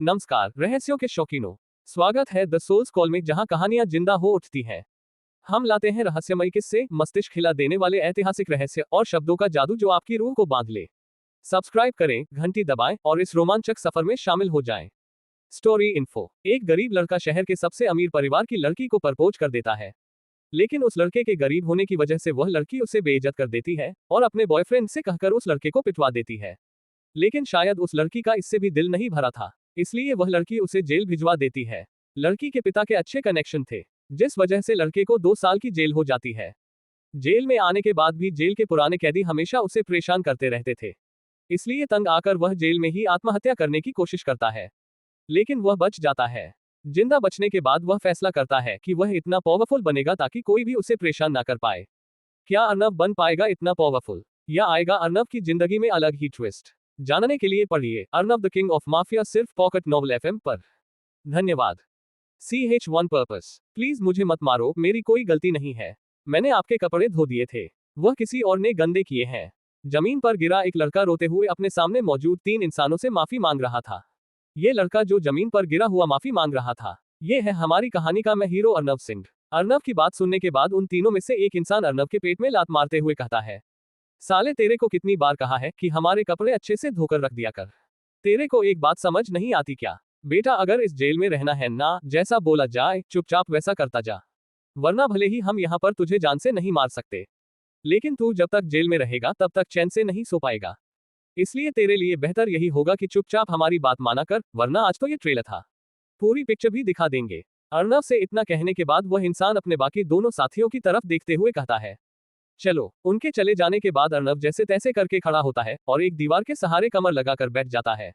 नमस्कार रहस्यों के शौकीनों, स्वागत है द सोल्स कॉल में, जहां कहानियां जिंदा हो उठती हैं। हम लाते हैं रहस्यमय किस्से, मस्तिष्क हिला देने वाले ऐतिहासिक रहस्य और शब्दों का जादू जो आपकी रूह को बांध ले। सब्सक्राइब करें, घंटी दबाएं और इस रोमांचक सफर में शामिल हो जाएं। Story info. एक गरीब लड़का शहर के सबसे अमीर परिवार की लड़की को प्रपोज कर देता है। लेकिन उस लड़के के गरीब होने की वजह से वह लड़की उसे बेइज्जत कर देती है और अपने बॉयफ्रेंड से कहकर उस लड़के को पिटवा देती है। लेकिन शायद उस लड़की का इससे भी दिल नहीं भरा था, इसलिए वह लड़की उसे जेल भिजवा देती है। लड़की के पिता के अच्छे कनेक्शन थे, जिस वजह से लड़के को 2 साल की जेल हो जाती है। जेल में आने के बाद भी जेल के पुराने कैदी हमेशा उसे परेशान करते रहते थे, इसलिए तंग आकर वह जेल में ही आत्महत्या करने की कोशिश करता है। लेकिन वह बच जाता है। जिंदा बचने के बाद वह फैसला करता है कि वह इतना पावरफुल बनेगा ताकि कोई भी उसे परेशान ना कर पाए। क्या अर्नब बन पाएगा इतना पावरफुल, या आएगा अर्नब की जिंदगी में अलग ही ट्विस्ट? जानने के लिए पढ़िए Arnab the king of mafia सिर्फ पॉकेट नॉवल एफएम पर। धन्यवाद। CH1 purpose. प्लीज मुझे मत मारो, मेरी कोई गलती नहीं है। मैंने आपके कपड़े धो दिए थे, वह किसी और ने गंदे किए हैं। जमीन पर गिरा एक लड़का रोते हुए अपने सामने मौजूद 3 इंसानों से माफी मांग रहा था। ये लड़का जो जमीन पर गिरा हुआ माफी मांग रहा था, ये है हमारी कहानी का मैं हीरो अर्नब सिंह। अर्नब की बात सुनने के बाद उन तीनों में से एक इंसान अर्नब के पेट में लात मारते हुए कहता है, साले तेरे को कितनी बार कहा है कि हमारे कपड़े अच्छे से धोकर रख दिया कर। तेरे को एक बात समझ नहीं आती क्या? बेटा, अगर इस जेल में रहना है ना, जैसा बोला जाए चुपचाप वैसा करता जा, वरना भले ही हम यहाँ पर तुझे जान से नहीं मार सकते, लेकिन तू जब तक जेल में रहेगा तब तक चैन से नहीं सो पाएगा। इसलिए तेरे लिए बेहतर यही होगा कि चुपचाप हमारी बात माना कर, वरना आज तो ये ट्रेलर था, पूरी पिक्चर भी दिखा देंगे। अर्नब से इतना कहने के बाद वह इंसान अपने बाकी दोनों साथियों की तरफ देखते हुए कहता है, चलो। उनके चले जाने के बाद अर्नब जैसे तैसे करके खड़ा होता है और एक दीवार के सहारे कमर लगाकर बैठ जाता है।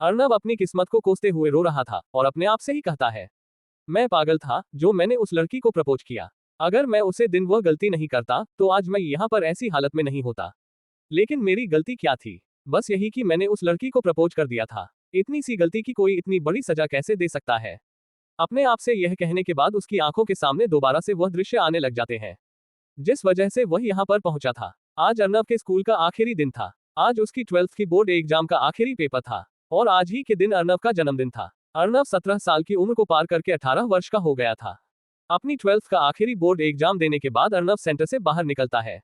अर्नब अपनी किस्मत को कोसते हुए रो रहा था और अपने आप से ही कहता है, मैं पागल था जो मैंने उस लड़की को प्रपोज किया। अगर मैं उसे दिन वह गलती नहीं करता तो आज मैं यहाँ पर ऐसी हालत में नहीं होता। लेकिन मेरी गलती क्या थी? बस यही कि मैंने उस लड़की को प्रपोज कर दिया था। इतनी सी गलती की कोई इतनी बड़ी सजा कैसे दे सकता है? अपने आप से यह कहने के बाद उसकी आंखों के सामने दोबारा से वह दृश्य आने लग जाते हैं, जिस वजह से वह यहाँ पर पहुंचा था। आज अर्नब के स्कूल का आखिरी दिन था। आज उसकी 12th की बोर्ड एग्जाम का आखिरी पेपर था और आज ही के दिन अर्नब का जन्मदिन था। अर्नब 17 साल की उम्र को पार करके 18 वर्ष का हो गया था। अपनी 12th का आखिरी बोर्ड एग्जाम देने के बाद अर्नब सेंटर से बाहर निकलता है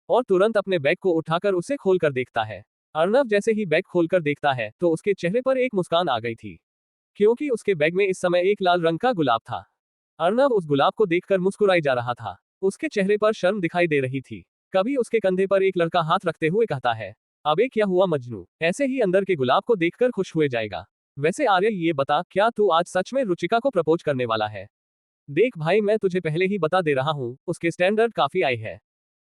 और तुरंत अपने बैग को उठाकर उसे खोलकर देखता है। अर्नब जैसे ही बैग खोलकर देखता है तो उसके चेहरे पर एक मुस्कान आ गई थी, क्योंकि उसके बैग में इस समय एक लाल रंग का गुलाब था। अर्नब उस गुलाब को देखकर मुस्कुराई जा रहा था। उसके चेहरे पर शर्म दिखाई दे रही थी। कभी उसके कंधे पर एक लड़का हाथ रखते हुए कहता है, अबे क्या हुआ मजनू, ऐसे ही अंदर के गुलाब को देखकर खुश हुए जाएगा। वैसे आर्य, ये बता, क्या तू आज सच में रुचिका को प्रपोज करने वाला है? देख भाई, मैं तुझे पहले ही बता दे रहा हूँ, उसके स्टैंडर्ड काफी हाई है।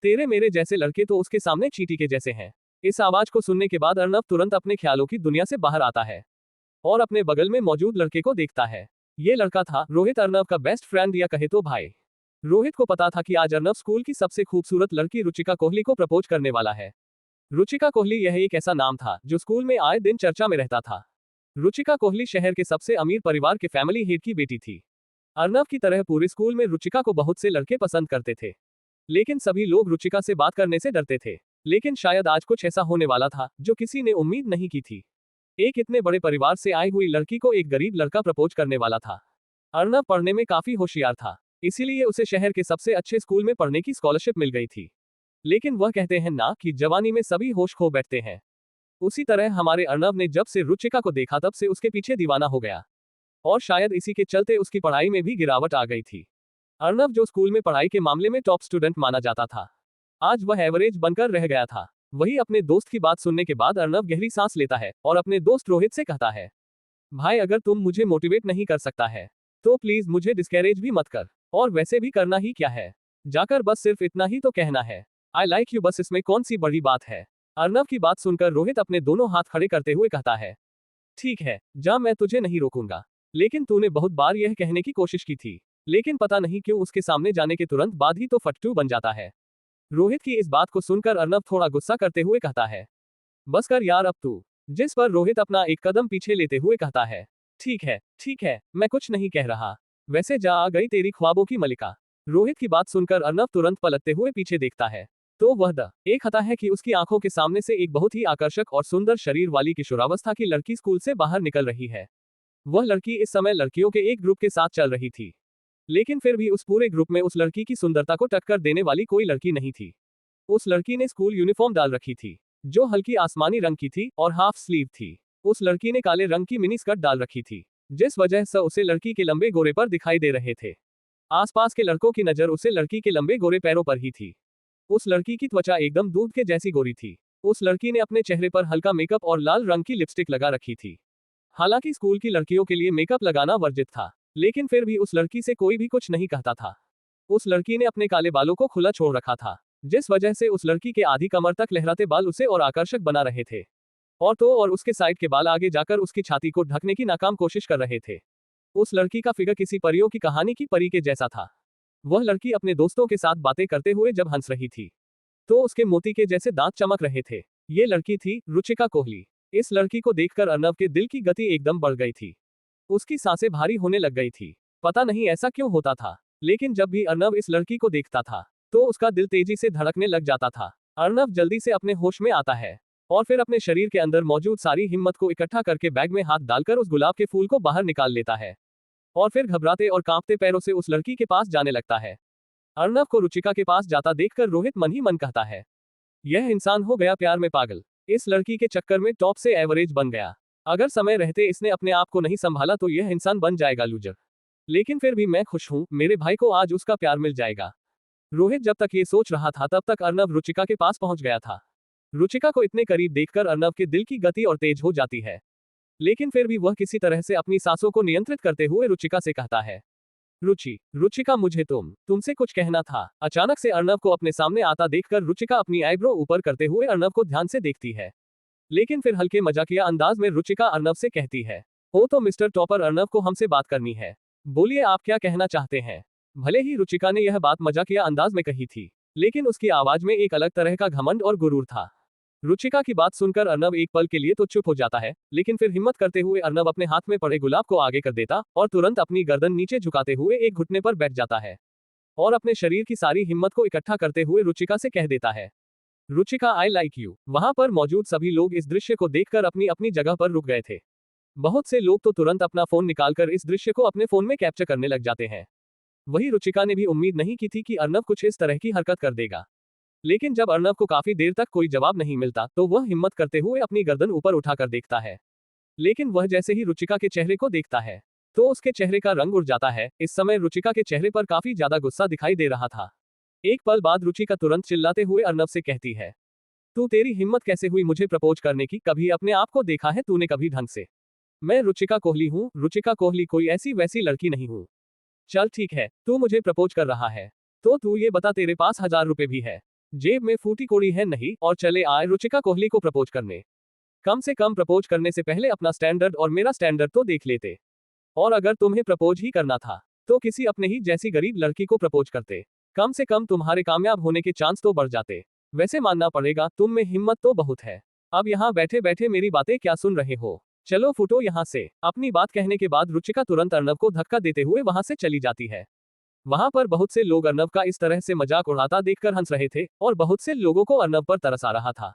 तेरे मेरे जैसे लड़के तो उसके सामने चींटी के जैसे हैं। इस आवाज को सुनने के बाद अर्नब तुरंत अपने ख्यालों की दुनिया से बाहर आता है और अपने बगल में मौजूद लड़के को देखता है। ये लड़का था रोहित, अर्नब का बेस्ट फ्रेंड या कहे तो भाई। रोहित को पता था कि आज अर्नब स्कूल की सबसे खूबसूरत लड़की रुचिका कोहली को प्रपोज करने वाला है। रुचिका कोहली यह एक ऐसा नाम था जो स्कूल में आए दिन चर्चा में रहता था। रुचिका कोहली शहर के सबसे अमीर परिवार के फैमिली हेड की बेटी थी। अर्नब की तरह पूरे स्कूल में रुचिका को बहुत से लड़के पसंद करते थे, लेकिन सभी लोग रुचिका से बात करने से डरते थे। लेकिन शायद आज कुछ ऐसा होने वाला था जो किसी ने उम्मीद नहीं की थी। एक इतने बड़े परिवार से आई हुई लड़की को एक गरीब लड़का प्रपोज करने वाला था। अर्नब पढ़ने में काफी होशियार था, इसीलिए उसे शहर के सबसे अच्छे स्कूल में पढ़ने की स्कॉलरशिप मिल गई थी। लेकिन वह कहते हैं ना कि जवानी में सभी होश खो बैठते हैं। उसी तरह हमारे अर्नब ने जब से रुचिका को देखा तब से उसके पीछे दीवाना हो गया, और शायद इसी के चलते उसकी पढ़ाई में भी गिरावट आ गई थी। अर्नब जो स्कूल में पढ़ाई के मामले में टॉप स्टूडेंट माना जाता था, आज वह एवरेज बनकर रह गया था। वही अपने दोस्त की बात सुनने के बाद अर्नब गहरी सांस लेता है और अपने दोस्त रोहित से कहता है, भाई अगर तुम मुझे मोटिवेट नहीं कर सकता है तो प्लीज मुझे डिस्करेज भी मत कर, और वैसे भी करना ही क्या है, जाकर बस सिर्फ इतना ही तो कहना है, आई लाइक यू, बस इसमें कौन सी बड़ी बात है। अर्नब की बात सुनकर रोहित अपने दोनों हाथ खड़े करते हुए कहता है, ठीक है जा, मैं तुझे नहीं रोकूंगा, लेकिन तूने बहुत बार यह कहने की कोशिश की थी, लेकिन पता नहीं क्यों उसके सामने जाने के तुरंत बाद ही तो फट्टू बन जाता है। रोहित की इस बात को सुनकर अर्नब थोड़ा गुस्सा करते हुए कहता है, बस कर यार अब तू। जिस पर रोहित अपना एक कदम पीछे लेते हुए कहता है, ठीक है, मैं कुछ नहीं कह रहा, वैसे जा आ गई तेरी ख्वाबों की मलिका। रोहित की बात सुनकर अर्नब तुरंत पलटते हुए पीछे देखता है तो वह एक हता है कि उसकी आंखों के सामने से एक बहुत ही आकर्षक और सुंदर शरीर वाली किशोरावस्था की लड़की स्कूल से बाहर निकल रही है। वह लड़की इस समय लड़कियों के एक ग्रुप के साथ चल रही थी, लेकिन फिर भी उस पूरे ग्रुप में उस लड़की की सुंदरता को टक्कर देने वाली कोई लड़की नहीं थी। उस लड़की ने स्कूल यूनिफॉर्म डाल रखी थी, जो हल्की आसमानी रंग की थी और हाफ स्लीव थी। उस लड़की ने काले रंग की मिनी स्कर्ट डाल रखी थी, जिस वजह से उसे लड़की के लंबे गोरे पर दिखाई दे रहे थे। आसपास के लड़कों की नजर उसे लड़की के लंबे गोरे पैरों पर ही थी। उस लड़की की त्वचा एकदम दूध के जैसी गोरी थी। उस लड़की ने अपने चेहरे पर हल्का मेकअप और लाल रंग की लिपस्टिक लगा रखी थी। हालांकि स्कूल की लड़कियों के लिए मेकअप लगाना वर्जित था, लेकिन फिर भी उस लड़की से कोई भी कुछ नहीं कहता था। उस लड़की ने अपने काले बालों को खुला छोड़ रखा था, जिस वजह से उस लड़की के आधी कमर तक लहराते बाल उसे और आकर्षक बना रहे थे। और उसके साइड के बाल आगे जाकर उसकी छाती को ढकने की नाकाम कोशिश कर रहे थे। उस लड़की का फिगर किसी परियों की कहानी की परी के जैसा था। वह लड़की अपने दोस्तों के साथ बातें करते हुए जब हंस रही थी, तो उसके मोती के जैसे दांत चमक रहे थे। ये लड़की थी रुचिका कोहली। इस लड़की को देखकर अर्नव के दिल की गति एकदम बढ़ गई थी। उसकी सांसें भारी होने लग गई थी। पता नहीं ऐसा क्यों होता था, लेकिन जब भी अर्नव इस लड़की को देखता था, तो उसका दिल तेजी से धड़कने लग जाता था। अर्नव जल्दी से अपने होश में आता है और फिर अपने शरीर के अंदर मौजूद सारी हिम्मत को इकट्ठा करके बैग में हाथ डालकर उस गुलाब के फूल को बाहर निकाल लेता है और फिर घबराते और कांपते पैरों से उस लड़की के पास जाने लगता है। अर्नव को रुचिका के पास जाता देखकर रोहित मन ही मन कहता है, यह इंसान हो गया प्यार में पागल। इस लड़की के चक्कर में टॉप से एवरेज बन गया। अगर समय रहते इसने अपने आप को नहीं संभाला तो यह इंसान बन जाएगा लूजर। लेकिन फिर भी मैं खुश हूं, मेरे भाई को आज उसका प्यार मिल जाएगा। रोहित जब तक ये सोच रहा था तब तक अर्नव रुचिका के पास पहुंच गया था। रुचिका को इतने करीब देखकर अर्नव के दिल की गति और तेज हो जाती है, लेकिन फिर भी वह किसी तरह से अपनी सांसों को नियंत्रित करते हुए रुचिका से कहता है, रुचिका मुझे तुमसे कुछ कहना था। अचानक से अर्नव को अपने सामने आता देखकर रुचिका अपनी आईब्रो ऊपर करते हुए अर्नव को ध्यान से देखती है, लेकिन फिर हल्के मजाकिया अंदाज में रुचिका अर्नव से कहती है, ओ तो मिस्टर टॉपर अर्नव को हमसे बात करनी है, बोलिए आप क्या कहना चाहते हैं। भले ही रुचिका ने यह बात मजाकिया अंदाज में कही थी, लेकिन उसकी आवाज में एक अलग तरह का घमंड और गुरूर था। रुचिका की बात सुनकर अर्नव एक पल के लिए तो चुप हो जाता है, लेकिन फिर हिम्मत करते हुए अर्नव अपने हाथ में पड़े गुलाब को आगे कर देता और तुरंत अपनी गर्दन नीचे झुकाते हुए एक घुटने पर बैठ जाता है और अपने शरीर की सारी हिम्मत को इकट्ठा करते हुए रुचिका से कह देता है, रुचिका आई लाइक यू। वहां पर मौजूद सभी लोग इस दृश्य को देखकर अपनी अपनी जगह पर रुक गए थे। बहुत से लोग तो तुरंत अपना फोन निकालकर इस दृश्य को अपने फोन में कैप्चर करने लग जाते हैं। वही रुचिका ने भी उम्मीद नहीं की थी कि अर्नव कुछ इस तरह की हरकत कर देगा, लेकिन जब अर्नव को काफी देर तक कोई जवाब नहीं मिलता तो वह हिम्मत करते हुए अपनी गर्दन ऊपर उठाकर देखता है। लेकिन वह जैसे ही रुचिका के चेहरे को देखता है तो उसके चेहरे का रंग उड़ जाता है। इस समय रुचिका के चेहरे पर काफी ज्यादा गुस्सा दिखाई दे रहा था। एक पल बाद रुचिका तुरंत चिल्लाते हुए अर्नव से कहती है, तू तेरी हिम्मत कैसे हुई मुझे प्रपोज करने की, कभी अपने आप को देखा है तूने कभी ढंग से। मैं रुचिका कोहली हूँ, रुचिका कोहली कोई ऐसी वैसी लड़की नहीं हूँ। चल ठीक है, तू मुझे प्रपोज कर रहा है तो तू ये बता तेरे पास 1000 रुपए भी है, जेब में फूटी कोड़ी है नहीं, और चले आए रुचिका कोहली को प्रपोज करने। कम से कम प्रपोज करने से पहले अपना स्टैंडर्ड और मेरा स्टैंडर्ड तो देख लेते। और अगर तुम्हें प्रपोज ही करना था तो किसी अपने ही जैसी गरीब लड़की को प्रपोज करते, कम से कम तुम्हारे कामयाब होने के चांस तो बढ़ जाते। वैसे मानना पड़ेगा तुम में हिम्मत तो बहुत है। अब यहाँ बैठे बैठे मेरी बातें क्या सुन रहे हो, चलो फुटो यहाँ से। अपनी बात कहने के बाद रुचिका तुरंत अर्नव को धक्का देते हुए वहां से चली जाती है। वहां पर बहुत से लोग अर्नव का इस तरह से मजाक उड़ाता देखकर हंस रहे थे और बहुत से लोगों को अर्नव पर तरस आ रहा था।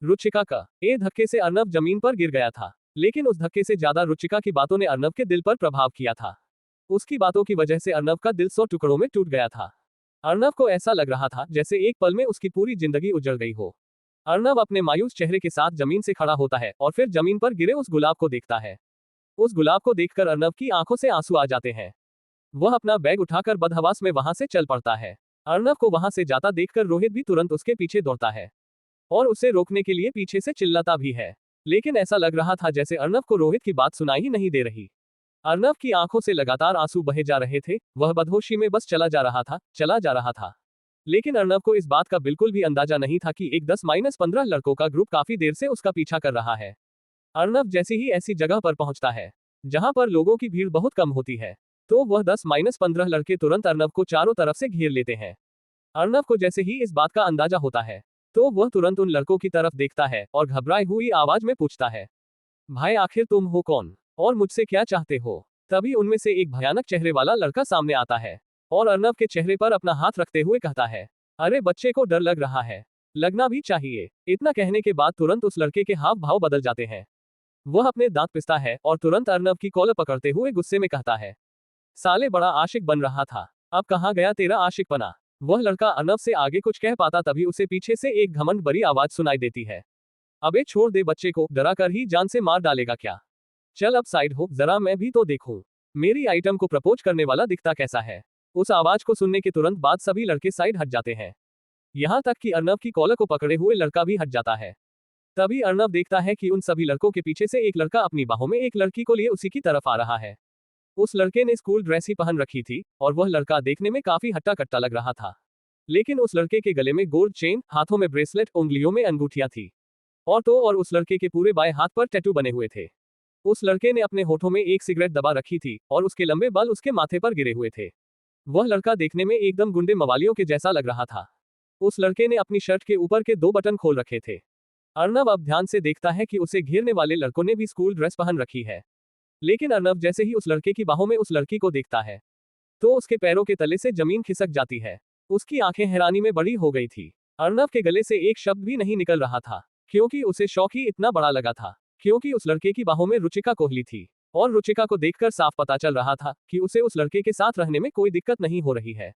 रुचिका का ए धक्के से अर्नव जमीन पर गिर गया था, लेकिन उस धक्के से ज्यादा रुचिका की बातों ने अर्नव के दिल पर प्रभाव किया था। उसकी बातों की वजह से अर्नव का दिल 100 टुकड़ों में टूट गया था। अर्नव को ऐसा लग रहा था जैसे एक पल में उसकी पूरी जिंदगी उजड़ गई हो। अर्नव अपने मायूस चेहरे के साथ जमीन से खड़ा होता है और फिर जमीन पर गिरे उस गुलाब को देखता है। उस गुलाब को देखकर अर्नव की आंखों से आंसू आ जाते हैं। वह अपना बैग उठाकर बदहवास में वहां से चल पड़ता है। अर्नव को वहां से जाता देखकर रोहित भी तुरंत उसके पीछे दौड़ता है और उसे रोकने के लिए पीछे से चिल्लाता भी है, लेकिन ऐसा लग रहा था जैसे अर्नव को रोहित की बात सुनाई ही नहीं दे रही। अर्नव की आंखों से लगातार आंसू बहे जा रहे थे। वह बदहोशी में बस चला जा रहा था। लेकिन अर्नव को इस बात का बिल्कुल भी अंदाजा नहीं था कि एक 10-15 लड़कों का ग्रुप काफी देर से उसका पीछा कर रहा है। अर्नव जैसे ही ऐसी जगह पर पहुंचता है जहां पर लोगों की भीड़ बहुत कम होती है, तो वह 10-15 लड़के तुरंत अर्नव को चारों तरफ से घेर लेते हैं। अर्नव को जैसे ही इस बात का अंदाजा होता है तो वह तुरंत उन लड़कों की तरफ देखता है और घबराई हुई आवाज में पूछता है, भाई आखिर तुम हो कौन और मुझसे क्या चाहते हो। तभी उनमें से एक भयानक चेहरे वाला लड़का सामने आता है और अर्नव के चेहरे पर अपना हाथ रखते हुए कहता है, अरे बच्चे को डर लग रहा है, लगना भी चाहिए। इतना कहने के बाद तुरंत उस लड़के के हाव भाव बदल जाते हैं। वह अपने दांत पिसता है और तुरंत अर्नब की कॉलर पकड़ते हुए गुस्से में कहता है, साले बड़ा आशिक बन रहा था, अब कहाँ गया तेरा आशिकपना। वह लड़का अर्नब से आगे कुछ कह पाता तभी उसे पीछे से एक घमंड भरी आवाज सुनाई देती है, अबे छोड़ दे बच्चे को, डरा कर ही जान से मार डालेगा क्या। चल अब साइड हो, जरा मैं भी तो देखूं, मेरी आइटम को प्रपोज करने वाला दिखता कैसा है। उस आवाज को सुनने के तुरंत बाद सभी लड़के साइड हट जाते हैं, यहाँ तक कि अर्नब की कॉलर को पकड़े हुए लड़का भी हट जाता है। तभी अर्नब देखता है कि उन सभी लड़कों के पीछे से एक लड़का अपनी बाहों में एक लड़की को लिए उसी की तरफ आ रहा है। उस लड़के ने स्कूल ड्रेस ही पहन रखी थी और वह लड़का देखने में काफी हट्टा कट्टा लग रहा था, लेकिन उस लड़के के गले में गोल्ड चेन, हाथों में ब्रेसलेट, उंगलियों में अंगूठियां थी और उस लड़के के पूरे बाएं हाथ पर टैटू बने हुए थे। उस लड़के ने अपने होठों में एक सिगरेट दबा रखी थी और उसके लंबे बाल उसके माथे पर गिरे हुए थे। वह लड़का देखने में एकदम गुंडे मवालियों के जैसा लग रहा था। उस लड़के ने अपनी शर्ट के ऊपर के 2 बटन खोल रखे थे। अर्नब अब ध्यान से देखता है कि उसे घेरने वाले लड़कों ने भी स्कूल ड्रेस पहन रखी है, लेकिन अर्नब जैसे ही उस लड़के की बाहों में उस लड़की को देखता है तो उसके पैरों के तले से जमीन खिसक जाती है। उसकी आंखें हैरानी में बड़ी हो गई थी। अर्नब के गले से एक शब्द भी नहीं निकल रहा था, क्योंकि उसे शौक ही इतना बड़ा लगा था, क्योंकि उस लड़के की बाहों में रुचिका कोहली थी और रुचिका को देखकर साफ पता चल रहा था कि उसे उस लड़के के साथ रहने में कोई दिक्कत नहीं हो रही है।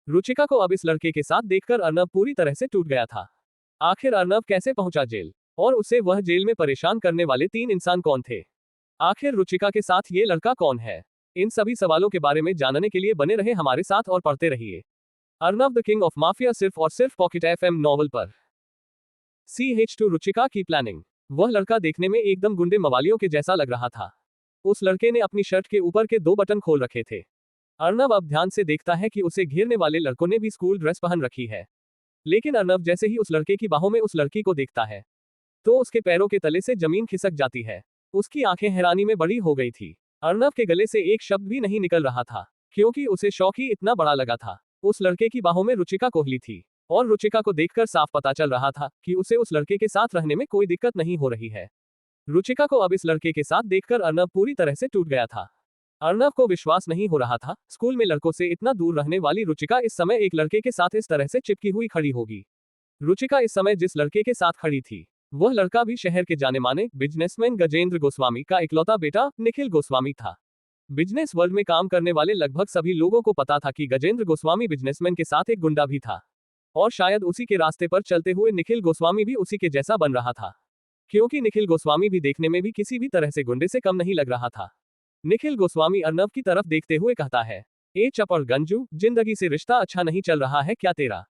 रुचिका को अब इस लड़के के साथ देखकर अर्नब पूरी तरह से टूट गया था। आखिर अर्नब कैसे पहुंचा जेल, और उसे वह जेल में परेशान करने वाले 3 इंसान कौन थे? आखिर रुचिका के साथ ये लड़का कौन है? इन सभी सवालों के बारे में जानने के लिए बने रहे हमारे साथ और पढ़ते रहिए Arnab the king of mafia, सिर्फ और सिर्फ पॉकेट FM नॉवल पर। CH2 रुचिका की प्लानिंग। वह लड़का देखने में एकदम गुंडे मवालियों के जैसा लग रहा था। उस लड़के ने अपनी शर्ट के ऊपर के 2 बटन खोल रखे थे। अर्नब अब ध्यान से देखता है कि उसे घेरने वाले लड़कों ने भी स्कूल ड्रेस पहन रखी है, लेकिन अर्नब जैसे ही उस लड़के की बाहों में उस लड़की को देखता है तो उसके पैरों के तले से जमीन खिसक जाती है। उसकी आंखें हैरानी में बड़ी हो गई थी। अर्नब के गले से एक शब्द भी नहीं निकल रहा था, क्योंकि उसे शौक ही इतना बड़ा लगा था। उस लड़के की बाहों में रुचिका कोहली थी और रुचिका को देखकर साफ पता चल रहा था कि उसे उस लड़के के साथ रहने में कोई दिक्कत नहीं हो रही है। रुचिका को अब इस लड़के के साथ देखकर अर्नब पूरी तरह से टूट गया था। अर्नब को विश्वास नहीं हो रहा था, स्कूल में लड़कों से इतना दूर रहने वाली रुचिका इस समय एक लड़के के साथ इस तरह से चिपकी हुई खड़ी होगी। रुचिका इस समय जिस लड़के के साथ खड़ी थी वह लड़का भी शहर के जाने माने बिजनेसमैन गजेंद्र गोस्वामी का इकलौता बेटा निखिल गोस्वामी था। बिजनेस वर्ल्ड में काम करने वाले लगभग सभी लोगों को पता था कि गजेंद्र गोस्वामी बिजनेसमैन के साथ एक गुंडा भी था, और शायद उसी के रास्ते पर चलते हुए निखिल गोस्वामी भी उसी के जैसा बन रहा था, क्योंकि निखिल गोस्वामी भी देखने में भी किसी भी तरह से गुंडे से कम नहीं लग रहा था। निखिल गोस्वामी अर्नब की तरफ देखते हुए कहता है, ए चपड़ गंजू, जिंदगी से रिश्ता अच्छा नहीं चल रहा है क्या तेरा?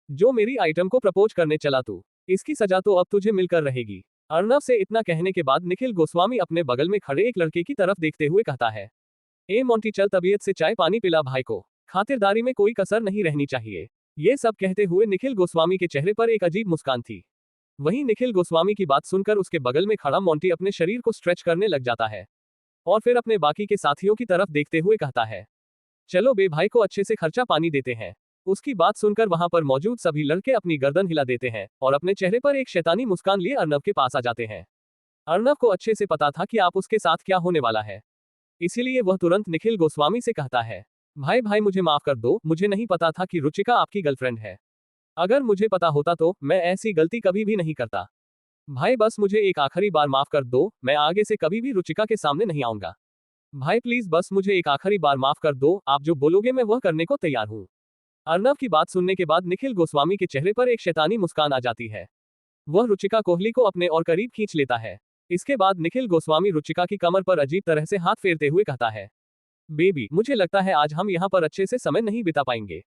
जो मेरी आइटम को प्रपोज करने चला तू, इसकी सजा तो अब तुझे मिलकर रहेगी। अर्नब से इतना कहने के बाद निखिल गोस्वामी अपने बगल में खड़े एक लड़के की तरफ देखते हुए कहता है, ए मोंटी चल तबीयत से चाय पानी पिला भाई को, खातिरदारी में कोई कसर नहीं रहनी चाहिए। ये सब कहते हुए निखिल गोस्वामी के चेहरे पर एक अजीब मुस्कान थी। वहीं निखिल गोस्वामी की बात सुनकर उसके बगल में खड़ा मोंटी अपने शरीर को स्ट्रेच करने लग जाता है और फिर अपने बाकी के साथियों की तरफ देखते हुए कहता है, चलो बे भाई को अच्छे से खर्चा पानी देते हैं। उसकी बात सुनकर वहां पर मौजूद सभी लड़के अपनी गर्दन हिला देते हैं और अपने चेहरे पर एक शैतानी मुस्कान लिए अर्नब के पास आ जाते हैं। अर्नब को अच्छे से पता था कि आप उसके साथ क्या होने वाला है, इसीलिए वह तुरंत निखिल गोस्वामी से कहता है, भाई भाई मुझे माफ कर दो, मुझे नहीं पता था कि रुचिका आपकी गर्लफ्रेंड है। अगर मुझे पता होता तो मैं ऐसी गलती कभी भी नहीं करता। भाई बस मुझे एक आखिरी बार माफ कर दो, मैं आगे से कभी भी रुचिका के सामने नहीं आऊंगा। भाई प्लीज बस मुझे एक आखिरी बार माफ कर दो, आप जो बोलोगे मैं वह करने को तैयार हूँ। अर्नब की बात सुनने के बाद निखिल गोस्वामी के चेहरे पर एक शैतानी मुस्कान आ जाती है। वह रुचिका कोहली को अपने और करीब खींच लेता है। इसके बाद निखिल गोस्वामी रुचिका की कमर पर अजीब तरह से हाथ फेरते हुए कहता है, बेबी मुझे लगता है आज हम यहाँ पर अच्छे से समय नहीं बिता पाएंगे।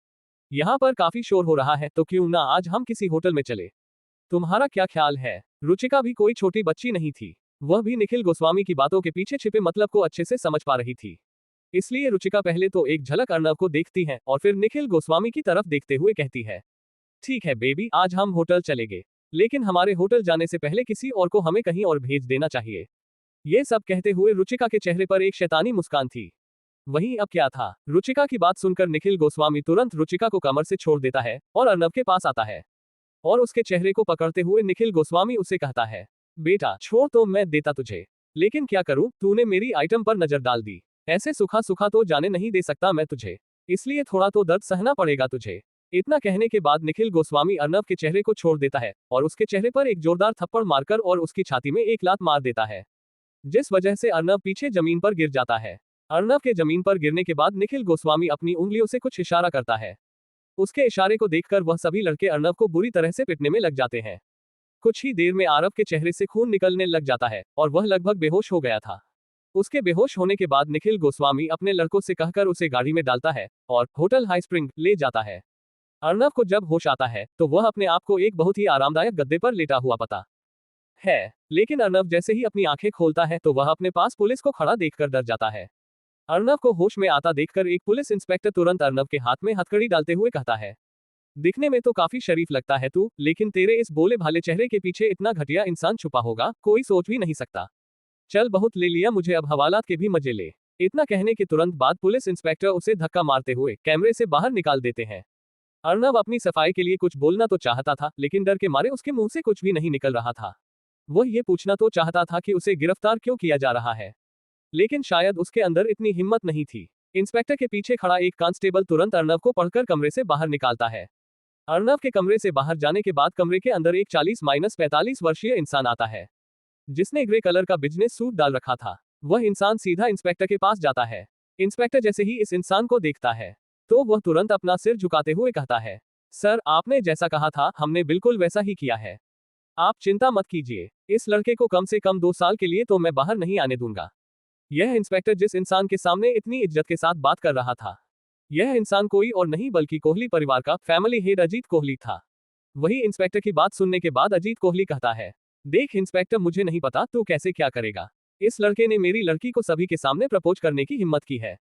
यहाँ पर काफी शोर हो रहा है, तो क्यों ना आज हम किसी होटल में चले? तुम्हारा क्या ख्याल है? रुचिका भी कोई छोटी बच्ची नहीं थी, वह भी निखिल गोस्वामी की बातों के पीछे छिपे मतलब को अच्छे से समझ पा रही थी। इसलिए रुचिका पहले तो एक झलक अर्नब को देखती है और फिर निखिल गोस्वामी की तरफ देखते हुए कहती है, ठीक है बेबी आज हम होटल चलेंगे, लेकिन हमारे होटल जाने से पहले किसी और को हमें कहीं और भेज देना चाहिए। ये सब कहते हुए रुचिका के चेहरे पर एक शैतानी मुस्कान थी। वहीं अब क्या था, रुचिका की बात सुनकर निखिल गोस्वामी तुरंत रुचिका को कमर से छोड़ देता है और अर्नब के पास आता है और उसके चेहरे को पकड़ते हुए निखिल गोस्वामी उसे कहता है, बेटा छोड़ तो मैं देता तुझे, लेकिन क्या करूं, तूने मेरी आइटम पर नजर डाल दी। ऐसे सुखा सुखा तो जाने नहीं दे सकता मैं तुझे, इसलिए थोड़ा तो दर्द सहना पड़ेगा तुझे। इतना कहने के बाद निखिल गोस्वामी अर्नब के चेहरे को छोड़ देता है और उसके चेहरे पर एक जोरदार थप्पड़ मारकर और उसकी छाती में एक लात मार देता है। जिस वजह से अर्नब पीछे जमीन पर गिर जाता है। अर्नब के जमीन पर गिरने के बाद निखिल गोस्वामी अपनी उंगलियों से कुछ इशारा करता है। उसके इशारे को देखकर वह सभी लड़के अर्नब को बुरी तरह से पिटने में लग जाते हैं। कुछ ही देर में आरव के चेहरे से खून निकलने लग जाता है और वह लगभग बेहोश हो गया था। उसके बेहोश होने के बाद निखिल गोस्वामी अपने लड़कों से कहकर उसे गाड़ी में डालता है और होटल हाई स्प्रिंग ले जाता है। अर्नब को जब होश आता है तो वह अपने आप को एक बहुत ही आरामदायक गद्दे पर लेटा हुआ पाता है, लेकिन अर्नब जैसे ही अपनी आंखें खोलता है तो वह अपने पास पुलिस को खड़ा देखकर डर जाता है। अर्नब को होश में आता देखकर एक पुलिस इंस्पेक्टर तुरंत अर्नब के हाथ में हथकड़ी डालते हुए कहता है, दिखने में तो काफी शरीफ लगता है तू, लेकिन तेरे इस भोले भाले चेहरे के पीछे इतना घटिया इंसान छुपा होगा, कोई सोच भी नहीं सकता। चल बहुत ले लिया, मुझे अब हवालात के भी मजे ले। इतना कहने के तुरंत बाद पुलिस इंस्पेक्टर उसे धक्का मारते हुए कैमरे से बाहर निकाल देते हैं। अर्नब अपनी सफाई के लिए कुछ बोलना तो चाहता था, लेकिन डर के मारे उसके मुंह से कुछ भी नहीं निकल रहा था। वह ये पूछना तो चाहता था कि उसे गिरफ्तार क्यों किया जा रहा है, लेकिन शायद उसके अंदर इतनी हिम्मत नहीं थी। इंस्पेक्टर के पीछे खड़ा एक कांस्टेबल तुरंत अर्नब को पकड़कर कमरे से बाहर निकालता है। अर्नब के कमरे से बाहर जाने के बाद कमरे के अंदर एक 40-45 वर्षीय इंसान आता है, जिसने ग्रे कलर का बिजनेस सूट डाल रखा था। वह इंसान सीधा इंस्पेक्टर के पास जाता है। इंस्पेक्टर जैसे ही इस इंसान को देखता है तो वह तुरंत अपना सिर झुकाते हुए कहता है, सर आपने जैसा कहा था हमने बिल्कुल वैसा ही किया है, आप चिंता मत कीजिए। इस लड़के को कम से कम 2 साल के लिए तो मैं बाहर नहीं आने दूंगा। यह इंस्पेक्टर जिस इंसान के सामने इतनी इज्जत के साथ बात कर रहा था, यह इंसान कोई और नहीं बल्कि कोहली परिवार का फैमिली हेड अजीत कोहली था। वही इंस्पेक्टर की बात सुनने के बाद अजीत कोहली कहता है, देख इंस्पेक्टर, मुझे नहीं पता तू कैसे क्या करेगा। इस लड़के ने मेरी लड़की को सभी के सामने प्रपोज करने की हिम्मत की है।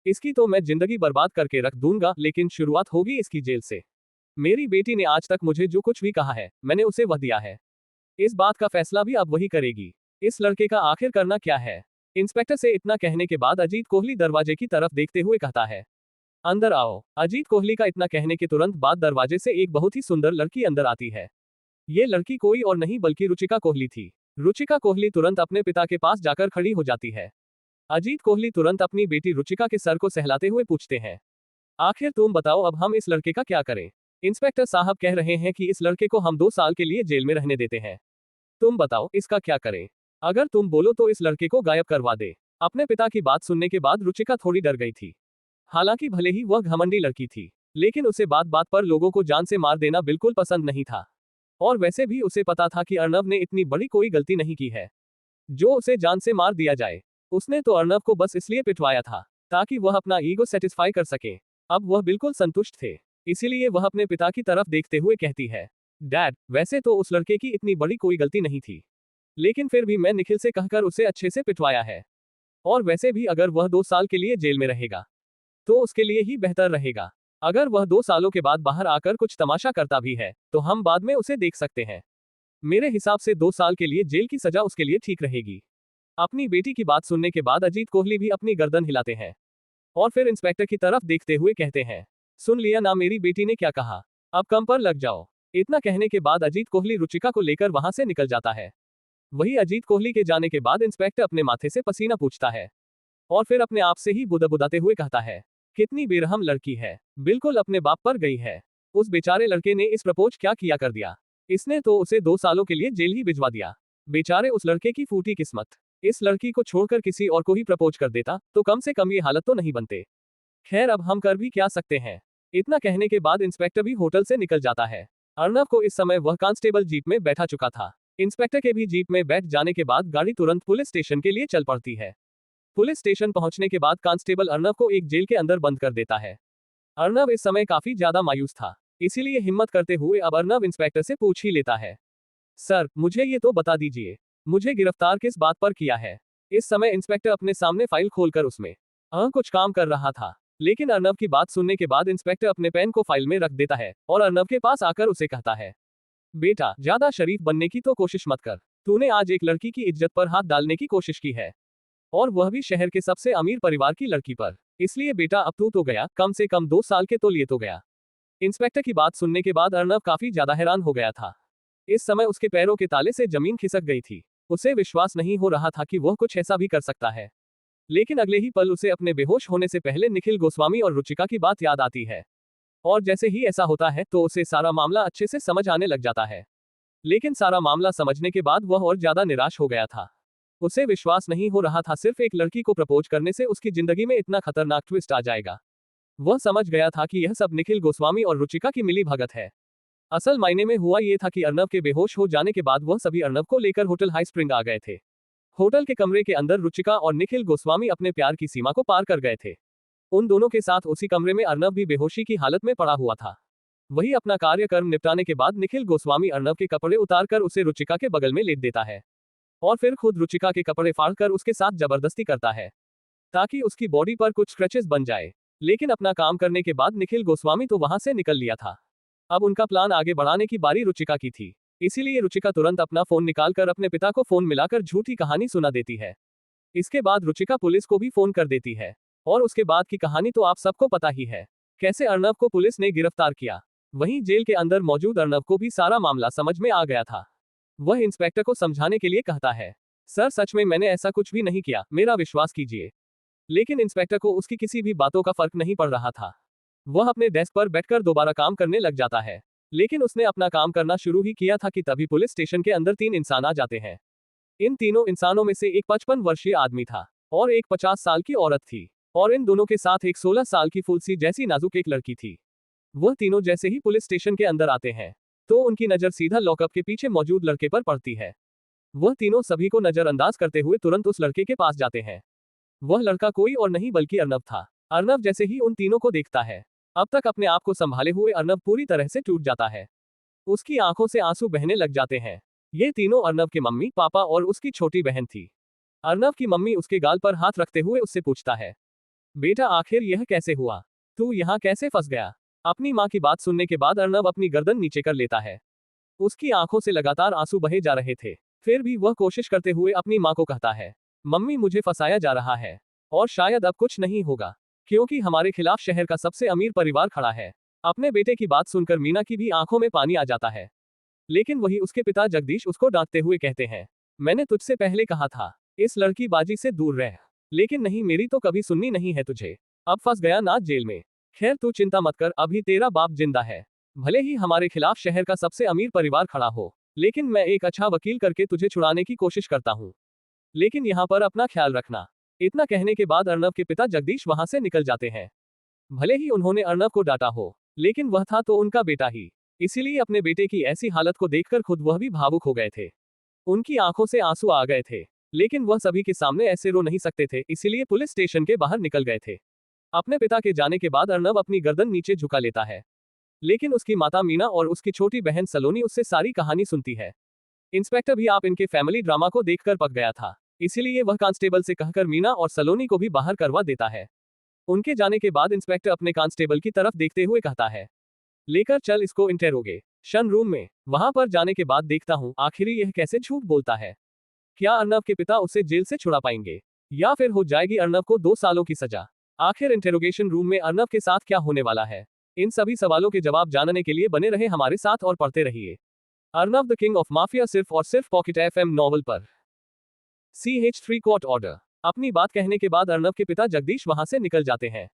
इसकी तो मैं जिंदगी बर्बाद करके रख दूंगा, लेकिन शुरुआत होगी इसकी जेल से। मेरी बेटी ने आज तक मुझे जो कुछ भी कहा है मैंने उसे वह दिया है। इस बात का फैसला भी अब वही करेगी। इस लड़के का आखिर करना क्या है। इंस्पेक्टर से इतना कहने के बाद अजीत कोहली दरवाजे की तरफ देखते हुए कहता है, अंदर आओ। अजीत कोहली का इतना कहने के तुरंत बाद दरवाजे से एक बहुत ही सुंदर लड़की अंदर आती है। ये लड़की कोई और नहीं बल्कि रुचिका कोहली थी। रुचिका कोहली तुरंत अपने पिता के पास जाकर खड़ी हो जाती है। अजीत कोहली तुरंत अपनी बेटी रुचिका के सर को सहलाते हुए पूछते हैं, आखिर तुम बताओ अब हम इस लड़के का क्या करें। इंस्पेक्टर साहब कह रहे हैं कि इस लड़के को हम 2 साल के लिए जेल में रहने देते हैं। तुम बताओ इसका क्या करें। अगर तुम बोलो तो इस लड़के को गायब करवा दे। अपने पिता की बात सुनने के बाद रुचिका थोड़ी डर गई थी। हालांकि भले ही वह घमंडी लड़की थी, लेकिन उसे बात बात पर लोगों को जान से मार देना बिल्कुल पसंद नहीं था। और वैसे भी उसे पता था कि अर्नब ने इतनी बड़ी कोई गलती नहीं की है जो उसे जान से मार दिया जाए। उसने तो अर्नब को बस इसलिए पिटवाया था ताकि वह अपना ईगो सेटिस्फाई कर सके। अब वह बिल्कुल संतुष्ट थे, इसीलिए वह अपने पिता की तरफ देखते हुए कहती है, डैड वैसे तो उस लड़के की इतनी बड़ी कोई गलती नहीं थी, लेकिन फिर भी मैं निखिल से कहकर उसे अच्छे से पिटवाया है। और वैसे भी अगर वह 2 साल के लिए जेल में रहेगा तो उसके लिए ही बेहतर रहेगा। अगर वह 2 सालों के बाद बाहर आकर कुछ तमाशा करता भी है तो हम बाद में उसे देख सकते हैं। मेरे हिसाब से 2 साल के लिए जेल की सजा उसके लिए ठीक रहेगी। अपनी बेटी की बात सुनने के बाद अजीत कोहली भी अपनी गर्दन हिलाते हैं और फिर इंस्पेक्टर की तरफ देखते हुए कहते हैं, सुन लिया ना मेरी बेटी ने क्या कहा, अब कम पर लग जाओ। इतना कहने के बाद अजीत कोहली रुचिका को लेकर वहां से निकल जाता है। वही अजीत कोहली के जाने के बाद इंस्पेक्टर अपने माथे से पसीना पूछता है और फिर अपने आप से ही बुदबुदाते हुए कहता है, कितनी बेरहम लड़की है, बिल्कुल अपने बाप पर गई है। उस बेचारे लड़के ने इस प्रपोज क्या किया कर दिया। इसने तो उसे 2 सालों के लिए जेल ही भिजवा दिया। बेचारे उस लड़के की फूटी किस्मत। इस लड़की को छोड़कर किसी और को ही प्रपोज कर देता तो कम से कम ये हालत तो नहीं बनते। खैर अब हम कर भी क्या सकते हैं। इतना कहने के बाद इंस्पेक्टर भी होटल से निकल जाता है। अर्नब को इस समय वह कांस्टेबल जीप में बैठा चुका था। इंस्पेक्टर के भी जीप में बैठ जाने के बाद गाड़ी तुरंत पुलिस स्टेशन के लिए चल पड़ती है। पुलिस स्टेशन पहुंचने के बाद कांस्टेबल अर्नब को एक जेल के अंदर बंद कर देता है। अर्नब इस समय काफी ज्यादा मायूस था, इसीलिए हिम्मत करते हुए अब अर्नब इंस्पेक्टर से पूछ ही लेता है, सर मुझे ये तो बता दीजिए, मुझे गिरफ्तार किस बात पर किया है। इस समय इंस्पेक्टर अपने सामने फाइल खोलकर उसमें कुछ काम कर रहा था, लेकिन अर्नब की बात सुनने के बाद इंस्पेक्टर अपने पेन को फाइल में रख देता है और अर्नब के पास आकर उसे कहता है, बेटा ज्यादा शरीफ बनने की तो कोशिश मत कर। तूने आज एक लड़की की इज्जत पर हाथ डालने की कोशिश की है, और वह भी शहर के सबसे अमीर परिवार की लड़की पर। इसलिए बेटा अब तू तो गया, कम से कम 2 साल के तो लिए तो गया। इंस्पेक्टर की बात सुनने के बाद अर्नब काफी ज्यादा हैरान हो गया था। इस समय उसके पैरों के ताले से जमीन खिसक गई थी। उसे विश्वास नहीं हो रहा था कि वह कुछ ऐसा भी कर सकता है। लेकिन अगले ही पल उसे अपने बेहोश होने से पहले निखिल गोस्वामी और रुचिका की बात याद आती है, और जैसे ही ऐसा होता है तो उसे सारा मामला अच्छे से समझ आने लग जाता है। लेकिन सारा मामला समझने के बाद वह और ज्यादा निराश हो गया था। उसे विश्वास नहीं हो रहा था सिर्फ एक लड़की को प्रपोज करने से उसकी जिंदगी में इतना खतरनाक ट्विस्ट आ जाएगा। वह समझ गया था कि यह सब निखिल गोस्वामी और रुचिका की मिली भगत है। असल मायने में हुआ ये था कि अर्नव के बेहोश हो जाने के बाद वह सभी अर्नव को लेकर होटल हाई स्प्रिंग आ गए थे। होटल के कमरे के अंदर रुचिका और निखिल गोस्वामी अपने प्यार की सीमा को पार कर गए थे। उन दोनों के साथ उसी कमरे में अर्नव भी बेहोशी की हालत में पड़ा हुआ था। वही अपना कार्यक्रम निपटाने के बाद निखिल गोस्वामी अर्नव के कपड़े उतारकर उसे रुचिका के बगल में लेट देता है और फिर खुद रुचिका के कपड़े फाड़कर उसके साथ जबरदस्ती करता है ताकि उसकी बॉडी पर कुछ स्क्रैचेस बन जाए। लेकिन अपना काम करने के बाद निखिल गोस्वामी तो वहां से निकल लिया था। अब उनका प्लान आगे बढ़ाने की बारी रुचिका की थी। इसीलिए रुचिका तुरंत अपना फोन निकालकर अपने पिता को फोन मिलाकर झूठी कहानी सुना देती है। इसके बाद रुचिका पुलिस को भी फोन कर देती है और उसके बाद की कहानी तो आप सबको पता ही है, कैसे अर्नव को पुलिस ने गिरफ्तार किया। वहीं जेल के अंदर मौजूद अर्नव को भी सारा मामला समझ में आ गया था। वह इंस्पेक्टर को समझाने के लिए कहता है, सर सच में मैंने ऐसा कुछ भी नहीं किया, मेरा विश्वास कीजिए। लेकिन इंस्पेक्टर को उसकी किसी भी बातों का फर्क नहीं पड़ रहा था। वह अपने डेस्क पर बैठकर दोबारा काम करने लग जाता है। लेकिन उसने अपना काम करना शुरू ही किया था कि तभी पुलिस स्टेशन के अंदर 3 इंसान आ जाते हैं। इन तीनों इंसानों में से एक 55 वर्षीय आदमी था और एक 50 साल की औरत थी और इन दोनों के साथ एक 16 साल की फुलसी जैसी नाजुक एक लड़की थी। वह तीनों जैसे ही पुलिस स्टेशन के अंदर आते हैं तो उनकी नजर सीधा लॉकअप के पीछे मौजूद लड़के पर पड़ती है। वह तीनों सभी को नजरअंदाज करते हुए तुरंत उस लड़के के पास जाते हैं। वह लड़का कोई और नहीं बल्कि अर्नव था। अर्नव जैसे ही उन तीनों को देखता है, अब तक अपने आप को संभाले हुए अर्नव पूरी तरह से टूट जाता है। उसकी आंखों से आंसू बहने लग जाते हैं। ये तीनों अर्नव के मम्मी, पापा और उसकी छोटी बहन थी। अर्नव की मम्मी उसके गाल पर हाथ रखते हुए उससे पूछता है, बेटा आखिर यह कैसे हुआ, तू यहाँ कैसे फंस गया। अपनी माँ की बात सुनने के बाद अर्नव अपनी गर्दन नीचे कर लेता है। उसकी आंखों से लगातार आंसू बहे जा रहे थे। फिर भी वह कोशिश करते हुए अपनी माँ को कहता है, मम्मी मुझे फंसाया जा रहा है और शायद अब कुछ नहीं होगा क्योंकि हमारे खिलाफ शहर का सबसे अमीर परिवार खड़ा है। अपने बेटे की बात सुनकर मीना की भी आंखों में पानी आ जाता है। लेकिन वही उसके पिता जगदीश उसको डांटते हुए कहते हैं, मैंने तुझसे पहले कहा था इस लड़की बाजी से दूर रह, लेकिन नहीं, मेरी तो कभी सुननी नहीं है तुझे। अब फंस गया ना जेल में। खैर तू चिंता मत कर, अभी तेरा बाप जिंदा है। भले ही हमारे खिलाफ शहर का सबसे अमीर परिवार खड़ा हो, लेकिन मैं एक अच्छा वकील करके तुझे छुड़ाने की कोशिश करता हूँ। लेकिन यहाँ पर अपना ख्याल रखना। इतना कहने के बाद अर्नव के पिता जगदीश वहां से निकल जाते हैं। भले ही उन्होंने अर्नव को डांटा हो, लेकिन वह था तो उनका बेटा ही। इसीलिए अपने बेटे की ऐसी हालत को देखकर खुद वह भी भावुक हो गए थे। उनकी आंखों से आंसू आ गए थे, लेकिन वह सभी के सामने ऐसे रो नहीं सकते थे, इसीलिए पुलिस स्टेशन के बाहर निकल गए थे। अपने पिता के जाने के बाद अर्नव अपनी गर्दन नीचे झुका लेता है। लेकिन उसकी माता मीना और उसकी छोटी बहन सलोनी उससे सारी कहानी सुनती है। इंस्पेक्टर भी आप इनके फैमिली ड्रामा को देखकर पक गया था, इसीलिए वह कांस्टेबल से कहकर मीना और सलोनी को भी बाहर करवा देता है। उनके जाने के बाद इंस्पेक्टर अपने कांस्टेबल की तरफ देखते हुए कहता है, लेकर चल इसको इंटेरोगेशन रूम में। वहां पर जाने के बाद देखता हूं आखिर यह कैसे झूठ बोलता है। क्या अर्नव के पिता उसे जेल से छुड़ा पाएंगे या फिर हो जाएगी अर्नव को 2 सालों की सजा। आखिर इंटेरोगेशन रूम में अर्नव के साथ क्या होने वाला है। इन सभी सवालों के जवाब जानने के लिए बने रहे हमारे साथ और पढ़ते रहिए Arnav the king of mafia सिर्फ और सिर्फ पॉकेट FM नॉवल पर। CH3 court order. अपनी बात कहने के बाद अर्नव के पिता जगदीश वहां से निकल जाते हैं।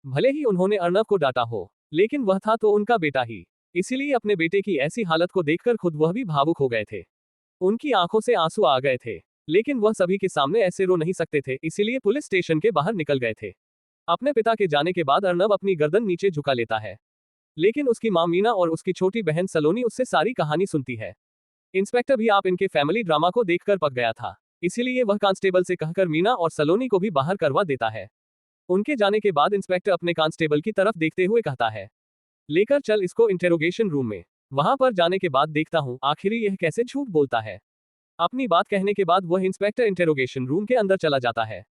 भले ही उन्होंने अर्नव को डांटा हो, लेकिन वह था तो उनका बेटा ही। इसीलिए अपने बेटे की ऐसी हालत को देखकर खुद वह भी भावुक हो गए थे। उनकी आंखों से आंसू आ गए थे, लेकिन वह सभी के सामने ऐसे रो नहीं सकते थे, इसीलिए पुलिस स्टेशन के बाहर निकल गए थे। अपने पिता के जाने के बाद अर्नव अपनी गर्दन नीचे झुका लेता है, लेकिन उसकी मां मीना और उसकी छोटी बहन सलोनी उससे सारी कहानी सुनती है। इंस्पेक्टर भी आप इनके फैमिली ड्रामा को देखकर पक गया था, इसीलिए वह कांस्टेबल से कहकर मीना और सलोनी को भी बाहर करवा देता है। उनके जाने के बाद इंस्पेक्टर अपने कांस्टेबल की तरफ देखते हुए कहता है, लेकर चल इसको इंटेरोगेशन रूम में। वहां पर जाने के बाद देखता हूं आखिर यह कैसे झूठ बोलता है। अपनी बात कहने के बाद वह इंस्पेक्टर इंटेरोगेशन रूम के अंदर चला जाता है।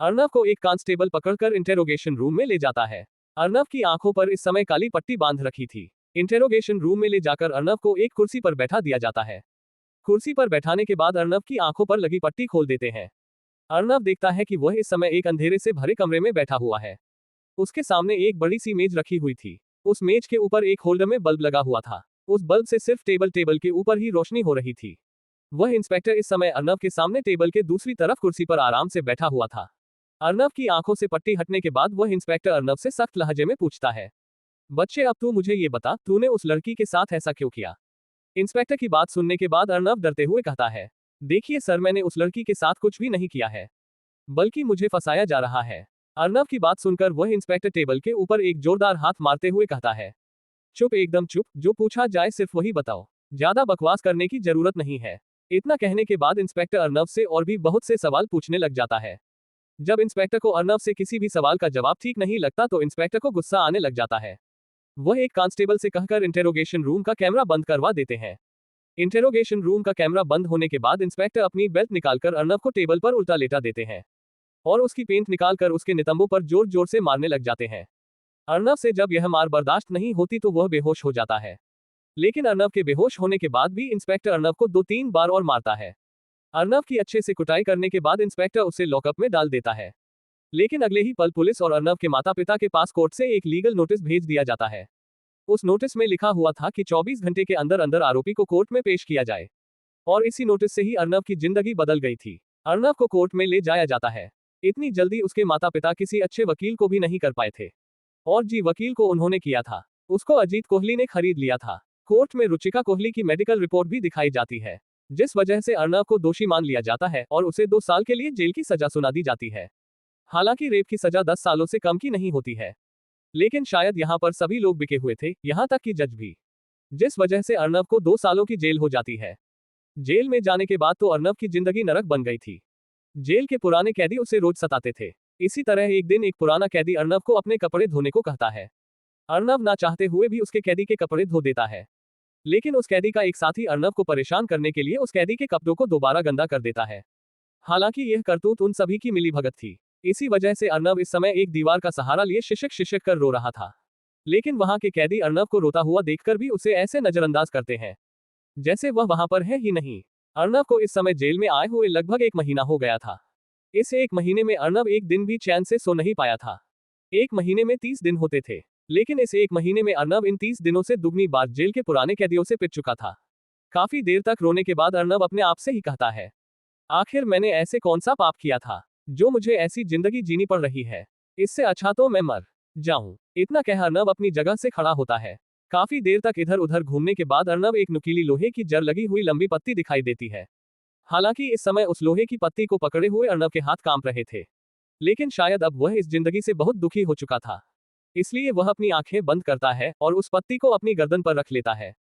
अर्नव को एक कांस्टेबल पकड़कर इंटेरोगेशन रूम में ले जाता है। अर्नव की आंखों पर इस समय काली पट्टी बांध रखी थी। इंटेरोगेशन रूम में ले जाकर अर्नव को एक कुर्सी पर बैठा दिया जाता है। कुर्सी पर बैठाने के बाद अर्नव की आंखों पर लगी पट्टी खोल देते हैं। अर्नव देखता है कि वह इस समय एक अंधेरे से भरे कमरे में बैठा हुआ है। उसके सामने एक बड़ी सी मेज रखी हुई थी। उस मेज के ऊपर एक होल्डर में बल्ब लगा हुआ था। उस बल्ब से सिर्फ टेबल के ऊपर ही रोशनी हो रही थी। वह इंस्पेक्टर इस समय अर्नव के सामने टेबल के दूसरी तरफ कुर्सी पर आराम से बैठा हुआ था। अर्नव की आंखों से पट्टी हटने के बाद वह इंस्पेक्टर अर्नव से सख्त लहजे में पूछता है, बच्चे अब तू मुझे ये बता, तूने उस लड़की के साथ ऐसा क्यों किया। इंस्पेक्टर की बात सुनने के बाद अर्नव डरते हुए कहता है, देखिए सर, मैंने उस लड़की के साथ कुछ भी नहीं किया है, बल्कि मुझे फंसाया जा रहा है। अर्नव की बात सुनकर वह इंस्पेक्टर टेबल के ऊपर एक जोरदार हाथ मारते हुए कहता है, चुप, एकदम चुप, जो पूछा जाए सिर्फ वही बताओ, ज्यादा बकवास करने की जरूरत नहीं है। इतना कहने के बाद इंस्पेक्टर अर्नव से और भी बहुत से सवाल पूछने लग जाता है। जब इंस्पेक्टर को अर्नव से किसी भी सवाल का जवाब ठीक नहीं लगता तो इंस्पेक्टर को गुस्सा आने लग जाता है। वह एक कांस्टेबल से कहकर इंटेरोगेशन रूम का कैमरा बंद करवा देते हैं। इंटेरोगेशन रूम का कैमरा बंद होने के बाद इंस्पेक्टर अपनी बेल्ट निकालकर अर्नव को टेबल पर उल्टा लेटा देते हैं और उसकी पेंट निकालकर उसके नितंबों पर जोर जोर से मारने लग जाते हैं। अर्नव से जब यह मार बर्दाश्त नहीं होती तो वह बेहोश हो जाता है। लेकिन अर्नव के बेहोश होने के बाद भी इंस्पेक्टर अर्नव को 2-3 बार और मारता है। अर्नव की अच्छे से कुटाई करने के बाद इंस्पेक्टर उसे लॉकअप में डाल देता है। लेकिन अगले ही पल पुलिस और अर्नव के माता पिता के पास कोर्ट से एक लीगल नोटिस भेज दिया जाता है। उस नोटिस में लिखा हुआ था कि 24 घंटे के अंदर अंदर आरोपी को कोर्ट में पेश किया जाए। और इसी नोटिस से ही अर्नव की जिंदगी बदल गई थी। अर्नव को कोर्ट में ले जाया जाता है। इतनी जल्दी उसके माता पिता किसी अच्छे वकील को भी नहीं कर पाए थे। और जी वकील को उन्होंने किया था, उसको अजीत कोहली ने खरीद लिया था। कोर्ट में रुचिका कोहली की मेडिकल रिपोर्ट भी दिखाई जाती है, जिस वजह से अर्नव को दोषी मान लिया जाता है और उसे 2 साल के लिए जेल की सजा सुना दी जाती है। हालांकि रेप की सजा 10 सालों से कम की नहीं होती है, लेकिन शायद यहाँ पर सभी लोग बिके हुए थे, यहाँ तक कि जज भी, जिस वजह से अर्नव को 2 सालों की जेल हो जाती है। जेल में जाने के बाद तो अर्नव की जिंदगी नरक बन गई थी। जेल के पुराने कैदी उसे रोज सताते थे। इसी तरह एक दिन एक पुराना कैदी अर्नव को अपने कपड़े धोने को कहता है। अर्नव ना चाहते हुए भी उसके कैदी के कपड़े धो देता है। लेकिन उस कैदी का एक साथी अर्नव को परेशान करने के लिए उस कैदी के कपड़ों को दोबारा गंदा कर देता है। हालांकि यह करतूत उन सभी की मिलीभगत थी। इसी वजह से अर्नव इस समय एक दीवार का सहारा लिए शिशक शिशक कर रो रहा था। लेकिन वहां के कैदी अर्नव को रोता हुआ देखकर भी उसे ऐसे नजरअंदाज करते हैं जैसे वह वहां पर है ही नहीं। अर्नव को इस समय जेल में आए हुए लगभग 1 महीना हो गया था। इस 1 महीने में अर्नव एक दिन भी चैन से सो नहीं पाया था। 1 महीने में 30 दिन होते थे, लेकिन इस 1 महीने में अर्नव इन 30 दिनों से दुगनी बार जेल के पुराने कैदियों से पिट चुका था। काफी देर तक रोने के बाद अर्नव अपने आप से ही कहता है, आखिर मैंने ऐसे कौन सा पाप किया था जो मुझे ऐसी जिंदगी जीनी पड़ रही है। इससे अच्छा तो मैं मर जाऊं। इतना कह अर्नव अपनी जगह से खड़ा होता है। काफी देर तक इधर उधर घूमने के बाद अर्नव एक नुकीली लोहे की जर लगी हुई लंबी पत्ती दिखाई देती है। हालांकि इस समय उस लोहे की पत्ती को पकड़े हुए अर्नव के हाथ कांप रहे थे, लेकिन शायद अब वह इस जिंदगी से बहुत दुखी हो चुका था, इसलिए वह अपनी आंखें बंद करता है और उस पत्ती को अपनी गर्दन पर रख लेता है।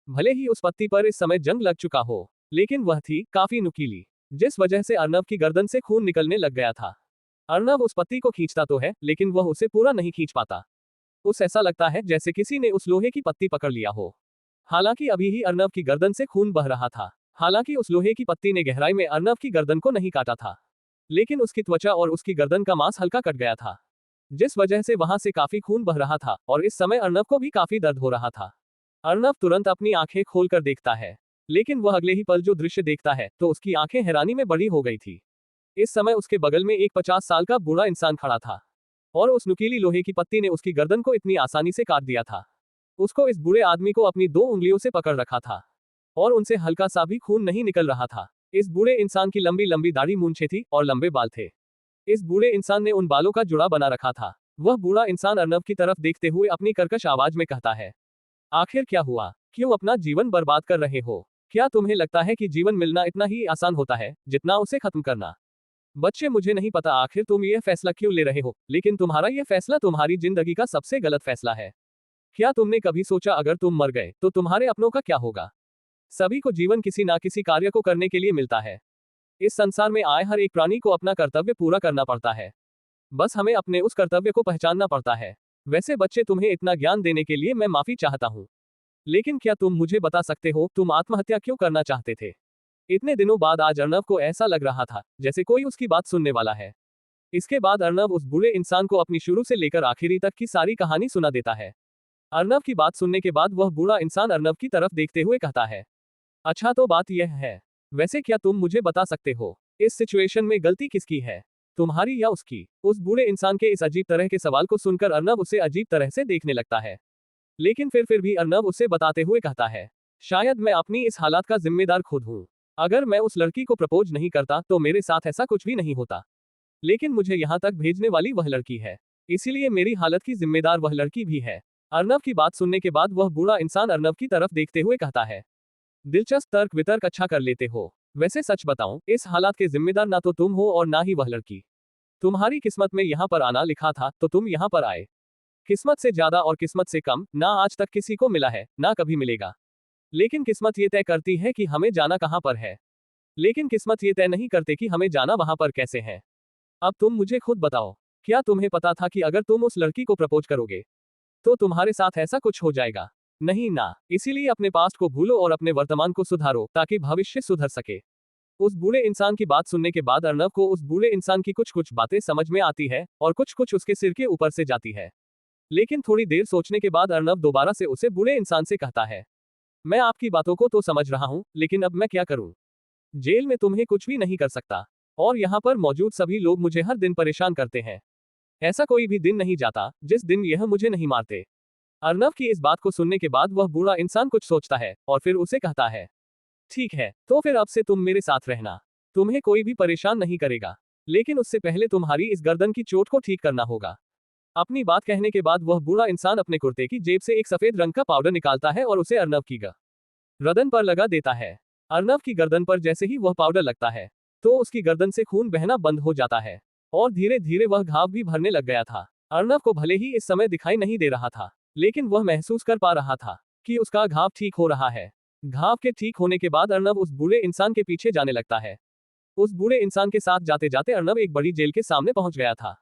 भले ही उस पत्ती पर इस समय जंग लग चुका हो, लेकिन वह थी काफी नुकीली, जिस वजह से अर्नव की गर्दन से खून निकलने लग गया था। अर्नव उस पत्ती को खींचता तो है, लेकिन वह उसे पूरा नहीं खींच पाता। उस ऐसा लगता है जैसे किसी ने उस लोहे की पत्ती पकड़ लिया हो। हालांकि अभी ही अर्नव की गर्दन से खून बह रहा था। हालांकि उस लोहे की पत्ती ने गहराई में अर्नव की गर्दन को नहीं काटा था, लेकिन उसकी त्वचा और उसकी गर्दन का मांस हल्का कट गया था, जिस वजह से वहां से काफी खून बह रहा था और इस समय अर्नव को भी काफी दर्द हो रहा था। अर्नव तुरंत अपनी आंखें खोलकर देखता है, लेकिन वह अगले ही पल जो दृश्य देखता है तो उसकी आंखें हैरानी में बड़ी हो गई थी। इस समय उसके बगल में एक 50 साल का बूढ़ा इंसान खड़ा था और उस नुकीली लोहे की पत्ती ने उसकी गर्दन को इतनी आसानी से काट दिया था। उसको इस बूढ़े आदमी को अपनी 2 उंगलियों से पकड़ रखा था और उनसे हल्का सा भी खून नहीं निकल रहा था। इस बूढ़े इंसान की लंबी लंबी दाढ़ी मूंछें थी और लंबे बाल थे। इस बूढ़े इंसान ने उन बालों का जुड़ा बना रखा था। वह बूढ़ा इंसान अर्नव की तरफ देखते हुए अपनी कर्कश आवाज में कहता है, आखिर क्या हुआ? क्यों अपना जीवन बर्बाद कर रहे हो? क्या तुम्हें लगता है कि जीवन मिलना इतना ही आसान होता है जितना उसे खत्म करना? बच्चे, मुझे नहीं पता आखिर तुम यह फैसला क्यों ले रहे हो, लेकिन तुम्हारा यह फैसला तुम्हारी जिंदगी का सबसे गलत फैसला है। क्या तुमने कभी सोचा अगर तुम मर गए तो तुम्हारे अपनों का क्या होगा? सभी को जीवन किसी ना किसी कार्य को करने के लिए मिलता है। इस संसार में आए हर एक प्राणी को अपना कर्तव्य पूरा करना पड़ता है। बस हमें अपने उस कर्तव्य को पहचानना पड़ता है। वैसे बच्चे, तुम्हें इतना ज्ञान देने के लिए मैं माफी चाहता हूँ, लेकिन क्या तुम मुझे बता सकते हो तुम आत्महत्या क्यों करना चाहते थे? इतने दिनों बाद आज अर्नव को ऐसा लग रहा था जैसे कोई उसकी बात सुनने वाला है। इसके बाद अर्नव उस बूढ़े इंसान को अपनी शुरू से लेकर आखिरी तक की सारी कहानी सुना देता है। अर्नव की बात सुनने के बाद वह बूढ़ा इंसान अर्नव की तरफ देखते हुए कहता है, अच्छा तो बात यह है, वैसे क्या तुम मुझे बता सकते हो इस सिचुएशन में गलती किसकी है, तुम्हारी या उसकी? उस बूढ़े इंसान के इस अजीब तरह के सवाल को सुनकर अर्नव उसे अजीब तरह से देखने लगता है, लेकिन फिर भी अर्नव उसे बताते हुए कहता है, शायद मैं अपनी इस हालात का जिम्मेदार खुद हूँ। अगर मैं उस लड़की को प्रपोज नहीं करता तो मेरे साथ ऐसा कुछ भी नहीं होता, लेकिन मुझे यहाँ तक भेजने वाली वह लड़की है, इसीलिए मेरी हालत की जिम्मेदार वह लड़की भी है। अर्नव की बात सुनने के बाद वह बूढ़ा इंसान अर्नव की तरफ देखते हुए कहता है, दिलचस्प तर्क वितर्क अच्छा कर लेते हो। वैसे सच बताऊं, इस हालात के जिम्मेदार ना तो तुम हो और ना ही वह लड़की। तुम्हारी किस्मत में यहाँ पर आना लिखा था तो तुम यहाँ पर आए। किस्मत से ज्यादा और किस्मत से कम ना आज तक किसी को मिला है, ना कभी मिलेगा। लेकिन किस्मत ये तय करती है कि हमें जाना कहाँ पर है। लेकिन किस्मत ये तय नहीं करते कि हमें जाना वहां पर कैसे है। अब तुम मुझे खुद बताओ, क्या तुम्हें पता था कि अगर तुम उस लड़की को प्रपोज करोगे तो तुम्हारे साथ ऐसा कुछ हो जाएगा? नहीं ना। इसीलिए अपने पास्ट को भूलो और अपने वर्तमान को सुधारो ताकि भविष्य सुधर सके। उस बूढ़े इंसान की बात सुनने के बाद अर्नब को उस बूढ़े इंसान की कुछ कुछ बातें समझ में आती है और कुछ कुछ उसके सिर के ऊपर से जाती है। लेकिन थोड़ी देर सोचने के बाद अर्नब दोबारा से उसे बूढ़े इंसान से कहता है, मैं आपकी बातों को तो समझ रहा हूँ, लेकिन अब मैं क्या करूँ? जेल में तुम्हें कुछ भी नहीं कर सकता, और यहाँ पर मौजूद सभी लोग मुझे हर दिन परेशान करते हैं। ऐसा कोई भी दिन नहीं जाता जिस दिन यह मुझे नहीं मारते। अर्नब की इस बात को सुनने के बाद वह बूढ़ा इंसान कुछ सोचता है और फिर उसे कहता है, ठीक है, तो फिर अब से तुम मेरे साथ रहना। तुम्हें कोई भी परेशान नहीं करेगा। लेकिन उससे पहले तुम्हारी इस गर्दन की चोट को ठीक करना होगा। अपनी बात कहने के बाद वह बूढ़ा इंसान अपने कुर्ते की जेब से एक सफेद रंग का पाउडर निकालता है और उसे अर्नब की गर्दन पर लगा देता है। अर्नब की गर्दन पर जैसे ही वह पाउडर लगता है तो उसकी गर्दन से खून बहना बंद हो जाता है और धीरे धीरे वह घाव भी भरने लग गया था। अर्नब को भले ही इस समय दिखाई नहीं दे रहा था, लेकिन वह महसूस कर पा रहा था कि उसका घाव ठीक हो रहा है। घाव के ठीक होने के बाद अर्नब उस बूढ़े इंसान के पीछे जाने लगता है। उस बूढ़े इंसान के साथ जाते जाते अर्नब एक बड़ी जेल के सामने पहुंच गया था।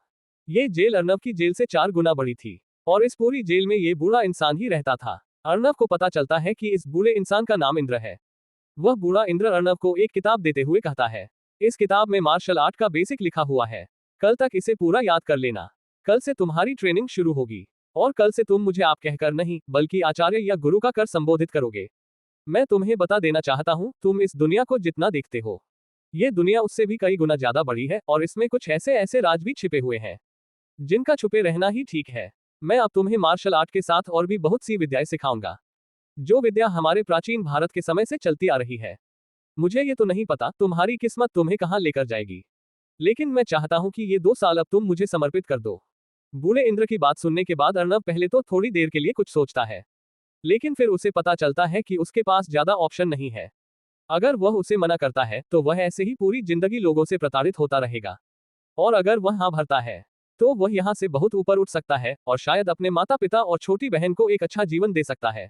ये जेल अर्नब की जेल से 4 गुना बड़ी थी और इस पूरी जेल में ये बूढ़ा इंसान ही रहता था। अर्नब को पता चलता है कि इस बूढ़े इंसान का नाम इंद्र है। वह बूढ़ा इंद्र अर्नब को एक किताब देते हुए कहता है, इस किताब में मार्शल आर्ट का बेसिक लिखा हुआ है। कल तक इसे पूरा याद कर लेना। कल से तुम्हारी ट्रेनिंग शुरू होगी और कल से तुम मुझे आप कहकर नहीं बल्कि आचार्य या गुरु का कर संबोधित करोगे। मैं तुम्हें बता देना चाहता हूँ, तुम इस दुनिया को जितना देखते हो, ये दुनिया उससे भी कई गुना ज्यादा बड़ी है और इसमें कुछ ऐसे ऐसे राज भी छिपे हुए हैं जिनका छुपे रहना ही ठीक है। मैं अब तुम्हें मार्शल आर्ट के साथ और भी बहुत सी विद्याएं सिखाऊंगा, जो विद्या हमारे प्राचीन भारत के समय से चलती आ रही है। मुझे ये तो नहीं पता तुम्हारी किस्मत तुम्हें कहाँ लेकर जाएगी, लेकिन मैं चाहता हूँ कि ये 2 साल अब तुम मुझे समर्पित कर दो। बूढ़े इंद्र की बात सुनने के बाद अर्नब पहले तो थोड़ी देर के लिए कुछ सोचता है, लेकिन फिर उसे पता चलता है कि उसके पास ज्यादा ऑप्शन नहीं है। अगर वह उसे मना करता है तो वह ऐसे ही पूरी जिंदगी लोगों से प्रताड़ित होता रहेगा, और अगर वह हाँ भरता है तो वह यहाँ से बहुत ऊपर उठ सकता है और शायद अपने माता पिता और छोटी बहन को एक अच्छा जीवन दे सकता है।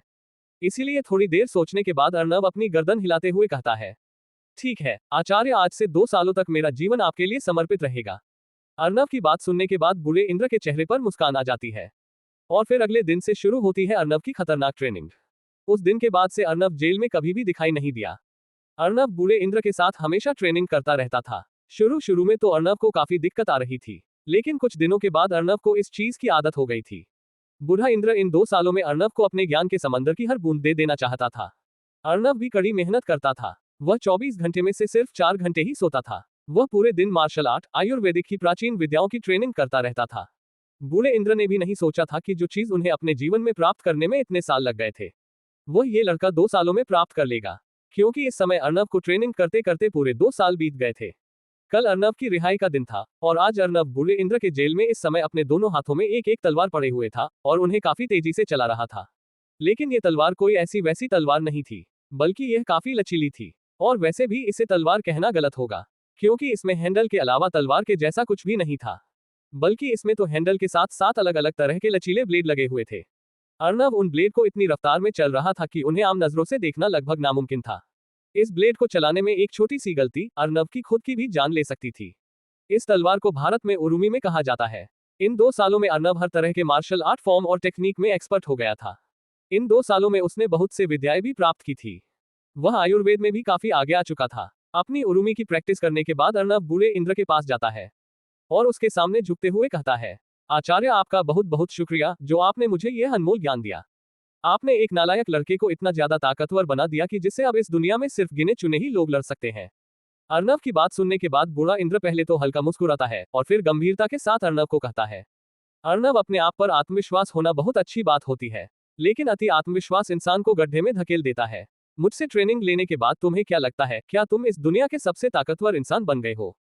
इसीलिए थोड़ी देर सोचने के बाद अर्नब अपनी गर्दन हिलाते हुए कहता है, ठीक है आचार्य, आज से 2 सालों तक मेरा जीवन आपके लिए समर्पित रहेगा। अर्नब की बात सुनने के बाद बूढ़े इंद्र के चेहरे पर मुस्कान आ जाती है और फिर अगले दिन से शुरू होती है अर्नब की खतरनाक ट्रेनिंग। उस दिन के बाद से अर्नब जेल में कभी भी दिखाई नहीं दिया। अर्नब बूढ़े इंद्र के साथ हमेशा ट्रेनिंग करता रहता था। शुरू शुरू में तो अर्नब को काफी दिक्कत आ रही थी, लेकिन कुछ दिनों के बाद अर्नब को इस चीज की आदत हो गई थी। बूढ़ा इंद्र इन 2 सालों में अर्नब को अपने ज्ञान के समंदर की हर बूंद दे देना चाहता था। अर्नब भी कड़ी मेहनत करता था। वह 24 घंटे में से सिर्फ 4 घंटे ही सोता था। वह पूरे दिन मार्शल आर्ट, आयुर्वेदिक की प्राचीन विद्याओं की ट्रेनिंग करता रहता था। बूढ़े इंद्र ने भी नहीं सोचा था कि जो चीज उन्हें अपने जीवन में प्राप्त करने में इतने साल लग गए थे, वह ये लड़का 2 सालों में प्राप्त कर लेगा, क्योंकि इस समय अर्नब को ट्रेनिंग करते करते पूरे 2 साल बीत गए थे। कल अर्नब की रिहाई का दिन था और आज अर्नब बूढ़े इंद्र के जेल में इस समय अपने दोनों हाथों में एक एक तलवार पड़े हुए था और उन्हें काफी तेजी से चला रहा था। लेकिन ये तलवार कोई ऐसी वैसी तलवार नहीं थी, बल्कि यह काफी लचीली थी। और वैसे भी इसे तलवार कहना गलत होगा, क्योंकि इसमें हैंडल के अलावा तलवार के जैसा कुछ भी नहीं था, बल्कि इसमें तो हैंडल के साथ 7 अलग अलग तरह के लचीले ब्लेड लगे हुए थे। अर्नब उन ब्लेड को इतनी रफ्तार में चल रहा था कि उन्हें आम नजरों से देखना लगभग नामुमकिन था। इस ब्लेड को चलाने में एक छोटी सी गलती अर्नब की खुद की भी जान ले सकती थी। इस तलवार को भारत में उरुमी में कहा जाता है। इन 2 सालों में अर्नब हर तरह के मार्शल आर्ट फॉर्म और टेक्निक में एक्सपर्ट हो गया था। इन 2 सालों में उसने बहुत से विद्याएं भी प्राप्त की थी। वह आयुर्वेद में भी काफी आगे आ चुका था। अपनी उरुमी की प्रैक्टिस करने के बाद अर्नब बूढ़े इंद्र के पास जाता है और उसके सामने झुकते हुए कहता है, आचार्य, आपका बहुत बहुत शुक्रिया जो आपने मुझे यह अनमोल ज्ञान दिया। आपने एक नालायक लड़के को इतना ज्यादा ताकतवर बना दिया कि जिससे अब इस दुनिया में सिर्फ गिने चुने ही लोग लड़ सकते हैं। अर्नब की बात सुनने के बाद बूढ़ा इंद्र पहले तो हल्का मुस्कुराता है और फिर गंभीरता के साथ अर्नब को कहता है, अर्नब, अपने आप पर आत्मविश्वास होना बहुत अच्छी बात होती है, लेकिन अति आत्मविश्वास इंसान को गड्ढे में धकेल देता है। मुझसे ट्रेनिंग लेने के बाद तुम्हें क्या लगता है, क्या तुम इस दुनिया के सबसे ताकतवर इंसान बन गए हो?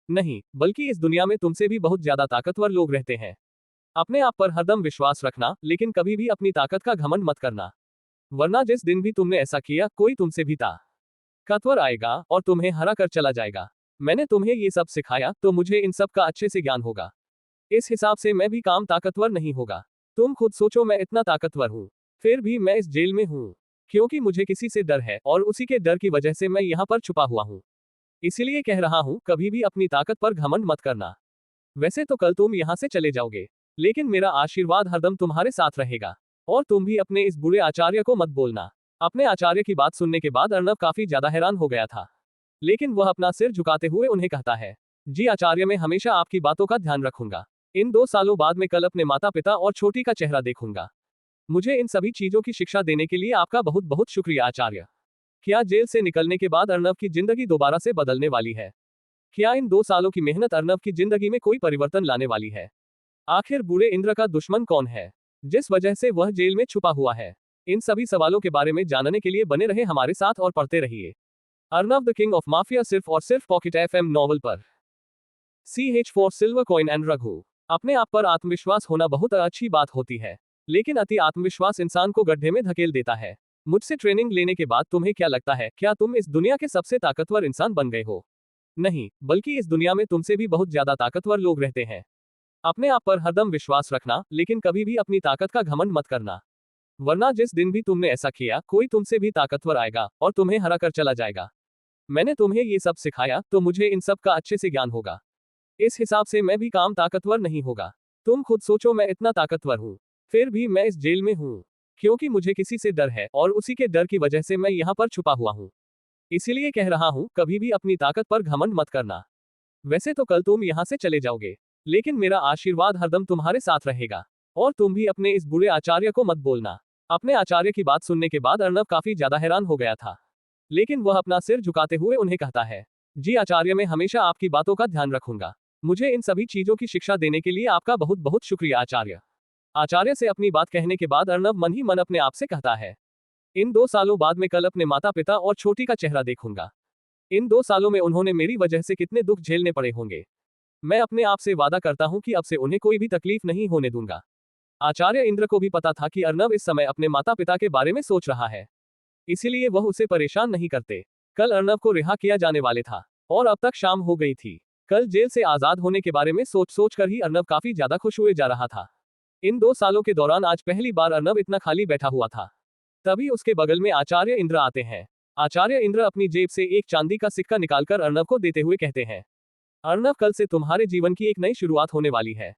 नहीं, बल्कि इस दुनिया में तुमसे भी बहुत ज्यादा ताकतवर लोग रहते हैं। अपने आप पर हरदम विश्वास रखना, लेकिन कभी भी अपनी ताकत का घमंड मत करना, वरना जिस दिन भी तुमने ऐसा किया कोई तुमसे भी था ताकतवर आएगा और तुम्हें हरा कर चला जाएगा। मैंने तुम्हें ये सब सिखाया तो मुझे इन सब का अच्छे से ज्ञान होगा। इस हिसाब से मैं भी काम ताकतवर नहीं होगा। तुम खुद सोचो, मैं इतना ताकतवर हूँ, फिर भी मैं इस जेल में हूँ क्योंकि मुझे किसी से डर है और उसी के डर की वजह से मैं यहाँ पर छुपा हुआ हूँ। इसीलिए कह रहा हूँ, कभी भी अपनी ताकत पर घमंड मत करना। वैसे तो कल तुम यहाँ से चले जाओगे, लेकिन मेरा आशीर्वाद हरदम तुम्हारे साथ रहेगा। और तुम भी अपने इस बुरे आचार्य को मत बोलना। अपने आचार्य की बात सुनने के बाद अर्नब काफी ज्यादा हैरान हो गया था, लेकिन वह अपना सिर झुकाते हुए उन्हें कहता है, जी आचार्य, मैं हमेशा आपकी बातों का ध्यान रखूंगा। इन 2 सालों बाद मैं कल अपने माता पिता और छोटी का चेहरा देखूंगा। मुझे इन सभी चीजों की शिक्षा देने के लिए आपका बहुत बहुत शुक्रिया आचार्य। क्या जेल से निकलने के बाद अर्नब की जिंदगी दोबारा से बदलने वाली है? क्या इन 2 सालों की मेहनत अर्नब की जिंदगी में कोई परिवर्तन लाने वाली है? आखिर बुरे इंद्र का दुश्मन कौन है, जिस वजह से वह जेल में छुपा हुआ है? इन सभी सवालों के बारे में जानने के लिए बने रहे हमारे साथ और पढ़ते रहिए Arnab the king of mafia, सिर्फ और सिर्फ पॉकेट एफएम नॉवल पर। CH for silver coin and Raghu. अपने आप पर आत्मविश्वास होना बहुत अच्छी बात होती है, लेकिन अति आत्मविश्वास इंसान को गड्ढे में धकेल देता है। मुझसे ट्रेनिंग लेने के बाद तुम्हें क्या लगता है, क्या तुम इस दुनिया के सबसे ताकतवर इंसान बन गए हो? नहीं, बल्कि इस दुनिया में तुमसे भी बहुत ज्यादा ताकतवर लोग रहते हैं। अपने आप पर हरदम विश्वास रखना, लेकिन कभी भी अपनी ताकत का घमंड मत करना, वरना जिस दिन भी तुमने ऐसा किया, कोई तुमसे भी ताकतवर आएगा और तुम्हें हरा कर चला जाएगा। मैंने तुम्हें ये सब सिखाया तो मुझे इन सब का अच्छे से ज्ञान होगा। इस हिसाब से मैं भी काम ताकतवर नहीं होगा। तुम खुद सोचो, मैं इतना ताकतवर हूँ, फिर भी मैं इस जेल में हूँ क्योंकि मुझे किसी से डर है और उसी के डर की वजह से मैं यहाँ पर छुपा हुआ हूँ। इसीलिए कह रहा हूँ, कभी भी अपनी ताकत पर घमंड मत करना। वैसे तो कल तुम यहाँ से चले जाओगे, लेकिन मेरा आशीर्वाद हरदम तुम्हारे साथ रहेगा। और तुम भी अपने इस बुरे आचार्य को मत बोलना। अपने आचार्य की बात सुनने के बाद अर्नब काफी ज्यादा हैरान हो गया था, लेकिन वह अपना सिर झुकाते हुए उन्हें कहता है, जी आचार्य, मैं हमेशा आपकी बातों का ध्यान रखूंगा। मुझे इन सभी चीजों की शिक्षा देने के लिए आपका बहुत बहुत शुक्रिया आचार्य। आचार्य से अपनी बात कहने के बाद अर्नब मन ही मन अपने आप से कहता है, इन 2 सालों बाद मैं कल अपने माता पिता और छोटी का चेहरा देखूंगा। इन 2 सालों में उन्होंने मेरी वजह से कितने दुख झेलने पड़े होंगे। मैं अपने आप से वादा करता हूं कि अब से उन्हें कोई भी तकलीफ नहीं होने दूंगा। आचार्य इंद्र को भी पता था कि अर्नब इस समय अपने माता पिता के बारे में सोच रहा है, इसीलिए वह उसे परेशान नहीं करते। कल अर्नब को रिहा किया जाने वाले था और अब तक शाम हो गई थी। कल जेल से आजाद होने के बारे में सोच सोच कर ही अर्नब काफी ज्यादा खुश हुए जा रहा था। इन 2 सालों के दौरान आज पहली बार अर्नब इतना खाली बैठा हुआ था। तभी उसके बगल में आचार्य इंद्र आते हैं। आचार्य इंद्र अपनी जेब से एक चांदी का सिक्का निकालकर अर्नब को देते हुए कहते हैं, अर्नब, कल से तुम्हारे जीवन की एक नई शुरुआत होने वाली है।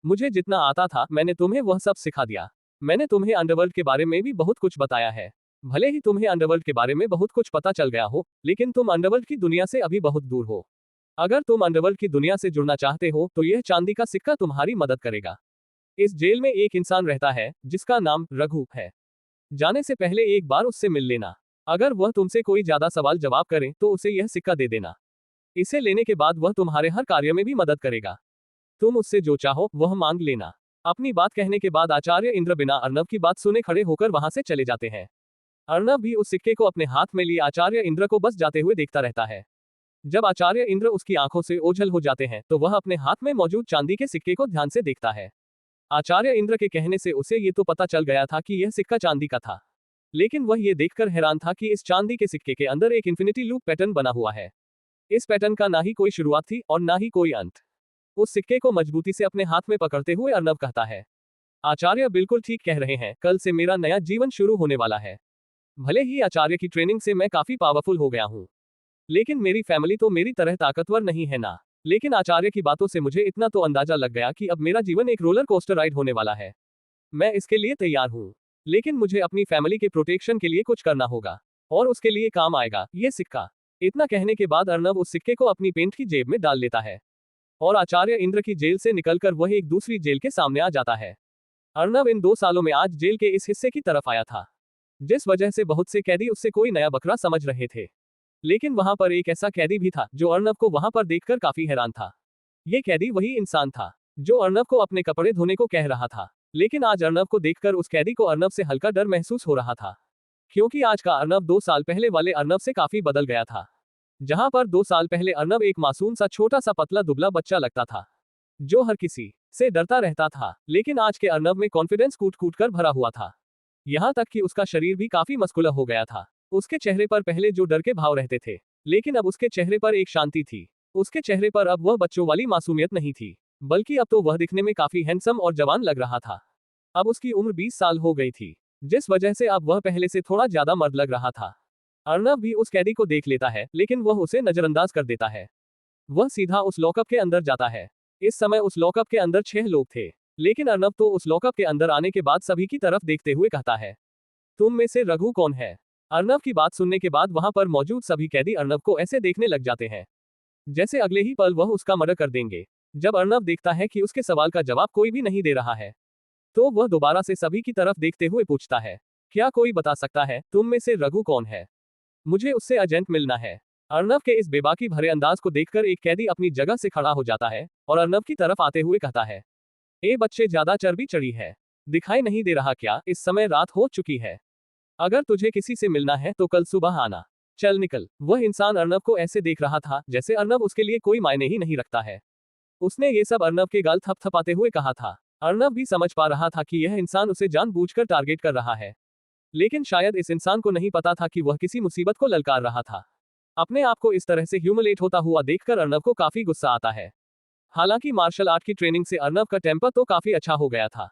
मुझे जितना आता था मैंने तुम्हें वह सब सिखा दिया। मैंने तुम्हें अंडरवर्ल्ड के बारे में भी बहुत कुछ बताया है। भले ही तुम्हें अंडरवर्ल्ड के बारे में बहुत कुछ पता चल गया हो, लेकिन तुम अंडरवर्ल्ड की दुनिया से अभी बहुत दूर हो। अगर तुम अंडरवर्ल्ड की दुनिया से जुड़ना चाहते हो तो यह चांदी का सिक्का तुम्हारी मदद करेगा। इस जेल में एक इंसान रहता है जिसका नाम रघु है। जाने से पहले एक बार उससे मिल लेना। अगर वह तुमसे कोई ज्यादा सवाल जवाब करे तो उसे यह सिक्का दे देना। इसे लेने के बाद वह तुम्हारे हर कार्य में भी मदद करेगा। तुम उससे जो चाहो वह मांग लेना। अपनी बात कहने के बाद आचार्य इंद्र बिना अर्नब की बात सुने खड़े होकर वहां से चले जाते हैं। अर्नब भी उस सिक्के को अपने हाथ में लिए आचार्य इंद्र को बस जाते हुए देखता रहता है। जब आचार्य इंद्र उसकी आंखों से ओझल हो जाते हैं तो वह अपने हाथ में मौजूद चांदी के सिक्के को ध्यान से देखता है। आचार्य इंद्र के कहने से उसे ये तो पता चल गया था कि यह सिक्का चांदी का था, लेकिन वह ये देखकर हैरान था कि इस चांदी के सिक्के के अंदर एक इन्फिनिटी लूप पैटर्न बना हुआ है। इस पैटर्न का ना ही कोई शुरुआत थी और ना ही कोई अंत। उस सिक्के को मजबूती से अपने हाथ में पकड़ते हुए अर्नब कहता है, आचार्य बिल्कुल ठीक कह रहे हैं, कल से मेरा नया जीवन शुरू होने वाला है। भले ही आचार्य की ट्रेनिंग से मैं काफी पावरफुल हो गया हूँ, लेकिन मेरी फैमिली तो मेरी तरह ताकतवर नहीं है ना। लेकिन आचार्य की बातों से मुझे इतना तो अंदाजा लग गया कि अब मेरा जीवन एक रोलर कोस्टर राइड होने वाला है। मैं इसके लिए तैयार हूँ, लेकिन मुझे अपनी फैमिली के प्रोटेक्शन के लिए कुछ करना होगा और उसके लिए काम आएगा ये सिक्का। इतना कहने के बाद अर्नब उस सिक्के को अपनी पेंट की जेब में डाल लेता है और आचार्य इंद्र की जेल से निकलकर वह एक दूसरी जेल के सामने आ जाता है। अर्नब इन 2 सालों में आज जेल के इस हिस्से की तरफ आया था, जिस वजह से बहुत से कैदी उससे कोई नया बकरा समझ रहे थे। लेकिन वहां पर एक ऐसा कैदी भी था जो अर्नब को वहां पर देखकर काफी हैरान था। ये कैदी वही इंसान था जो अर्नब को अपने कपड़े धोने को कह रहा था, लेकिन आज अर्नब को देखकर उस कैदी को अर्नब से हल्का डर महसूस हो रहा था, क्योंकि आज का अर्नब 2 साल पहले वाले अर्नब से काफी बदल गया था। जहां पर 2 साल पहले अर्नब एक मासूम सा छोटा सा पतला दुबला बच्चा लगता था जो हर किसी से डरता रहता था, लेकिन आज के अर्नब में कॉन्फिडेंस कूट कूट कर भरा हुआ था। यहाँ तक कि उसका शरीर भी काफी मस्कुलर हो गया था। उसके चेहरे पर पहले जो डर के भाव रहते थे, लेकिन अब उसके चेहरे पर एक शांति थी। उसके चेहरे पर अब वह बच्चों वाली मासूमियत नहीं थी, बल्कि अब तो वह दिखने में काफी हैंडसम और जवान लग रहा था। अब उसकी उम्र 20 साल हो गई थी, जिस वजह से अब वह पहले से थोड़ा ज्यादा मर्द लग रहा था। अर्नब भी उस कैदी को देख लेता है, लेकिन वह उसे नजरअंदाज कर देता है। वह सीधा उस लॉकअप के अंदर जाता है। इस समय उस लॉकअप के अंदर 6 लोग थे, लेकिन अर्नब तो उस लॉकअप के अंदर आने के बाद सभी की तरफ देखते हुए कहता है, तुम में से रघु कौन है? अर्नब की बात सुनने के बाद वहां पर मौजूद सभी कैदी अर्नब को ऐसे देखने लग जाते हैं जैसे अगले ही पल वह उसका मर्डर कर देंगे। जब अर्नब देखता है कि उसके सवाल का जवाब कोई भी नहीं दे रहा है, तो वह दोबारा से सभी की तरफ देखते हुए पूछता है, क्या कोई बता सकता है तुम में से रघु कौन है? मुझे उससे अर्जेंट मिलना है। अर्नब के इस बेबाकी भरे अंदाज को देखकर एक कैदी अपनी जगह से खड़ा हो जाता है और अर्नब की तरफ आते हुए कहता है, ए बच्चे, ज्यादा चर्बी चढ़ी है, दिखाई नहीं दे रहा क्या इस समय रात हो चुकी है? अगर तुझे किसी से मिलना है तो कल सुबह आना, चल निकल। वह इंसान अर्नब को ऐसे देख रहा था जैसे अर्नब उसके लिए कोई मायने ही नहीं रखता है। उसने ये सब अर्नब के गाल थपथपाते हुए कहा था। अर्नब भी समझ पा रहा था कि यह इंसान उसे जानबूझकर टारगेट कर रहा है, लेकिन शायद इस इंसान को नहीं पता था कि वह किसी मुसीबत को ललकार रहा था। अपने आप को इस तरह से ह्यूमिलेट होता हुआ देखकर अर्नब को काफी गुस्सा आता है। हालांकि मार्शल आर्ट की ट्रेनिंग से अर्नब का टेम्पर तो काफी अच्छा हो गया था,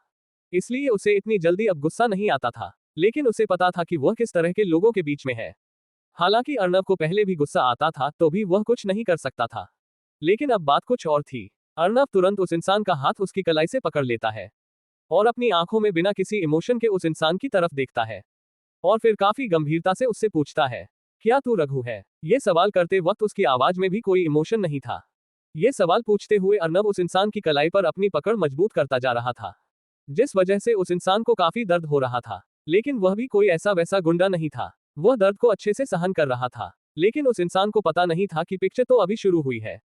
इसलिए उसे इतनी जल्दी अब गुस्सा नहीं आता था, लेकिन उसे पता था कि वह किस तरह के लोगों के बीच में है। हालांकि अर्नब को पहले भी गुस्सा आता था तो भी वह कुछ नहीं कर सकता था, लेकिन अब बात कुछ और थी। अर्नब तुरंत उस इंसान का हाथ उसकी कलाई से पकड़ लेता है और अपनी आंखों में बिना किसी इमोशन के उस इंसान की तरफ देखता है और फिर काफी गंभीरता से उससे पूछता है, क्या तू रघु है? ये सवाल करते वक्त उसकी आवाज में भी कोई इमोशन नहीं था। ये सवाल पूछते हुए अर्नब उस इंसान की कलाई पर अपनी पकड़ मजबूत करता जा रहा था, जिस वजह से उस इंसान को काफी दर्द हो रहा था, लेकिन वह भी कोई ऐसा वैसा गुंडा नहीं था। वह दर्द को अच्छे से सहन कर रहा था, लेकिन उस इंसान को पता नहीं था कि पिक्चर तो अभी शुरू हुई है।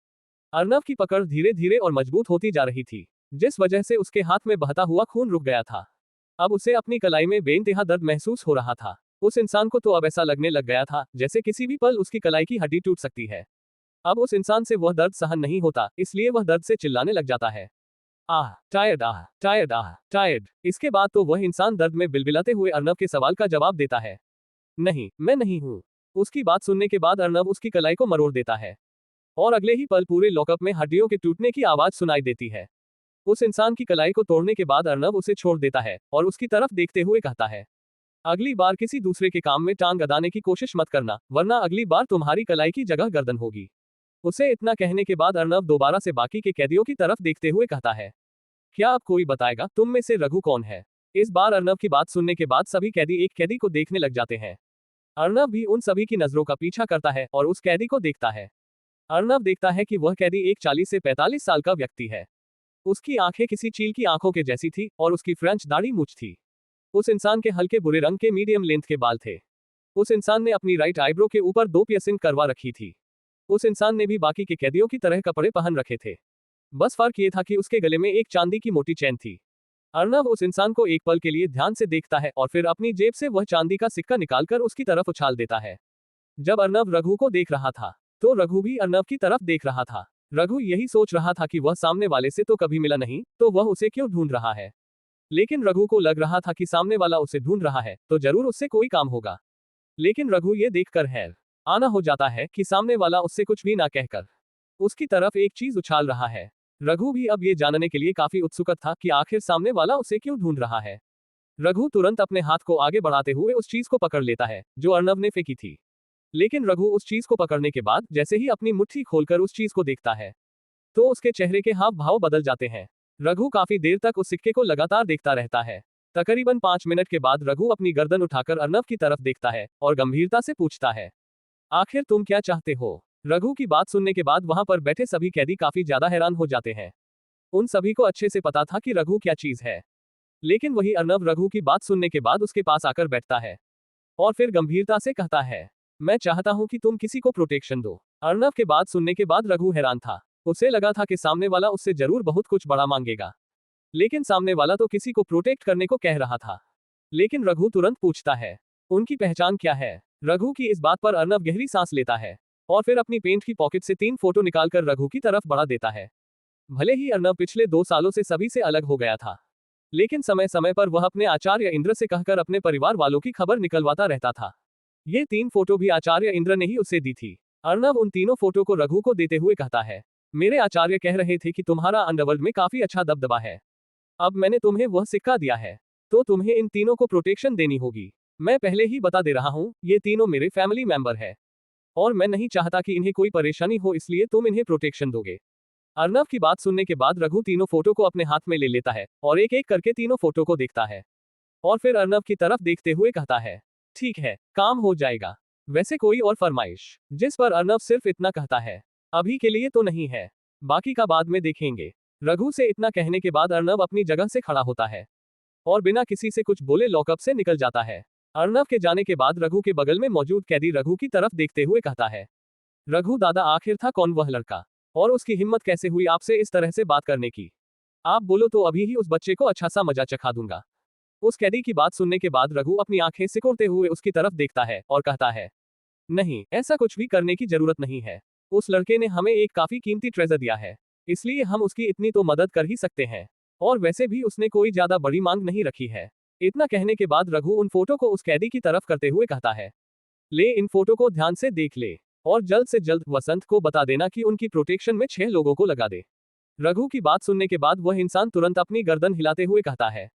अर्नब की पकड़ धीरे धीरे और मजबूत होती जा रही थी, जिस वजह से उसके हाथ में बहता हुआ खून रुक गया था। अब उसे अपनी कलाई में बेइंतहा दर्द महसूस हो रहा था। उस इंसान को तो अब ऐसा लगने लग गया था जैसे किसी भी पल उसकी कलाई की हड्डी टूट सकती है। अब उस इंसान से वह दर्द सहन नहीं होता, इसलिए वह दर्द से चिल्लाने लग जाता है, आह टायर्ड, आह टायर्ड, आह टायर्ड। इसके बाद तो वह इंसान दर्द में बिलबिलाते हुए अर्नब के सवाल का जवाब देता है, नहीं, मैं नहीं हूं। उसकी बात सुनने के बाद अर्नब उसकी कलाई को मरोड़ देता है और अगले ही पल पूरे लॉकअप में हड्डियों के टूटने की आवाज सुनाई देती है। उस इंसान की कलाई को तोड़ने के बाद अर्नब उसे छोड़ देता है और उसकी तरफ देखते हुए कहता है, अगली बार किसी दूसरे के काम में टांग अड़ाने की कोशिश मत करना, वरना अगली बार तुम्हारी कलाई की जगह गर्दन होगी। उसे इतना कहने के बाद अर्नब दोबारा से बाकी के कैदियों की तरफ देखते हुए कहता है, क्या अब कोई बताएगा तुम में से रघु कौन है? इस बार अर्नब की बात सुनने के बाद सभी कैदी एक कैदी को देखने लग जाते हैं। अर्नब भी उन सभी की नजरों का पीछा करता है और उस कैदी को देखता है। अर्नब देखता है कि वह कैदी एक 40 से 45 साल का व्यक्ति है। उसकी आंखें किसी चील की आंखों के जैसी थी और उसकी फ्रेंच दाढ़ी मूंछ थी। उस इंसान के हल्के बुरे रंग के मीडियम लेंथ के बाल थे। उस इंसान ने अपनी राइट आईब्रो के ऊपर 2 पियर्सिंग करवा रखी थी। उस इंसान ने भी बाकी के कैदियों की तरह कपड़े पहन रखे थे, बस फर्क ये था कि उसके गले में एक चांदी की मोटी चैन थी। अर्नब उस इंसान को एक पल के लिए ध्यान से देखता है और फिर अपनी जेब से वह चांदी का सिक्का निकालकर उसकी तरफ उछाल देता है। जब अर्नब रघु को देख रहा था, तो रघु भी अर्नब की तरफ देख रहा था। रघु यही सोच रहा था कि वह सामने वाले से तो कभी मिला नहीं, तो वह उसे क्यों ढूंढ रहा है। लेकिन रघु को लग रहा था कि सामने वाला उसे ढूंढ रहा है, तो जरूर उससे कोई काम होगा। लेकिन रघु ये देखकर हैर आना हो जाता है कि सामने वाला उससे कुछ भी ना कहकर उसकी तरफ एक चीज उछाल रहा है। रघु भी अब ये जानने के लिए काफी उत्सुक था कि आखिर सामने वाला उसे क्यों ढूंढ रहा है। रघु तुरंत अपने हाथ को आगे बढ़ाते हुए उस चीज को पकड़ लेता है जो अर्नब ने फेंकी थी। लेकिन रघु उस चीज को पकड़ने के बाद जैसे ही अपनी मुट्ठी खोलकर उस चीज को देखता है, तो उसके चेहरे के हाव भाव बदल जाते हैं। रघु काफी देर तक उस सिक्के को लगातार देखता रहता है। तकरीबन 5 मिनट के बाद रघु अपनी गर्दन उठाकर अर्नब की तरफ देखता है और गंभीरता से पूछता है, आखिर तुम क्या चाहते हो? रघु की बात सुनने के बाद वहां पर बैठे सभी कैदी काफी ज्यादा हैरान हो जाते हैं। उन सभी को अच्छे से पता था कि रघु क्या चीज है, लेकिन वही अर्नब रघु की बात सुनने के बाद उसके पास आकर बैठता है और फिर गंभीरता से कहता है, मैं चाहता हूं कि तुम किसी को प्रोटेक्शन दो। अर्नब के बात सुनने के बाद रघु हैरान था। उसे लगा था कि सामने वाला उससे जरूर बहुत कुछ बड़ा मांगेगा, लेकिन सामने वाला तो किसी को प्रोटेक्ट करने को कह रहा था। लेकिन रघु तुरंत पूछता है, उनकी पहचान क्या है? रघु की इस बात पर अर्नब गहरी सांस लेता है और फिर अपनी पेंट की पॉकेट से 3 फोटो निकालकर रघु की तरफ बढ़ा देता है। भले ही अर्नब पिछले 2 सालों से सभी से अलग हो गया था, लेकिन समय समय पर वह अपने आचार्य इंद्र से कहकर अपने परिवार वालों की खबर निकलवाता रहता था। ये 3 फोटो भी आचार्य इंद्र ने ही उसे दी थी। अर्नव उन तीनों फोटो को रघु को देते हुए कहता है, मेरे आचार्य कह रहे थे कि तुम्हारा अंडरवर्ल्ड में काफी अच्छा दबदबा है। अब मैंने तुम्हें वह सिक्का दिया है, तो तुम्हें इन तीनों को प्रोटेक्शन देनी होगी। मैं पहले ही बता दे रहा हूँ, ये तीनों मेरे फैमिली मेंबर है और मैं नहीं चाहता कि इन्हें कोई परेशानी हो, इसलिए तुम इन्हें प्रोटेक्शन दोगे। अर्नव की बात सुनने के बाद रघु तीनों फोटो को अपने हाथ में ले लेता है और एक एक करके तीनों फोटो को देखता है और फिर अर्नव की तरफ देखते हुए कहता है, ठीक है, काम हो जाएगा। वैसे कोई और फरमाइश? जिस पर अर्नव सिर्फ इतना कहता है, अभी के लिए तो नहीं है, बाकी का बाद में देखेंगे। रघु से इतना कहने के बाद अर्नव अपनी जगह से खड़ा होता है और बिना किसी से कुछ बोले लॉकअप से निकल जाता है। अर्नव के जाने के बाद रघु के बगल में मौजूद कैदी रघु की तरफ देखते हुए कहता है, रघु दादा, आखिर था कौन वह लड़का और उसकी हिम्मत कैसे हुई आपसे इस तरह से बात करने की? आप बोलो तो अभी ही उस बच्चे को अच्छा सा मजा चखा दूंगा। उस कैदी की बात सुनने के बाद रघु अपनी आंखें सिकोड़ते हुए उसकी तरफ देखता है और कहता है, नहीं, ऐसा कुछ भी करने की जरूरत नहीं है। उस लड़के ने हमें एक काफी कीमती ट्रेजर दिया है, इसलिए हम उसकी इतनी तो मदद कर ही सकते हैं और वैसे भी उसने कोई ज्यादा बड़ी मांग नहीं रखी है। इतना कहने के बाद रघु उन फोटो को उस कैदी की तरफ करते हुए कहता है, ले, इन फोटो को ध्यान से देख ले और जल्द से जल्द वसंत को बता देना कि उनकी प्रोटेक्शन में 6 लोगों को लगा दे। रघु की बात सुनने के बाद वह इंसान तुरंत अपनी गर्दन हिलाते हुए कहता है,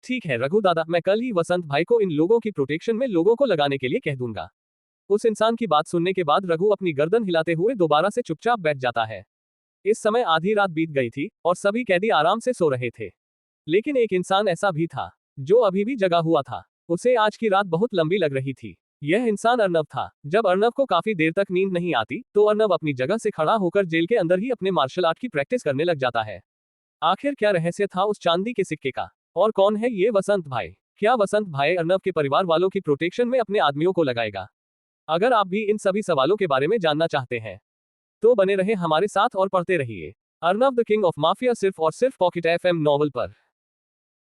ठीक है रघु दादा, मैं कल ही वसंत भाई को इन लोगों की प्रोटेक्शन में लोगों को लगाने के लिए कह दूंगा। उस इंसान की बात सुनने के बाद रघु अपनी गर्दन हिलाते हुए दोबारा से चुपचाप बैठ जाता है। इस समय आधी रात बीत गई थी और सभी कैदी आराम से सो रहे थे, लेकिन एक इंसान ऐसा भी था जो अभी भी जगा हुआ था। उसे आज की रात बहुत लंबी लग रही थी। यह इंसान अर्नव था। जब अर्नव को काफी देर तक नींद नहीं आती तो अर्नव अपनी जगह से खड़ा होकर जेल के अंदर ही अपने मार्शल आर्ट की प्रैक्टिस करने लग जाता है। आखिर क्या रहस्य था उस चांदी के सिक्के का और कौन है ये वसंत भाई? क्या वसंत भाई अर्नव के परिवार वालों की प्रोटेक्शन में अपने आदमियों को लगाएगा? अगर आप भी इन सभी सवालों के बारे में जानना चाहते हैं तो बने रहे हमारे साथ और पढ़ते रहिए Arnav the king of mafia, सिर्फ और सिर्फ पॉकेट FM नॉवल पर।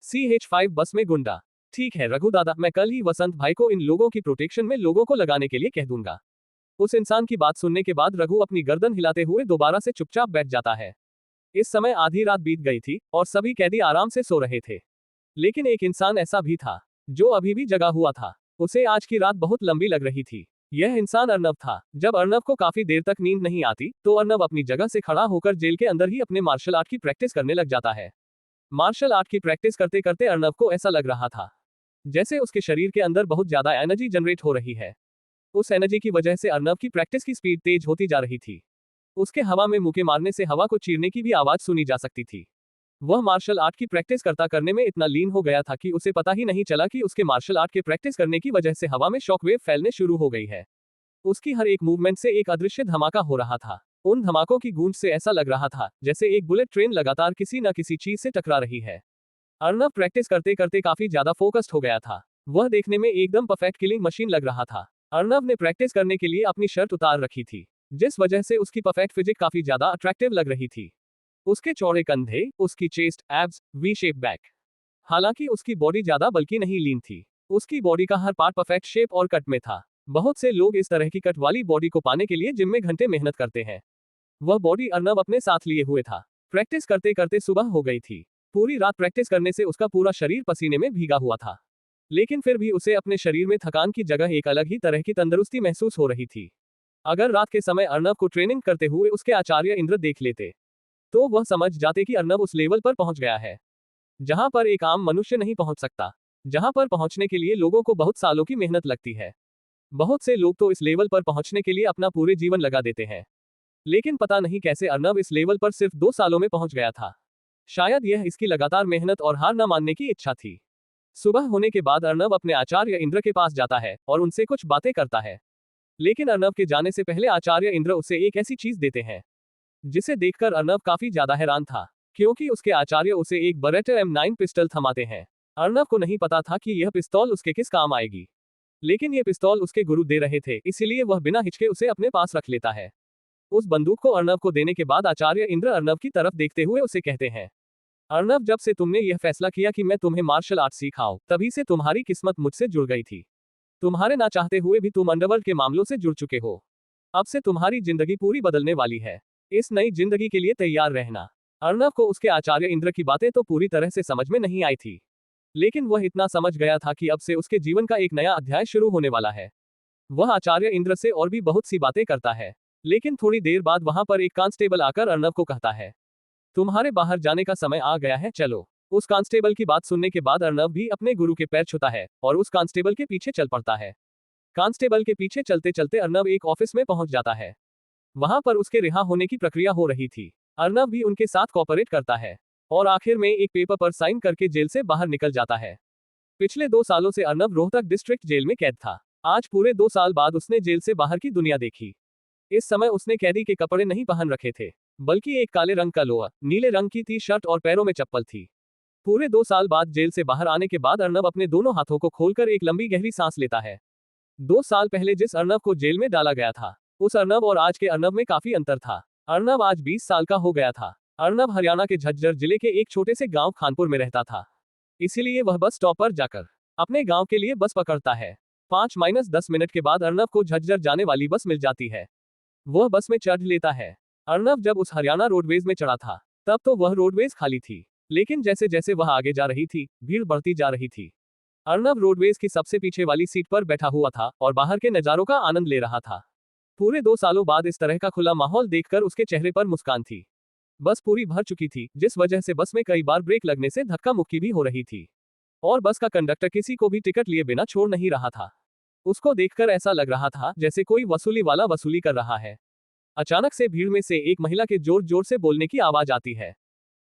CH5 बस में गुंडा। ठीक है रघु दादा, मैं कल ही वसंत भाई को इन लोगों की प्रोटेक्शन में लोगों को लगाने के लिए कह दूंगा। उस इंसान की बात सुनने के बाद रघु अपनी गर्दन हिलाते हुए दोबारा से चुपचाप बैठ जाता है। इस समय आधी रात बीत गई थी और सभी कैदी आराम से सो रहे थे, लेकिन एक इंसान ऐसा भी था जो अभी भी जगा हुआ था। उसे आज की रात बहुत लंबी लग रही थी। यह इंसान अर्नव था। जब अर्नव को काफी देर तक नींद नहीं आती तो अर्नव अपनी जगह से खड़ा होकर जेल के अंदर ही अपने मार्शल आर्ट की प्रैक्टिस करने लग जाता है। मार्शल आर्ट की प्रैक्टिस करते करते अर्नव को ऐसा लग रहा था जैसे उसके शरीर के अंदर बहुत ज्यादा एनर्जी जनरेट हो रही है। उस एनर्जी की वजह से अर्नव की प्रैक्टिस की स्पीड तेज होती जा रही थी। उसके हवा में मुक्के मारने से हवा को चीरने की भी आवाज सुनी जा सकती थी। वह मार्शल आर्ट की प्रैक्टिस करने में इतना लीन हो गया था कि उसे पता ही नहीं चला कि उसके मार्शल आर्ट के प्रैक्टिस करने की वजह से हवा में शॉकवेव फैलने शुरू हो गई है। उसकी हर एक मूवमेंट से एक अदृश्य धमाका हो रहा था। उन धमाकों की गूंज से ऐसा लग रहा था जैसे एक बुलेट ट्रेन लगातार किसी न किसी चीज से टकरा रही है। अर्नव प्रैक्टिस करते करते काफी ज्यादा फोकस्ड हो गया था। वह देखने में एकदम परफेक्ट किलिंग मशीन लग रहा था। अर्नव ने प्रैक्टिस करने के लिए अपनी शर्ट उतार रखी थी, जिस वजह से उसकी परफेक्ट फिजिक काफी ज्यादा अट्रैक्टिव लग रही थी। उसके चौड़े कंधे, उसकी chest, abs, V shape back. हालांकि उसकी बॉडी ज्यादा बल्कि नहीं लीन थी। उसकी बॉडी का हर पार्ट परफेक्ट शेप और कट में था। बहुत से लोग इस तरह की कट वाली बॉडी को पाने के लिए जिम में घंटे मेहनत करते हैं। वह बॉडी अर्नव अपने साथ लिए हुए था। प्रैक्टिस करते करते सुबह हो गई थी। पूरी रात प्रैक्टिस करने से उसका पूरा शरीर पसीने में भीगा हुआ था, लेकिन फिर भी उसे अपने शरीर में थकान की जगह एक अलग ही तरह की तंदुरुस्ती महसूस हो रही थी। अगर रात के समय अर्नव को ट्रेनिंग करते हुए उसके आचार्य इंद्र देख लेते तो वह समझ जाते कि अर्नव उस लेवल पर पहुंच गया है जहां पर एक आम मनुष्य नहीं पहुंच सकता, जहां पर पहुंचने के लिए लोगों को बहुत सालों की मेहनत लगती है। बहुत से लोग तो इस लेवल पर पहुंचने के लिए अपना पूरे जीवन लगा देते हैं, लेकिन पता नहीं कैसे अर्नव इस लेवल पर सिर्फ 2 सालों में पहुंच गया था। शायद यह इसकी लगातार मेहनत और हार न मानने की इच्छा थी। सुबह होने के बाद अर्नव अपने आचार्य इंद्र के पास जाता है और उनसे कुछ बातें करता है, लेकिन अर्नव के जाने से पहले आचार्य इंद्र उसे एक ऐसी चीज देते हैं जिसे देखकर अर्नव काफी ज्यादा हैरान था, क्योंकि उसके आचार्य उसे एक बरेटा M9 पिस्टल थमाते हैं। अर्नव को नहीं पता था कि यह पिस्तौल उसके किस काम आएगी, लेकिन यह पिस्तौल उसके गुरु दे रहे थे, इसीलिए वह बिना हिचके उसे अपने पास रख लेता है। उस बंदूक को अर्नव को देने के बाद आचार्य इंद्र अर्नव की तरफ देखते हुए उसे कहते हैं, अर्नव, जब से तुमने यह फैसला किया कि मैं तुम्हें मार्शल आर्ट सिखाऊं, तभी से तुम्हारी किस्मत मुझसे जुड़ गई थी। तुम्हारे ना चाहते हुए भी तुम अंडरवर्ल्ड के मामलों से जुड़ चुके हो। अब से तुम्हारी जिंदगी पूरी बदलने वाली है। इस नई जिंदगी के लिए तैयार रहना। अर्नव को उसके आचार्य इंद्र की बातें तो पूरी तरह से समझ में नहीं आई थी, लेकिन वह इतना समझ गया था कि अब से उसके जीवन का एक नया अध्याय शुरू होने वाला है। वह आचार्य इंद्र से और भी बहुत सी बातें करता है। लेकिन थोड़ी देर बाद वहां पर एक कांस्टेबल आकर अर्नब को कहता है, तुम्हारे बाहर जाने का समय आ गया है, चलो। उस कांस्टेबल की बात सुनने के बाद अर्नब भी अपने गुरु के पैर छूता है और उस कांस्टेबल के पीछे चल पड़ता है। कांस्टेबल के पीछे चलते चलते अर्नब एक ऑफिस में पहुंच जाता है। वहां पर उसके रिहा होने की प्रक्रिया हो रही थी। अर्नब भी उनके साथ कोऑपरेट करता है और आखिर में एक पेपर पर साइन करके जेल से बाहर निकल जाता है। पिछले 2 सालों से अर्नब रोहतक डिस्ट्रिक्ट जेल में कैद था। आज पूरे 2 साल बाद उसने जेल से बाहर की दुनिया देखी। इस समय उसने कैदी के कपड़े नहीं पहन रखे थे, बल्कि एक काले रंग का लोअर, नीले रंग की टी शर्ट और पैरों में चप्पल थी। पूरे 2 साल बाद जेल से बाहर आने के बाद अर्नब अपने दोनों हाथों को खोलकर एक लंबी गहरी सांस लेता है। 2 साल पहले जिस अर्नब को जेल में डाला गया था, उस अर्नब और आज के अर्नब में काफी अंतर था। अर्नब आज 20 साल का हो गया था। अर्नब हरियाणा के झज्जर जिले के एक छोटे से गांव खानपुर में रहता था। इसीलिए वह बस स्टॉप पर जाकर अपने गांव के लिए बस पकड़ता है। 5-10 मिनट के बाद अर्नब को झज्जर जाने वाली बस मिल जाती है। वह बस में चढ़ लेता है। अर्नब जब उस हरियाणा रोडवेज में चढ़ा था, तब तो वह रोडवेज खाली थी, लेकिन जैसे जैसे वह आगे जा रही थी, भीड़ बढ़ती जा रही थी। अर्नब रोडवेज की सबसे पीछे वाली सीट पर बैठा हुआ था और बाहर के नजारों का आनंद ले रहा था। पूरे 2 सालों बाद इस तरह का खुला माहौल देखकर उसके चेहरे पर मुस्कान थी। बस पूरी भर चुकी थी, जिस वजह से बस में कई बार ब्रेक लगने से धक्का मुक्की भी हो रही थी और बस का कंडक्टर किसी को भी टिकट लिए बिना छोड़ नहीं रहा था। उसको देखकर ऐसा लग रहा था जैसे कोई वसूली वाला वसूली कर रहा है। अचानक से भीड़ में से एक महिला के जोर जोर से बोलने की आवाज आती है,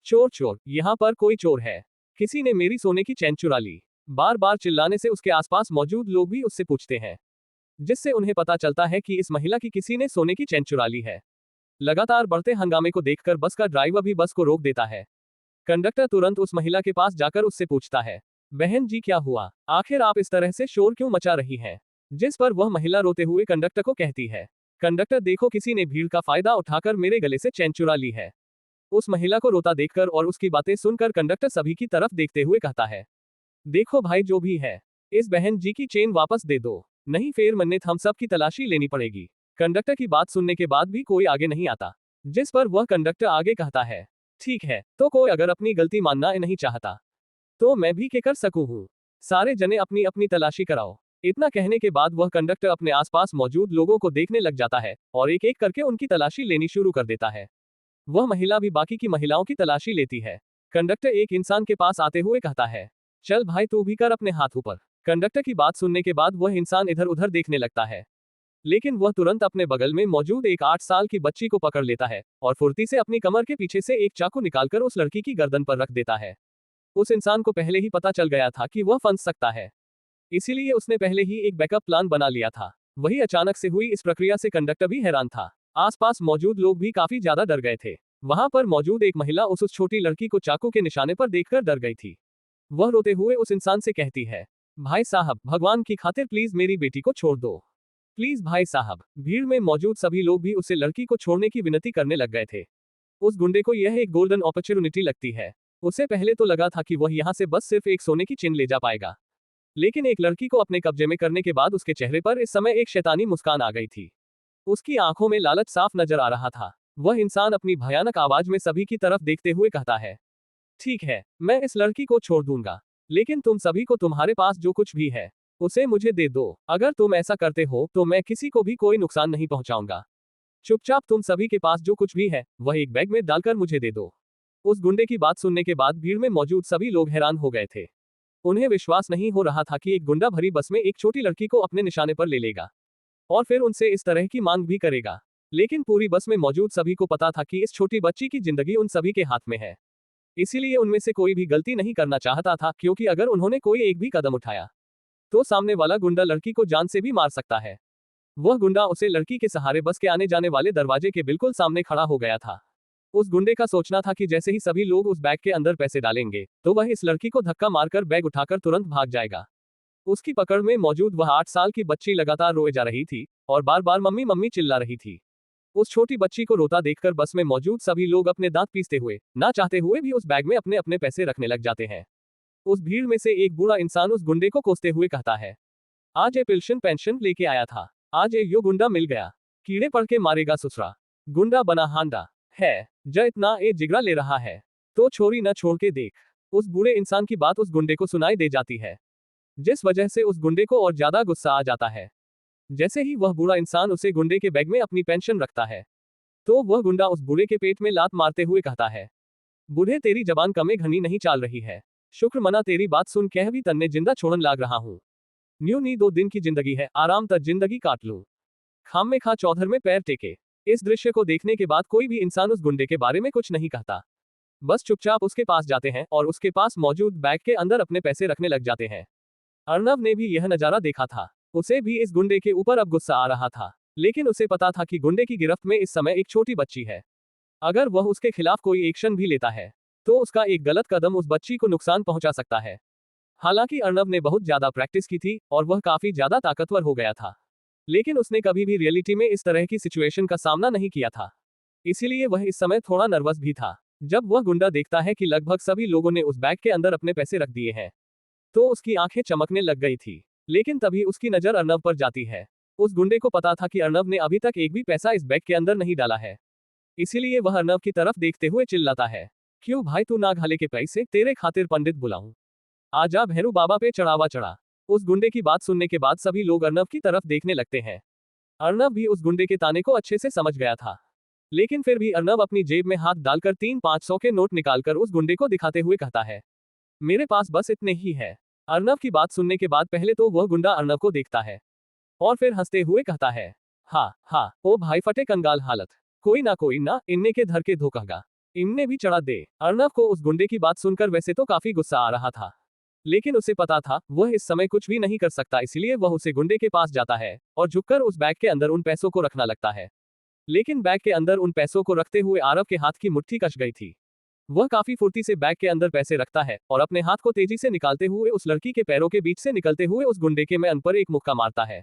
चोर चोर, यहाँ पर कोई चोर है, किसी ने मेरी सोने की चैन चुरा ली। बार बार चिल्लाने से उसके आसपास मौजूद लोग भी उससे पूछते हैं, जिससे उन्हें पता चलता है कि इस महिला की किसी ने सोने की चैन चुरा ली है। लगातार बढ़ते हंगामे को देखकर बस का ड्राइवर भी बस को रोक देता है। कंडक्टर तुरंत उस महिला के पास जाकर उससे पूछता है, बहन जी क्या हुआ, आखिर आप इस तरह से शोर क्यों मचा रही हैं? जिस पर वह महिला रोते हुए कंडक्टर को कहती है, कंडक्टर देखो, किसी ने भीड़ का फायदा उठाकर मेरे गले से चैन चुरा ली है। उस महिला को रोता देखकर और उसकी बातें सुनकर कंडक्टर सभी की तरफ देखते हुए कहता है, देखो भाई, जो भी है, इस बहन जी की चेन वापस दे दो, नहीं फिर मन्नत हम सब की तलाशी लेनी पड़ेगी। कंडक्टर की बात सुनने के बाद भी कोई आगे नहीं आता, जिस पर वह कंडक्टर आगे कहता है, ठीक है, तो कोई अगर अपनी गलती मानना नहीं चाहता तो मैं भी क्या कर सकूं हूं, सारे जने अपनी अपनी तलाशी कराओ। इतना कहने के बाद वह कंडक्टर अपने आसपास मौजूद लोगों को देखने लग जाता है और एक एक करके उनकी तलाशी लेनी शुरू कर देता है। वह महिला भी बाकी की महिलाओं की तलाशी लेती है। कंडक्टर एक इंसान के पास आते हुए कहता है, चल भाई तू भी कर अपने हाथ ऊपर। कंडक्टर की बात सुनने के बाद वह इंसान इधर उधर देखने लगता है, लेकिन वह तुरंत अपने बगल में मौजूद एक 8 साल की बच्ची को पकड़ लेता है और फुर्ती से अपनी कमर के पीछे से एक चाकू निकालकर उस लड़की की गर्दन पर रख देता है। उस इंसान को पहले ही पता चल गया था कि वह फंस सकता है, इसीलिए उसने पहले ही एक बैकअप प्लान बना लिया था। वही अचानक से हुई इस प्रक्रिया से कंडक्टर भी हैरान था। आसपास मौजूद लोग भी काफी ज्यादा डर गए थे। वहां पर मौजूद एक महिला उस छोटी लड़की को चाकू के निशाने पर देखकर डर गई थी। वह रोते हुए उस इंसान से कहती है, भाई साहब, भगवान की खातिर प्लीज मेरी बेटी को छोड़ दो, प्लीज भाई साहब। भीड़ में मौजूद सभी लोग भी उसे लड़की को छोड़ने की विनती करने लग गए थे। उस गुंडे को यह एक गोल्डन अपॉर्चुनिटी लगती है। उसे पहले तो लगा था कि वह यहाँ से बस सिर्फ एक सोने की चेन ले जा पाएगा, लेकिन एक लड़की को अपने कब्जे में करने के बाद उसके चेहरे पर इस समय एक शैतानी मुस्कान आ गई थी। उसकी आंखों में लालच साफ नजर आ रहा था। वह इंसान अपनी भयानक आवाज में सभी की तरफ देखते हुए कहता है, ठीक है, मैं इस लड़की को छोड़ दूंगा, लेकिन तुम सभी को तुम्हारे पास जो कुछ भी है उसे मुझे दे दो। अगर तुम ऐसा करते हो तो मैं किसी को भी कोई नुकसान नहीं पहुंचाऊंगा। चुपचाप तुम सभी के पास जो कुछ भी है वह एक बैग में डालकर मुझे दे दो। उस गुंडे की बात सुनने के बाद भीड़ में मौजूद सभी लोग हैरान हो गए थे। उन्हें विश्वास नहीं हो रहा था कि एक गुंडा भरी बस में एक छोटी लड़की को अपने निशाने पर ले लेगा और फिर उनसे इस तरह की मांग भी करेगा। लेकिन पूरी बस में मौजूद सभी को पता था कि इस छोटी बच्ची की जिंदगी उन सभी के हाथ में है, इसीलिए उनमें से कोई भी गलती नहीं करना चाहता था, क्योंकि अगर उन्होंने कोई एक भी कदम उठाया तो सामने वाला गुंडा लड़की को जान से भी मार सकता है। वह गुंडा उसे लड़की के सहारे बस के आने जाने वाले दरवाजे के बिल्कुल सामने खड़ा हो गया था। उस गुंडे का सोचना था कि जैसे ही सभी लोग उस बैग के अंदर पैसे डालेंगे तो वह इस लड़की को धक्का मारकर बैग उठाकर तुरंत भाग जाएगा। उसकी पकड़ में मौजूद वह 8 साल की बच्ची लगातार रोए जा रही थी और बार बार मम्मी मम्मी चिल्ला रही थी। उस छोटी बच्ची को रोता देखकर बस में मौजूद सभी लोग अपने दांत पीसते हुए, ना चाहते हुए भी उस बैग में अपने अपने पैसे रखने लग जाते हैं। उस भीड़ में से एक बूढ़ा इंसान उस गुंडे को कोसते हुए कहता है, आज ये पेंशन लेके आया था, आज ये यो गुंडा मिल गया, कीड़े पड़ के मारेगा ससुरा, गुंडा बना हांडा है, ज इतना ए जिगरा ले रहा है तो छोरी न छोड़ के देख। उस बूढ़े इंसान की बात उस गुंडे को सुनाई दे जाती है, जिस वजह से उस गुंडे को और ज्यादा गुस्सा आ जाता है। जैसे ही वह बूढ़ा इंसान उसे गुंडे के बैग में अपनी पेंशन रखता है, तो वह गुंडा उस बूढ़े के पेट में लात मारते हुए कहता है, बूढ़े तेरी जबान कमे घनी नहीं चाल रही है। शुक्र मना तेरी बात सुन कह भी तन्ने जिंदा छोड़न लाग रहा हूँ। न्यू नी 2 दिन की जिंदगी है, आराम तक जिंदगी काट लूं। खाम में खा चौधर में पैर टेके। इस दृश्य को देखने के बाद कोई भी इंसान उस गुंडे के बारे में कुछ नहीं कहता। बस चुपचाप उसके पास जाते हैं और उसके पास मौजूद बैग के अंदर अपने पैसे रखने लग जाते हैं। अर्नव ने भी यह नजारा देखा था। उसे भी इस गुंडे के ऊपर अब गुस्सा आ रहा था, लेकिन उसे पता था कि गुंडे की गिरफ्त में इस समय एक छोटी बच्ची है। अगर वह उसके खिलाफ कोई एक्शन भी लेता है, तो उसका एक गलत कदम उस बच्ची को नुकसान पहुंचा सकता है। हालांकि अर्नव ने बहुत ज्यादा प्रैक्टिस की थी और वह काफी ज्यादा ताकतवर हो गया था, लेकिन उसने कभी भी रियलिटी में इस तरह की सिचुएशन का सामना नहीं किया था। इसीलिए वह इस समय थोड़ा नर्वस भी था। जब वह गुंडा देखता है कि लगभग सभी लोगों ने उस बैग के अंदर अपने पैसे रख दिए हैं, तो उसकी आंखें चमकने लग गई थी। लेकिन तभी उसकी नजर अर्नव पर जाती है। उस गुंडे को पता था कि अर्नव ने अभी तक एक भी पैसा इस बैग के अंदर नहीं डाला है। इसीलिए वह अर्नव की तरफ देखते हुए चिल्लाता है, क्यों भाई तू ना घाले के पैसे, तेरे खातिर पंडित बुलाऊं? आजा भैरू बाबा पे चढ़ावा चढ़ा। उस गुंडे की बात सुनने के बाद सभी लोग अर्नव की तरफ देखने लगते हैं। अर्नव भी उस गुंडे के ताने को अच्छे से समझ गया था, लेकिन फिर भी अर्नव अपनी जेब में हाथ डालकर 3-500 के नोट निकालकर उस गुंडे को दिखाते हुए कहता है, मेरे पास बस इतने ही है। अर्नव की बात सुनने के बाद पहले तो वह गुंडा अर्नव को देखता है और फिर हंसते हुए कहता है, हाँ ओ भाई फटे कंगाल हालत, कोई ना इनने के धर के धोखागा, इनने भी चढ़ा दे। अर्नव को उस गुंडे की बात सुनकर वैसे तो काफी गुस्सा आ रहा था, लेकिन उसे पता था वह इस समय कुछ भी नहीं कर सकता। इसलिए वह उसे गुंडे के पास जाता है और झुककर उस बैग के अंदर उन पैसों को रखना लगता है। लेकिन बैग के अंदर उन पैसों को रखते हुए आरव के हाथ की मुट्ठी कस गई थी। वह काफी फुर्ती से बैग के अंदर पैसे रखता है और अपने हाथ को तेजी से निकालते हुए उस लड़की के पैरों के बीच से निकलते हुए उस गुंडे के मैन पर एक मुक्का मारता है।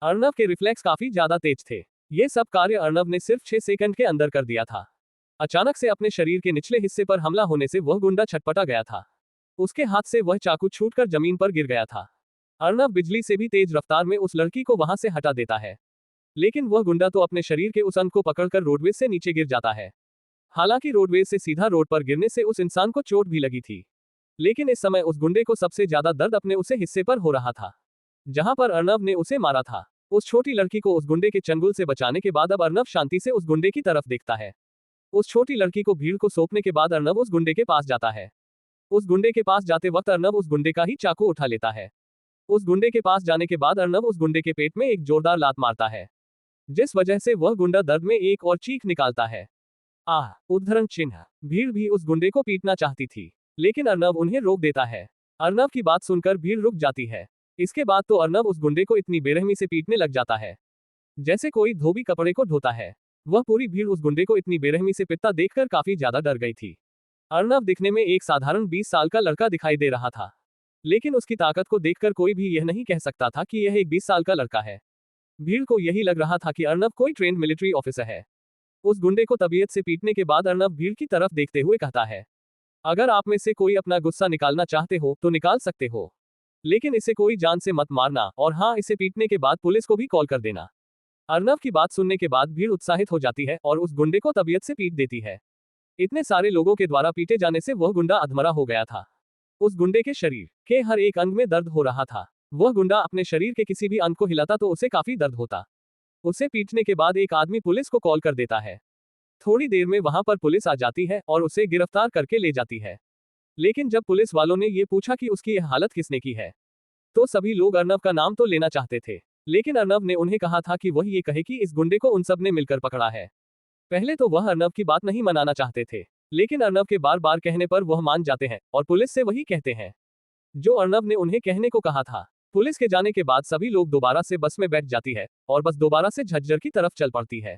अर्नव के रिफ्लेक्स काफी ज्यादा तेज थे। ये सब कार्य अर्नव ने सिर्फ 6 सेकंड के अंदर कर दिया था। अचानक से अपने शरीर के निचले हिस्से पर हमला होने से वह गुंडा छटपटा गया था। उसके हाथ से वह चाकू छूटकर जमीन पर गिर गया था। अर्नव बिजली से भी तेज रफ्तार में उस लड़की को वहां से हटा देता है, लेकिन वह गुंडा तो अपने शरीर के उस अंग को पकड़कर रोडवेज से नीचे गिर जाता है। हालांकि रोडवेज से सीधा रोड पर गिरने से उस इंसान को चोट भी लगी थी, लेकिन इस समय उस गुंडे को सबसे ज्यादा दर्द अपने उसे हिस्से पर हो रहा था, जहां पर अर्नव ने उसे मारा था। उस छोटी लड़की को उस गुंडे के चंगुल से बचाने के बाद अब अर्नव शांति से उस गुंडे की तरफ देखता है। उस छोटी लड़की को भीड़ को सौंपने के बाद अर्नव उस गुंडे के पास जाता है। उस गुंडे के पास जाते वक्त अर्नव उस गुंडे का ही चाकू उठा लेता है। उस गुंडे के पास जाने के बाद अर्नव उस गुंडे के पेट में एक जोरदार लात मारता है, जिस वजह से वह गुंडा दर्द में एक और चीख निकालता है। उद्धरण चिन्ह। भीड़ भी उस गुंडे को पीटना चाहती थी, लेकिन अर्नव उन्हें रोक देता है। अर्नव की बात सुनकर भीड़ रुक जाती है। इसके बाद तो अर्नव उस गुंडे को इतनी बेरहमी से पीटने लग जाता है जैसे कोई धोबी कपड़े को धोता है। वह पूरी भीड़ उस गुंडे को इतनी बेरहमी से पिटता देखकर काफी ज्यादा डर गई थी। अर्नव दिखने में एक साधारण 20 साल का लड़का दिखाई दे रहा था, लेकिन उसकी ताकत को देखकर कोई भी यह नहीं कह सकता था कि यह एक 20 साल का लड़का है। भीड़ को यही लग रहा था कि अर्नव कोई ट्रेंड मिलिट्री ऑफिसर है। उस गुंडे को तबीयत से पीटने के बाद अर्नव भीड़ की तरफ देखते हुए कहता है, अगर आप में से कोई अपना गुस्सा निकालना चाहते हो तो निकाल सकते हो, लेकिन इसे कोई जान से मत मारना, और हाँ, इसे पीटने के बाद पुलिस को भी कॉल कर देना। अर्नव की बात सुनने के बाद भीड़ उत्साहित हो जाती है और उस गुंडे को तबीयत से पीट देती है। इतने सारे लोगों के द्वारा पीटे जाने से वह गुंडा अधमरा हो गया था। उस गुंडे के शरीर के हर एक अंग में दर्द हो रहा था। वह गुंडा अपने शरीर के किसी भी अंग को हिलाता तो उसे काफी दर्द होता। उसे पीटने के बाद एक आदमी पुलिस को कॉल कर देता है। थोड़ी देर में वहां पर पुलिस आ जाती है और उसे गिरफ्तार करके ले जाती है। लेकिन जब पुलिस वालों ने ये पूछा कि उसकी यह हालत किसने की है, तो सभी लोग अर्नव का नाम तो लेना चाहते थे, लेकिन अर्नव ने उन्हें कहा था कि वह ये कहे कि इस गुंडे को उन सब ने मिलकर पकड़ा है। पहले तो वह अर्नव की बात नहीं मनाना चाहते थे, लेकिन अर्नव के बार बार कहने पर वह मान जाते हैं और पुलिस से वही कहते हैं जो अर्नव ने उन्हें कहने को कहा था। पुलिस के जाने के बाद सभी लोग दोबारा से बस में बैठ जाती है और बस दोबारा से झज्जर की तरफ चल पड़ती है।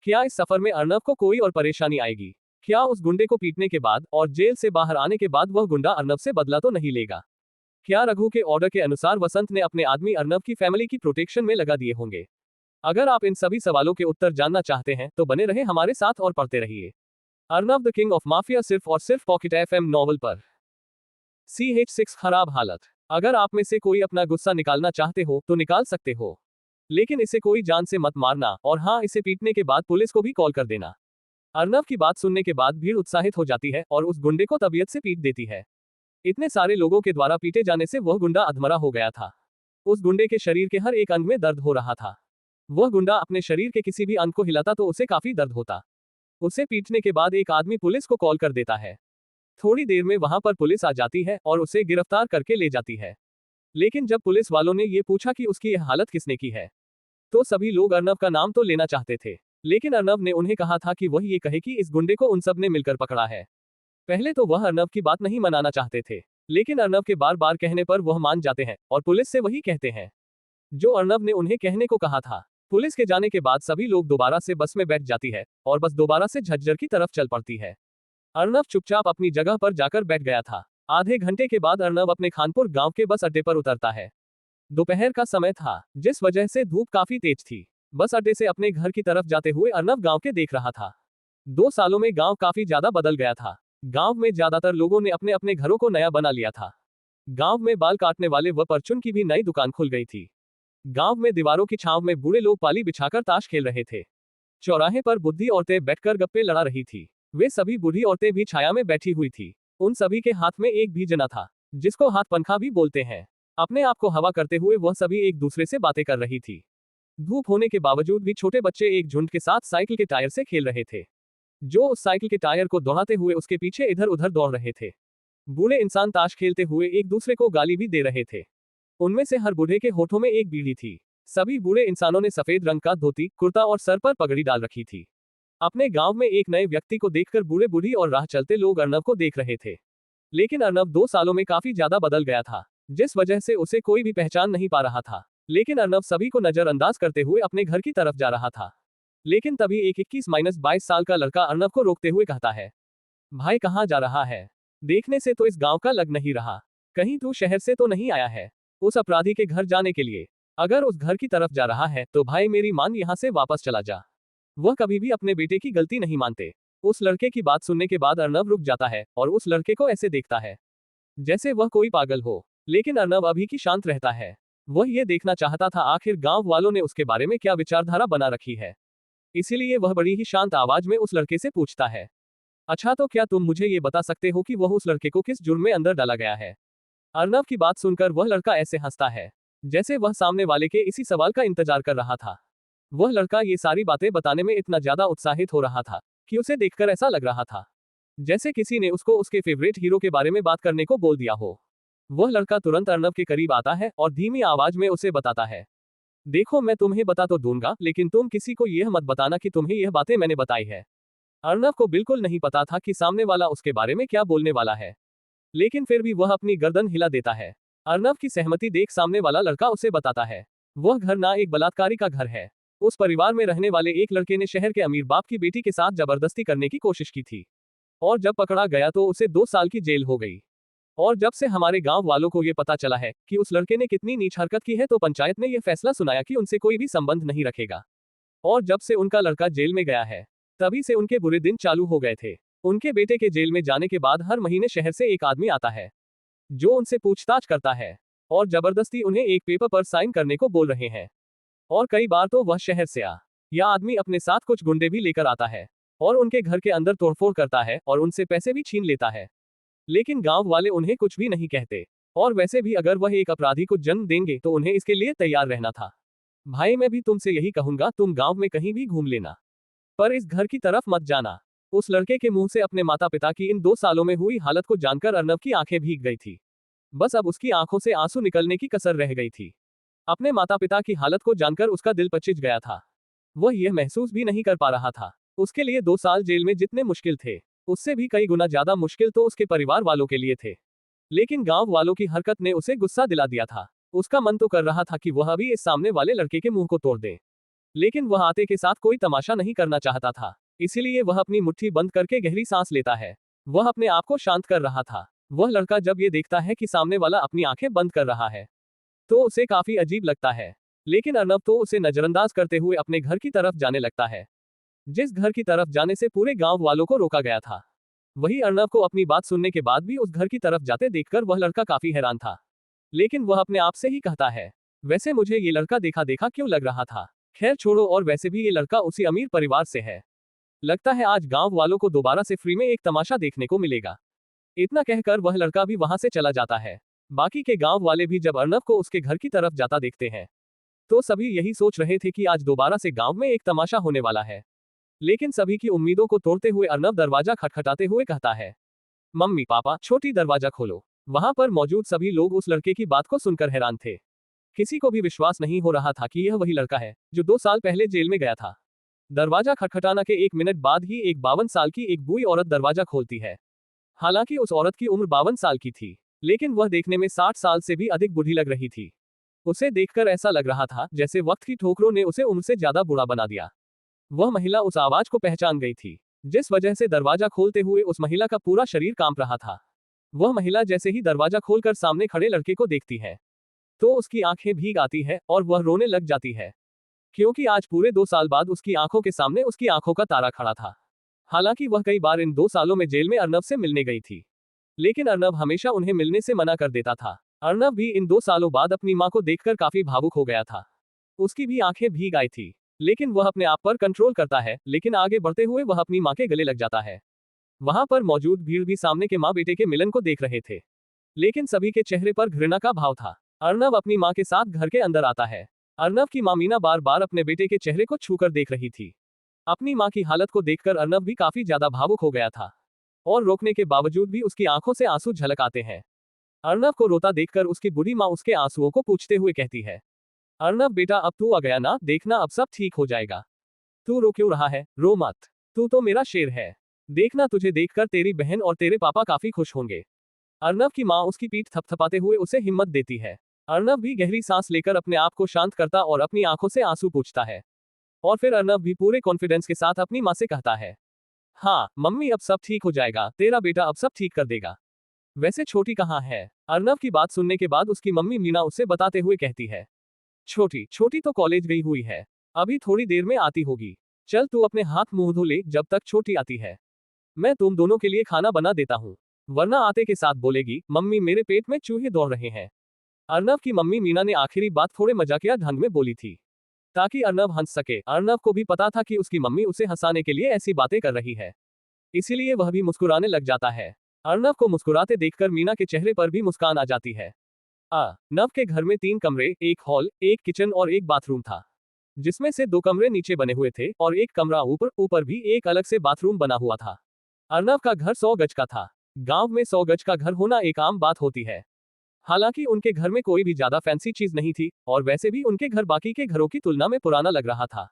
क्या इस सफर में अर्नव को कोई और परेशानी आएगी? क्या उस गुंडे को पीटने के बाद और जेल से बाहर आने के बाद वह गुंडा अर्नव से बदला तो नहीं लेगा? क्या रघु के ऑर्डर के अनुसार वसंत ने अपने आदमी अर्नव की फैमिली की प्रोटेक्शन में लगा दिए होंगे? अगर आप इन सभी सवालों के उत्तर जानना चाहते हैं तो बने रहे हमारे साथ और पढ़ते रहिए Arnav the king of mafia सिर्फ और सिर्फ पॉकेट FM नॉवल पर। CH6 खराब हालत। अगर आप में से कोई अपना गुस्सा निकालना चाहते हो तो निकाल सकते हो, लेकिन इसे कोई जान से मत मारना, और हाँ, इसे पीटने के बाद पुलिस को भी कॉल कर देना। अर्नव की बात सुनने के बाद भीड़ उत्साहित हो जाती है और उस गुंडे को तबीयत से पीट देती है। इतने सारे लोगों के द्वारा पीटे जाने से वह गुंडा अधमरा हो गया था। उस गुंडे के शरीर के हर एक अंग में दर्द हो रहा था। वह गुंडा अपने शरीर के किसी भी अंग को हिलाता तो उसे काफी दर्द होता। उसे पीटने के बाद एक आदमी पुलिस को कॉल कर देता है। थोड़ी देर में वहां पर पुलिस आ जाती है और उसे गिरफ्तार करके ले जाती है। लेकिन जब पुलिस वालों ने ये पूछा कि उसकी यह हालत किसने की है, तो सभी लोग अर्नब का नाम तो लेना चाहते थे, लेकिन अर्नब ने उन्हें कहा था कि वह ये कहे कि इस गुंडे को उन सब ने मिलकर पकड़ा है। पहले तो वह अर्नब की बात नहीं मनाना चाहते थे, लेकिन अर्नब के बार बार कहने पर वह मान जाते हैं और पुलिस से वही कहते हैं जो अर्नब ने उन्हें कहने को कहा था। पुलिस के जाने के बाद सभी लोग दोबारा से बस में बैठ जाती है और बस दोबारा से झज्जर की तरफ चल पड़ती है। अर्नब चुपचाप अपनी जगह पर जाकर बैठ गया था। आधे घंटे के बाद अर्नब अपने खानपुर गांव के बस अड्डे पर उतरता है। दोपहर का समय था, जिस वजह से धूप काफी तेज थी। बस अड्डे से अपने घर की तरफ जाते हुए अर्नब गांव के देख रहा था। 2 सालों में गांव काफी ज्यादा बदल गया था। गांव में ज्यादातर लोगों ने अपने अपने घरों को नया बना लिया था। गांव में बाल काटने वाले व परचून की भी नई दुकान खुल गई थी। गांव में दीवारों की छांव में बूढ़े लोग पाली बिछाकर ताश खेल रहे थे। चौराहे पर बुढ़ी औरतें बैठकर गप्पे लड़ा रही थी। वे सभी बूढ़ी औरतें भी छाया में बैठी हुई थी। उन सभी के हाथ में एक भी जना था, जिसको हाथ पंखा भी बोलते हैं। अपने आप को हवा करते हुए वह सभी एक दूसरे से बातें कर रही थी। धूप होने के बावजूद भी छोटे बच्चे एक झुंड के साथ साइकिल के टायर से खेल रहे थे, जो उस साइकिल के टायर को दौड़ाते हुए उसके पीछे इधर उधर दौड़ रहे थे। बूढ़े इंसान ताश खेलते हुए एक दूसरे को गाली भी दे रहे थे। उनमें से हर बूढ़े के होठों में एक बीड़ी थी। सभी बूढ़े इंसानों ने सफेद रंग का धोती, कुर्ता और सर पर पगड़ी डाल रखी थी। अपने गांव में एक नए व्यक्ति को देखकर बूढ़े बूढ़ी और राह चलते लोग अर्नब को देख रहे थे। लेकिन अर्नब 2 सालों में काफी ज्यादा बदल गया था, जिस वजह से उसे कोई भी पहचान नहीं पा रहा था। लेकिन अर्नब सभी को नजरअंदाज करते हुए अपने घर की तरफ जा रहा था। लेकिन तभी एक 21-22 साल का लड़का अर्नब को रोकते हुए कहता है, भाई कहाँ जा रहा है? देखने से तो इस गांव का लग नहीं रहा। कहीं तू शहर से तो नहीं आया है उस अपराधी के घर जाने के लिए? अगर उस घर की तरफ जा रहा है तो भाई मेरी मान यहाँ से वापस चला जा। वह कभी भी अपने बेटे की गलती नहीं मानते। उस लड़के की बात सुनने के बाद अर्नब रुक जाता है और उस लड़के को ऐसे देखता है जैसे वह कोई पागल हो। लेकिन अर्नब अभी की शांत रहता है। वह ये देखना चाहता था आखिर गांव वालों ने उसके बारे में क्या विचारधारा बना रखी है। इसीलिए वह बड़ी ही शांत आवाज में उस लड़के से पूछता है, अच्छा तो क्या तुम मुझे ये बता सकते हो कि वह उस लड़के को किस जुर्म में अंदर डाला गया है? अर्नब की बात सुनकर वह लड़का ऐसे हंसता है जैसे वह सामने वाले के इसी सवाल का इंतजार कर रहा था। वह लड़का ये सारी बातें बताने में इतना ज्यादा उत्साहित हो रहा था कि उसे देखकर ऐसा लग रहा था जैसे किसी ने उसको उसके फेवरेट हीरो के बारे में बात करने को बोल दिया हो। वह लड़का तुरंत अर्नब के करीब आता है और धीमी आवाज में उसे बताता है, देखो मैं तुम्हें बता तो दूंगा, लेकिन तुम किसी को यह मत बताना कि तुम्हें यह बातें मैंने बताई है। अर्नब को बिल्कुल नहीं पता था कि सामने वाला उसके बारे में क्या बोलने वाला है, लेकिन फिर भी वह अपनी गर्दन हिला देता है। अर्नब की सहमति देख सामने वाला लड़का उसे बताता है, वह घर ना एक बलात्कारी का घर है। उस परिवार में रहने वाले एक लड़के ने शहर के अमीर बाप की बेटी के साथ जबरदस्ती करने की कोशिश की थी, और जब पकड़ा गया तो उसे 2 साल की जेल हो गई। और जब से हमारे गांव वालों को ये पता चला है कि उस लड़के ने कितनी नीच हरकत की है, तो पंचायत ने यह फैसला सुनाया कि उनसे कोई भी संबंध नहीं रखेगा। और जब से उनका लड़का जेल में गया है, तभी से उनके बुरे दिन चालू हो गए थे। उनके बेटे के जेल में जाने के बाद हर महीने शहर से एक आदमी आता है जो उनसे पूछताछ करता है और जबरदस्ती उन्हें एक पेपर पर साइन करने को बोल रहे हैं। और कई बार तो वह शहर से या आदमी अपने साथ कुछ गुंडे भी लेकर आता है और उनके घर के अंदर तोड़फोड़ करता है और उनसे पैसे भी छीन लेता है। लेकिन गांव वाले उन्हें कुछ भी नहीं कहते, और वैसे भी अगर वह एक अपराधी को जन्म देंगे तो उन्हें इसके लिए तैयार रहना था। भाई मैं भी तुमसे यही कहूंगा, तुम गांव में कहीं भी घूम लेना, पर इस घर की तरफ मत जाना। उस लड़के के मुंह से अपने माता पिता की इन 2 सालों में हुई हालत को जानकर अर्नब की आंखें भीग गई थी। बस अब उसकी आंखों से आंसू निकलने की कसर रह गई थी। अपने माता पिता की हालत को जानकर उसका दिल पचिज गया था। वह यह महसूस भी नहीं कर पा रहा था उसके लिए 2 साल जेल में जितने मुश्किल थे, उससे भी कई गुना ज्यादा मुश्किल तो उसके परिवार वालों के लिए थे। लेकिन गांव वालों की हरकत ने उसे गुस्सा दिला दिया था। उसका मन तो कर रहा था कि वह अभी इस सामने वाले लड़के के मुंह को तोड़ दे, लेकिन वह आते के साथ कोई तमाशा नहीं करना चाहता था। इसीलिए वह अपनी मुट्ठी बंद करके गहरी सांस लेता है। वह अपने आप को शांत कर रहा था। वह लड़का जब ये देखता है कि सामने वाला अपनी आंखें बंद कर रहा है, तो उसे काफी अजीब लगता है। लेकिन अर्नब तो उसे नजरअंदाज करते हुए अपने घर की तरफ जाने लगता है, जिस घर की तरफ जाने से पूरे गांव वालों को रोका गया था। वही अर्नब को अपनी बात सुनने के बाद भी उस घर की तरफ जाते देखकर वह लड़का काफी हैरान था। लेकिन वह अपने आप से ही कहता है, वैसे मुझे ये लड़का देखा देखा क्यों लग रहा था। खैर छोड़ो, और वैसे भी ये लड़का उसी अमीर परिवार से है। लगता है आज गांव वालों को दोबारा से फ्री में एक तमाशा देखने को मिलेगा। इतना कहकर वह लड़का भी वहां से चला जाता है। बाकी के गांव वाले भी जब अर्नब को उसके घर की तरफ जाता देखते हैं तो सभी यही सोच रहे थे कि आज दोबारा से गांव में एक तमाशा होने वाला है। लेकिन सभी की उम्मीदों को तोड़ते हुए अर्नब दरवाजा खटखटाते हुए कहता है, मम्मी पापा छोटी दरवाजा खोलो। वहां पर मौजूद सभी लोग उस लड़के की बात को सुनकर हैरान थे। किसी को भी विश्वास नहीं हो रहा था कि यह वही लड़का है जो 2 साल पहले जेल में गया था। दरवाजा खटखटाना के 1 मिनट बाद ही एक 52 साल की एक बूढ़ी औरत दरवाजा खोलती है। हालांकि उस औरत की उम्र 52 साल की थी, लेकिन वह देखने में 60 साल से भी अधिक बूढ़ी लग रही थी। उसे देखकर ऐसा लग रहा था जैसे वक्त की ठोकरों ने उसे उम्र से ज्यादा बूढ़ा बना दिया। वह महिला उस आवाज को पहचान गई थी, जिस वजह से दरवाजा खोलते हुए उस महिला का पूरा शरीर कांप रहा था। वह महिला जैसे ही दरवाजा खोलकर सामने खड़े लड़के को देखती है तो उसकी आंखें भीग आती है और वह रोने लग जाती है, क्योंकि आज पूरे 2 साल बाद उसकी आंखों के सामने उसकी आंखों का तारा खड़ा था। हालांकि वह कई बार इन 2 सालों में जेल में अर्नब से मिलने गई थी, लेकिन अर्नब हमेशा उन्हें मिलने से मना कर देता था। अर्नब भी इन 2 सालों बाद अपनी मां को देखकर काफी भावुक हो गया था। उसकी भी आंखें भीग आई थी, लेकिन वह अपने आप पर कंट्रोल करता है, लेकिन आगे बढ़ते हुए वह अपनी मां के गले लग जाता है। वहां पर मौजूद भीड़ भी सामने के मां बेटे के मिलन को देख रहे थे, लेकिन सभी के चेहरे पर घृणा का भाव था। अर्नब अपनी मां के साथ घर के अंदर आता है। अर्नब की मां मीना बार बार अपने बेटे के चेहरे को छूकर देख रही थी। अपनी मां की हालत को देखकर अर्नब भी काफी ज्यादा भावुक हो गया था, और रोकने के बावजूद भी उसकी आंखों से आंसू झलक आते हैं। अर्नब को रोता देखकर उसकी बूढ़ी मां उसके आंसुओं को पूछते हुए कहती है, अर्नब बेटा अब तू आ गया ना, देखना अब सब ठीक हो जाएगा। तू रो क्यों रहा है, रो मत, तू तो मेरा शेर है। देखना तुझे देखकर तेरी बहन और तेरे पापा काफी खुश होंगे। अर्नब की मां उसकी पीठ थपथपाते हुए उसे हिम्मत देती है। अर्नब भी गहरी सांस लेकर अपने आप को शांत करता और अपनी आंखों से आंसू पूछता है, और फिर अर्नब भी पूरे कॉन्फिडेंस के साथ अपनी मां से कहता है, हाँ मम्मी अब सब ठीक हो जाएगा, तेरा बेटा अब सब ठीक कर देगा। वैसे छोटी कहाँ है? अर्नब की बात सुनने के बाद उसकी मम्मी मीना उसे बताते हुए कहती है, छोटी छोटी तो कॉलेज गई हुई है, अभी थोड़ी देर में आती होगी। चल तू अपने हाथ मुंह धो ले जब तक छोटी आती है। मैं तुम दोनों के लिए खाना बना देता हूँ, वरना आते के साथ बोलेगी, मम्मी मेरे पेट में चूहे दौड़ रहे हैं। अर्नब की मम्मी मीना ने आखिरी बात थोड़े मजाकिया ढंग में बोली थी, ताकि अर्नब हंस सके। अर्नब को भी पता था कि उसकी मम्मी उसे हंसाने के लिए ऐसी बातें कर रही है, इसीलिए वह भी मुस्कुराने लग जाता है। अर्नब को मुस्कुराते देखकर मीना के चेहरे पर भी मुस्कान आ जाती है। नव के घर में 3 कमरे, एक हॉल, एक किचन और एक बाथरूम था, जिसमें से 2 कमरे नीचे बने हुए थे और एक कमरा ऊपर भी एक अलग से बाथरूम बना हुआ था। अर्नब का घर 100 गज का था। गांव में 100 गज का घर होना एक आम बात होती है। हालांकि उनके घर में कोई भी ज्यादा फैंसी चीज नहीं थी, और वैसे भी उनके घर बाकी के घरों की तुलना में पुराना लग रहा था।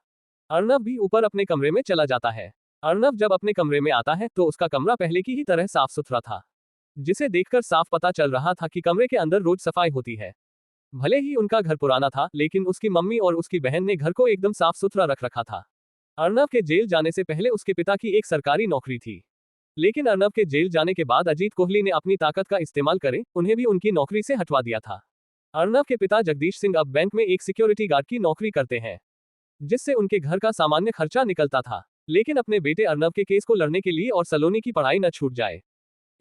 अर्नब भी ऊपर अपने कमरे में चला जाता है। अर्नब जब अपने कमरे में आता है तो उसका कमरा पहले की ही तरह साफ सुथरा था, जिसे देखकर साफ पता चल रहा था कि कमरे के अंदर रोज सफाई होती है। भले ही उनका घर पुराना था, लेकिन उसकी मम्मी और उसकी बहन ने घर को एकदम साफ सुथरा रख रखा था। अर्नब के जेल जाने से पहले उसके पिता की एक सरकारी नौकरी थी, लेकिन अर्नब के जेल जाने के बाद अजीत कोहली ने अपनी ताकत का इस्तेमाल कर उन्हें भी उनकी नौकरी से हटवा दिया था। अर्नब के पिता जगदीश सिंह अब बैंक में एक सिक्योरिटी गार्ड की नौकरी करते हैं, जिससे उनके घर का सामान्य खर्चा निकलता था। लेकिन अपने बेटे अर्नब के केस को लड़ने के लिए और सलोनी की पढ़ाई न छूट जाए,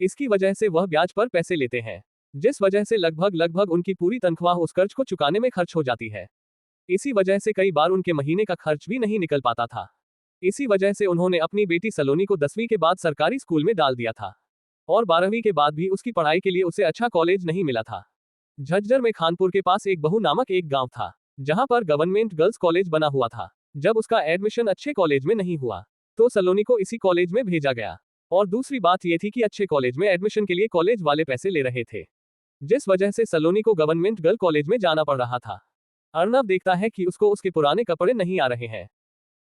इसकी वजह से वह ब्याज पर पैसे लेते हैं, जिस वजह से लगभग उनकी पूरी तनख्वाह उस कर्ज को चुकाने में खर्च हो जाती है। इसी वजह से कई बार उनके महीने का खर्च भी नहीं निकल पाता था। इसी वजह से उन्होंने अपनी बेटी सलोनी को 10वीं के बाद सरकारी स्कूल में डाल दिया था, और 12वीं के बाद भी उसकी पढ़ाई के लिए उसे अच्छा कॉलेज नहीं मिला था। झज्जर में खानपुर के पास एक बहू नामक एक गांव था, जहां पर गवर्नमेंट गर्ल्स कॉलेज बना हुआ था। जब उसका एडमिशन अच्छे कॉलेज में नहीं हुआ तो सलोनी को इसी कॉलेज में भेजा गया, और दूसरी बात यह थी कि अच्छे कॉलेज में एडमिशन के लिए कॉलेज वाले पैसे ले रहे थे, जिस वजह से सलोनी को गवर्नमेंट गर्ल कॉलेज में जाना पड़ रहा था। अर्नब देखता है कि उसको उसके पुराने कपड़े नहीं आ रहे हैं,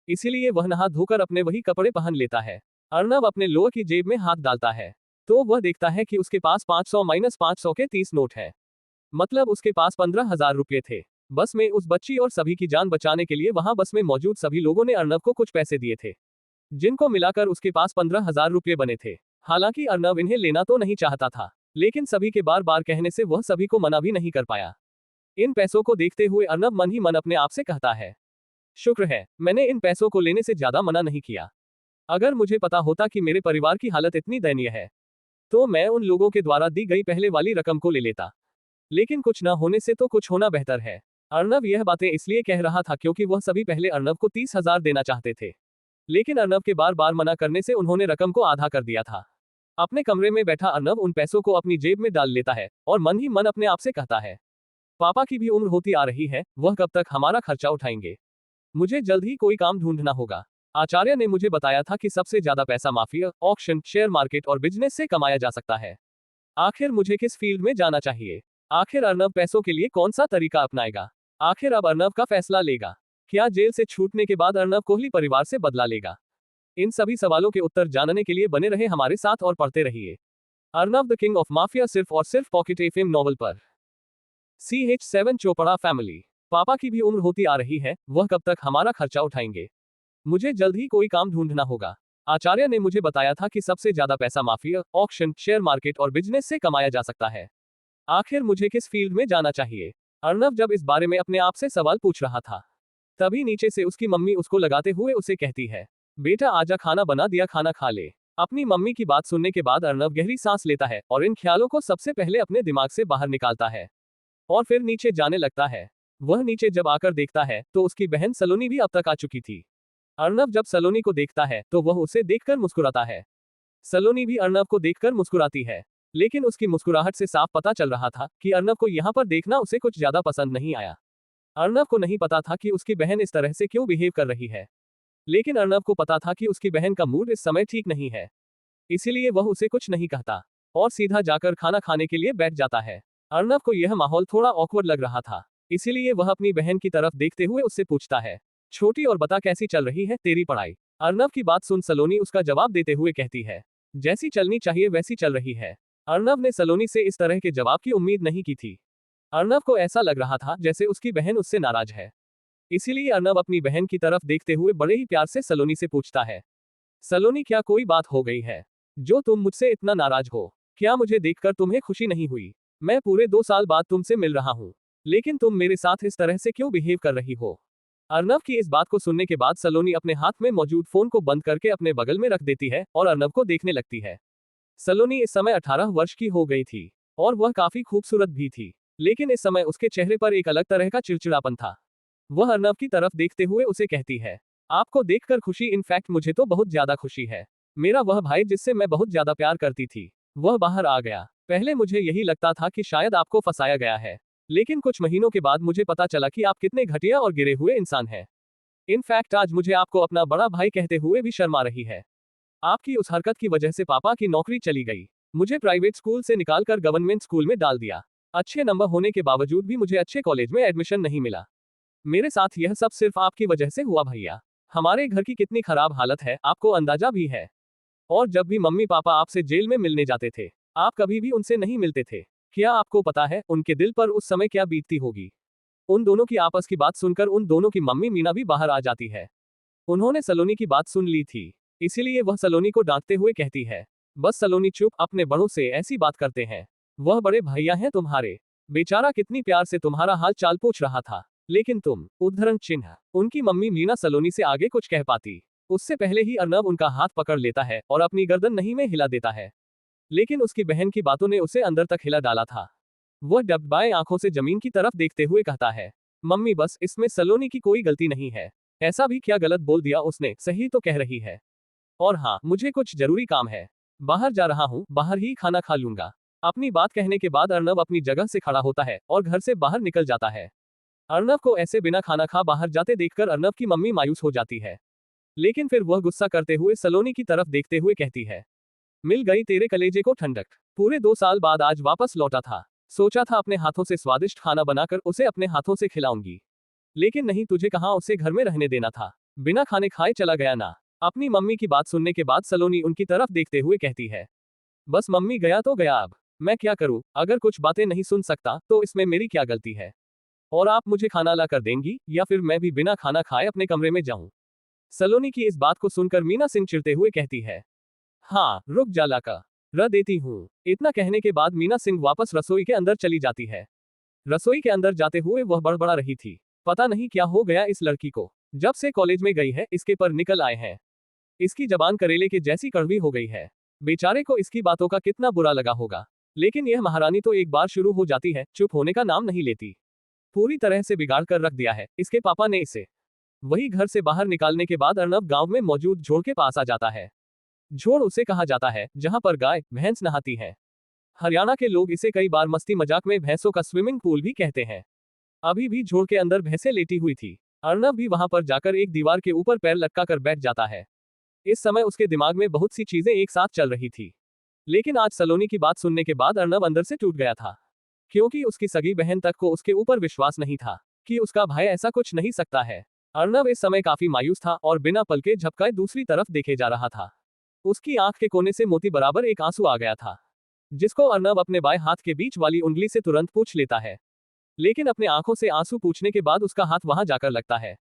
इसीलिए वह नहा धोकर अपने वही कपड़े पहन लेता है। अर्नब अपने लोअर की जेब में हाथ डालता है तो वह देखता है कि उसके पास 500 - 500 के 30 नोट है, मतलब उसके पास 15,000 रुपये थे। बस में उस बच्ची और सभी की जान बचाने के लिए वहां बस में मौजूद सभी लोगों ने अर्नब को कुछ पैसे दिए थे, जिनको मिलाकर उसके पास 15,000 रुपये बने थे। हालांकि अर्नब इन्हें लेना तो नहीं चाहता था, लेकिन सभी के बार बार कहने से वह सभी को मना भी नहीं कर पाया। इन पैसों को देखते हुए अर्नब मन ही मन अपने आप से कहता है, शुक्र है मैंने इन पैसों को लेने से ज्यादा मना नहीं किया। अगर मुझे पता होता कि मेरे परिवार की हालत इतनी दयनीय है तो मैं उन लोगों के द्वारा दी गई पहले वाली रकम को ले लेता, लेकिन कुछ न होने से तो कुछ होना बेहतर है। अर्नब यह बातें इसलिए कह रहा था क्योंकि वह सभी पहले अर्नब को 30,000 देना चाहते थे, लेकिन अर्नब के बार बार मना करने से उन्होंने रकम को आधा कर दिया था। अपने कमरे में बैठा अर्नव उन पैसों को अपनी जेब में डाल लेता है और मन ही मन अपने आप से कहता है, पापा की भी उम्र होती आ रही है, वह कब तक हमारा खर्चा उठाएंगे। मुझे जल्द ही कोई काम ढूंढना होगा। आचार्य ने मुझे बताया था कि सबसे ज्यादा पैसा माफिया, ऑक्शन, शेयर मार्केट और बिजनेस से कमाया जा सकता है। आखिर मुझे किस फील्ड में जाना चाहिए? आखिर अर्नव पैसों के लिए कौन सा तरीका अपनाएगा? आखिर अब अर्नव का फैसला लेगा। क्या जेल से छूटने के बाद अर्नव कोहली परिवार से बदला लेगा? इन सभी सवालों के उत्तर जानने के लिए बने रहे हमारे साथ और पढ़ते रहिए Arnav the king of mafia सिर्फ और सिर्फ पॉकेट एफएम नॉवल पर। CH7 Chopra family. पापा की भी उम्र होती आ रही है, वह कब तक हमारा खर्चा उठाएंगे। मुझे जल्द ही कोई काम ढूंढना होगा। आचार्य ने मुझे बताया था कि सबसे ज्यादा पैसा माफिया, ऑक्शन, शेयर मार्केट और बिजनेस से कमाया जा सकता है। आखिर मुझे किस फील्ड में जाना चाहिए? अर्नव जब इस बारे में अपने आप से सवाल पूछ रहा था, तभी नीचे से उसकी मम्मी उसको लगाते हुए उसे कहती है, बेटा आजा, खाना बना दिया, खाना खा ले। अपनी मम्मी की बात सुनने के बाद अर्नव गहरी सांस लेता है और इन ख्यालों को सबसे पहले अपने दिमाग से बाहर निकालता है और फिर नीचे जाने लगता है। वह नीचे जब आकर देखता है तो उसकी बहन सलोनी भी अब तक आ चुकी थी। अर्नव जब सलोनी को देखता है तो वह उसे देखकर मुस्कुराता है। सलोनी भी अर्नव को देखकर मुस्कुराती है, लेकिन उसकी मुस्कुराहट से साफ पता चल रहा था कि अर्नव को यहाँ पर देखना उसे कुछ ज्यादा पसंद नहीं आया। अर्नव को नहीं पता था कि उसकी बहन इस तरह से क्यों बिहेव कर रही है, लेकिन अर्नव को पता था कि उसकी बहन का मूड इस समय ठीक नहीं है। इसीलिए वह उसे कुछ नहीं कहता और सीधा जाकर खाना खाने के लिए बैठ जाता है। अर्नव को यह माहौल थोड़ा ऑकवर्ड लग रहा था, इसीलिए वह अपनी बहन की तरफ देखते हुए उससे पूछता है, छोटी और बता कैसी चल रही है तेरी पढ़ाई? अर्नव की बात सुन सलोनी उसका जवाब देते हुए कहती है, जैसी चलनी चाहिए वैसी चल रही है। अर्नव ने सलोनी से इस तरह के जवाब की उम्मीद नहीं की थी। अर्नव को ऐसा लग रहा था जैसे उसकी बहन उससे नाराज है। इसीलिए अर्नव अपनी बहन की तरफ देखते हुए बड़े ही प्यार से सलोनी से पूछता है, सलोनी क्या कोई बात हो गई है जो तुम मुझसे इतना नाराज हो? क्या मुझे देखकर तुम्हें खुशी नहीं हुई? मैं पूरे 2 साल बाद तुमसे मिल रहा हूँ, लेकिन तुम मेरे साथ इस तरह से क्यों बिहेव कर रही हो? अर्नव की इस बात को सुनने के बाद सलोनी अपने हाथ में मौजूद फोन को बंद करके अपने बगल में रख देती है और अर्नव को देखने लगती है। सलोनी इस समय 18 वर्ष की हो गई थी और वह काफी खूबसूरत भी थी, लेकिन इस समय उसके चेहरे पर एक अलग तरह का चिड़चिड़ापन था। वह अर्नव की तरफ देखते हुए उसे कहती है, आपको देखकर खुशी, इनफैक्ट मुझे तो बहुत ज्यादा खुशी है। मेरा वह भाई जिससे मैं बहुत ज्यादा प्यार करती थी, वह बाहर आ गया। पहले मुझे यही लगता था कि शायद आपको फंसाया गया है, लेकिन कुछ महीनों के बाद मुझे पता चला कि आप कितने घटिया और गिरे हुए इंसान हैं। इनफैक्ट आज मुझे आपको अपना बड़ा भाई कहते हुए भी शर्म आ रही है। आपकी उस हरकत की वजह से पापा की नौकरी चली गई, मुझे प्राइवेट स्कूल से निकालकर गवर्नमेंट स्कूल में डाल दिया। अच्छे नंबर होने के बावजूद भी मुझे अच्छे कॉलेज में एडमिशन नहीं मिला। मेरे साथ यह सब सिर्फ आपकी वजह से हुआ भैया। हमारे घर की कितनी खराब हालत है आपको अंदाजा भी है। और जब भी मम्मी पापा आपसे जेल में मिलने जाते थे, आप कभी भी उनसे नहीं मिलते थे। क्या आपको पता है उनके दिल पर उस समय क्या बीतती होगी? उन दोनों की आपस की बात सुनकर उन दोनों की मम्मी मीना भी बाहर आ जाती है। उन्होंने सलोनी की बात सुन ली थी, इसीलिए वह सलोनी को डांटते हुए कहती है, बस सलोनी चुप, अपने बड़ों से ऐसी बात करते हैं, वह बड़े भैया हैं तुम्हारे। बेचारा कितनी प्यार से तुम्हारा हाल चाल पूछ रहा था, लेकिन तुम। उद्धरण चिन्ह। उनकी मम्मी मीना सलोनी से आगे कुछ कह पाती उससे पहले ही अर्नव उनका हाथ पकड़ लेता है और अपनी गर्दन नहीं में हिला देता है। लेकिन उसकी बहन की बातों ने उसे अंदर तक हिला डाला था। वह डबडबाए आंखों से जमीन की तरफ देखते हुए कहता है, मम्मी बस, इसमें सलोनी की कोई गलती नहीं है। ऐसा भी क्या गलत बोल दिया उसने, सही तो कह रही है। और हाँ, मुझे कुछ जरूरी काम है, बाहर जा रहा हूँ, बाहर ही खाना खा लूंगा। अपनी बात कहने के बाद अर्नव अपनी जगह से खड़ा होता है और घर से बाहर निकल जाता है। अर्नव को ऐसे बिना खाना खा बाहर जाते देखकर अर्नव की मम्मी मायूस हो जाती है, लेकिन फिर वह गुस्सा करते हुए सलोनी की तरफ देखते हुए कहती है, मिल गई तेरे कलेजे को ठंडक। पूरे 2 साल बाद आज वापस लौटा था, सोचा था अपने हाथों से स्वादिष्ट खाना बनाकर उसे अपने हाथों से खिलाऊंगी, लेकिन नहीं, तुझे कहाँ उसे घर में रहने देना था, बिना खाने खाए चला गया ना। अपनी मम्मी की बात सुनने के बाद सलोनी उनकी तरफ देखते हुए कहती है, बस मम्मी, गया तो गया, अब मैं क्या करूं? अगर कुछ बातें नहीं सुन सकता तो इसमें मेरी क्या गलती है? और आप मुझे खाना ला कर देंगी या फिर मैं भी बिना खाना खाए अपने कमरे में जाऊं? सलोनी की इस बात को सुनकर मीना सिंह चिढ़ते हुए कहती है, हाँ रुक जा, लाका र देती हूँ। इतना कहने के बाद मीना सिंह वापस रसोई के अंदर चली जाती है। रसोई के अंदर जाते हुए वह बड़बड़ा रही थी, पता नहीं क्या हो गया इस लड़की को, जब से कॉलेज में गई है इसके पर निकल आए हैं। इसकी जबान करेले के जैसी कड़वी हो गई है। बेचारे को इसकी बातों का कितना बुरा लगा होगा, लेकिन यह महारानी तो एक बार शुरू हो जाती है, चुप होने का नाम नहीं लेती। पूरी तरह से बिगाड़ कर रख दिया है इसके पापा ने इसे। वही घर से बाहर निकालने के बाद अर्नव गांव में मौजूद जोड़ के पास आ जाता है। झोड़ उसे कहा जाता है जहां पर गाय भैंस नहाती है। हरियाणा के लोग इसे कई बार मस्ती मजाक में भैंसों का स्विमिंग पूल भी कहते हैं। अभी भी झोड़ के अंदर भैंसें लेटी हुई थी। अर्नब भी वहां पर जाकर एक दीवार के ऊपर पैर लटका कर बैठ जाता है। इस समय उसके दिमाग में बहुत सी चीजें एक साथ चल रही थी। लेकिन आज सलोनी की बात सुनने के बाद अर्नब अंदर से टूट गया था, क्योंकि उसकी सगी बहन तक को उसके ऊपर विश्वास नहीं था कि उसका भाई ऐसा कुछ नहीं सकता है। अर्नब इस समय काफी मायूस था और बिना पलके झपकाए दूसरी तरफ देखे जा रहा था। उसकी आंख के कोने से मोती बराबर एक आंसू आ गया था, जिसको अर्नब अपने बाएं हाथ के बीच वाली उंगली से तुरंत पूछ लेता है। लेकिन अपने आंखों से आंसू पूछने के बाद उसका हाथ वहां जाकर लगता है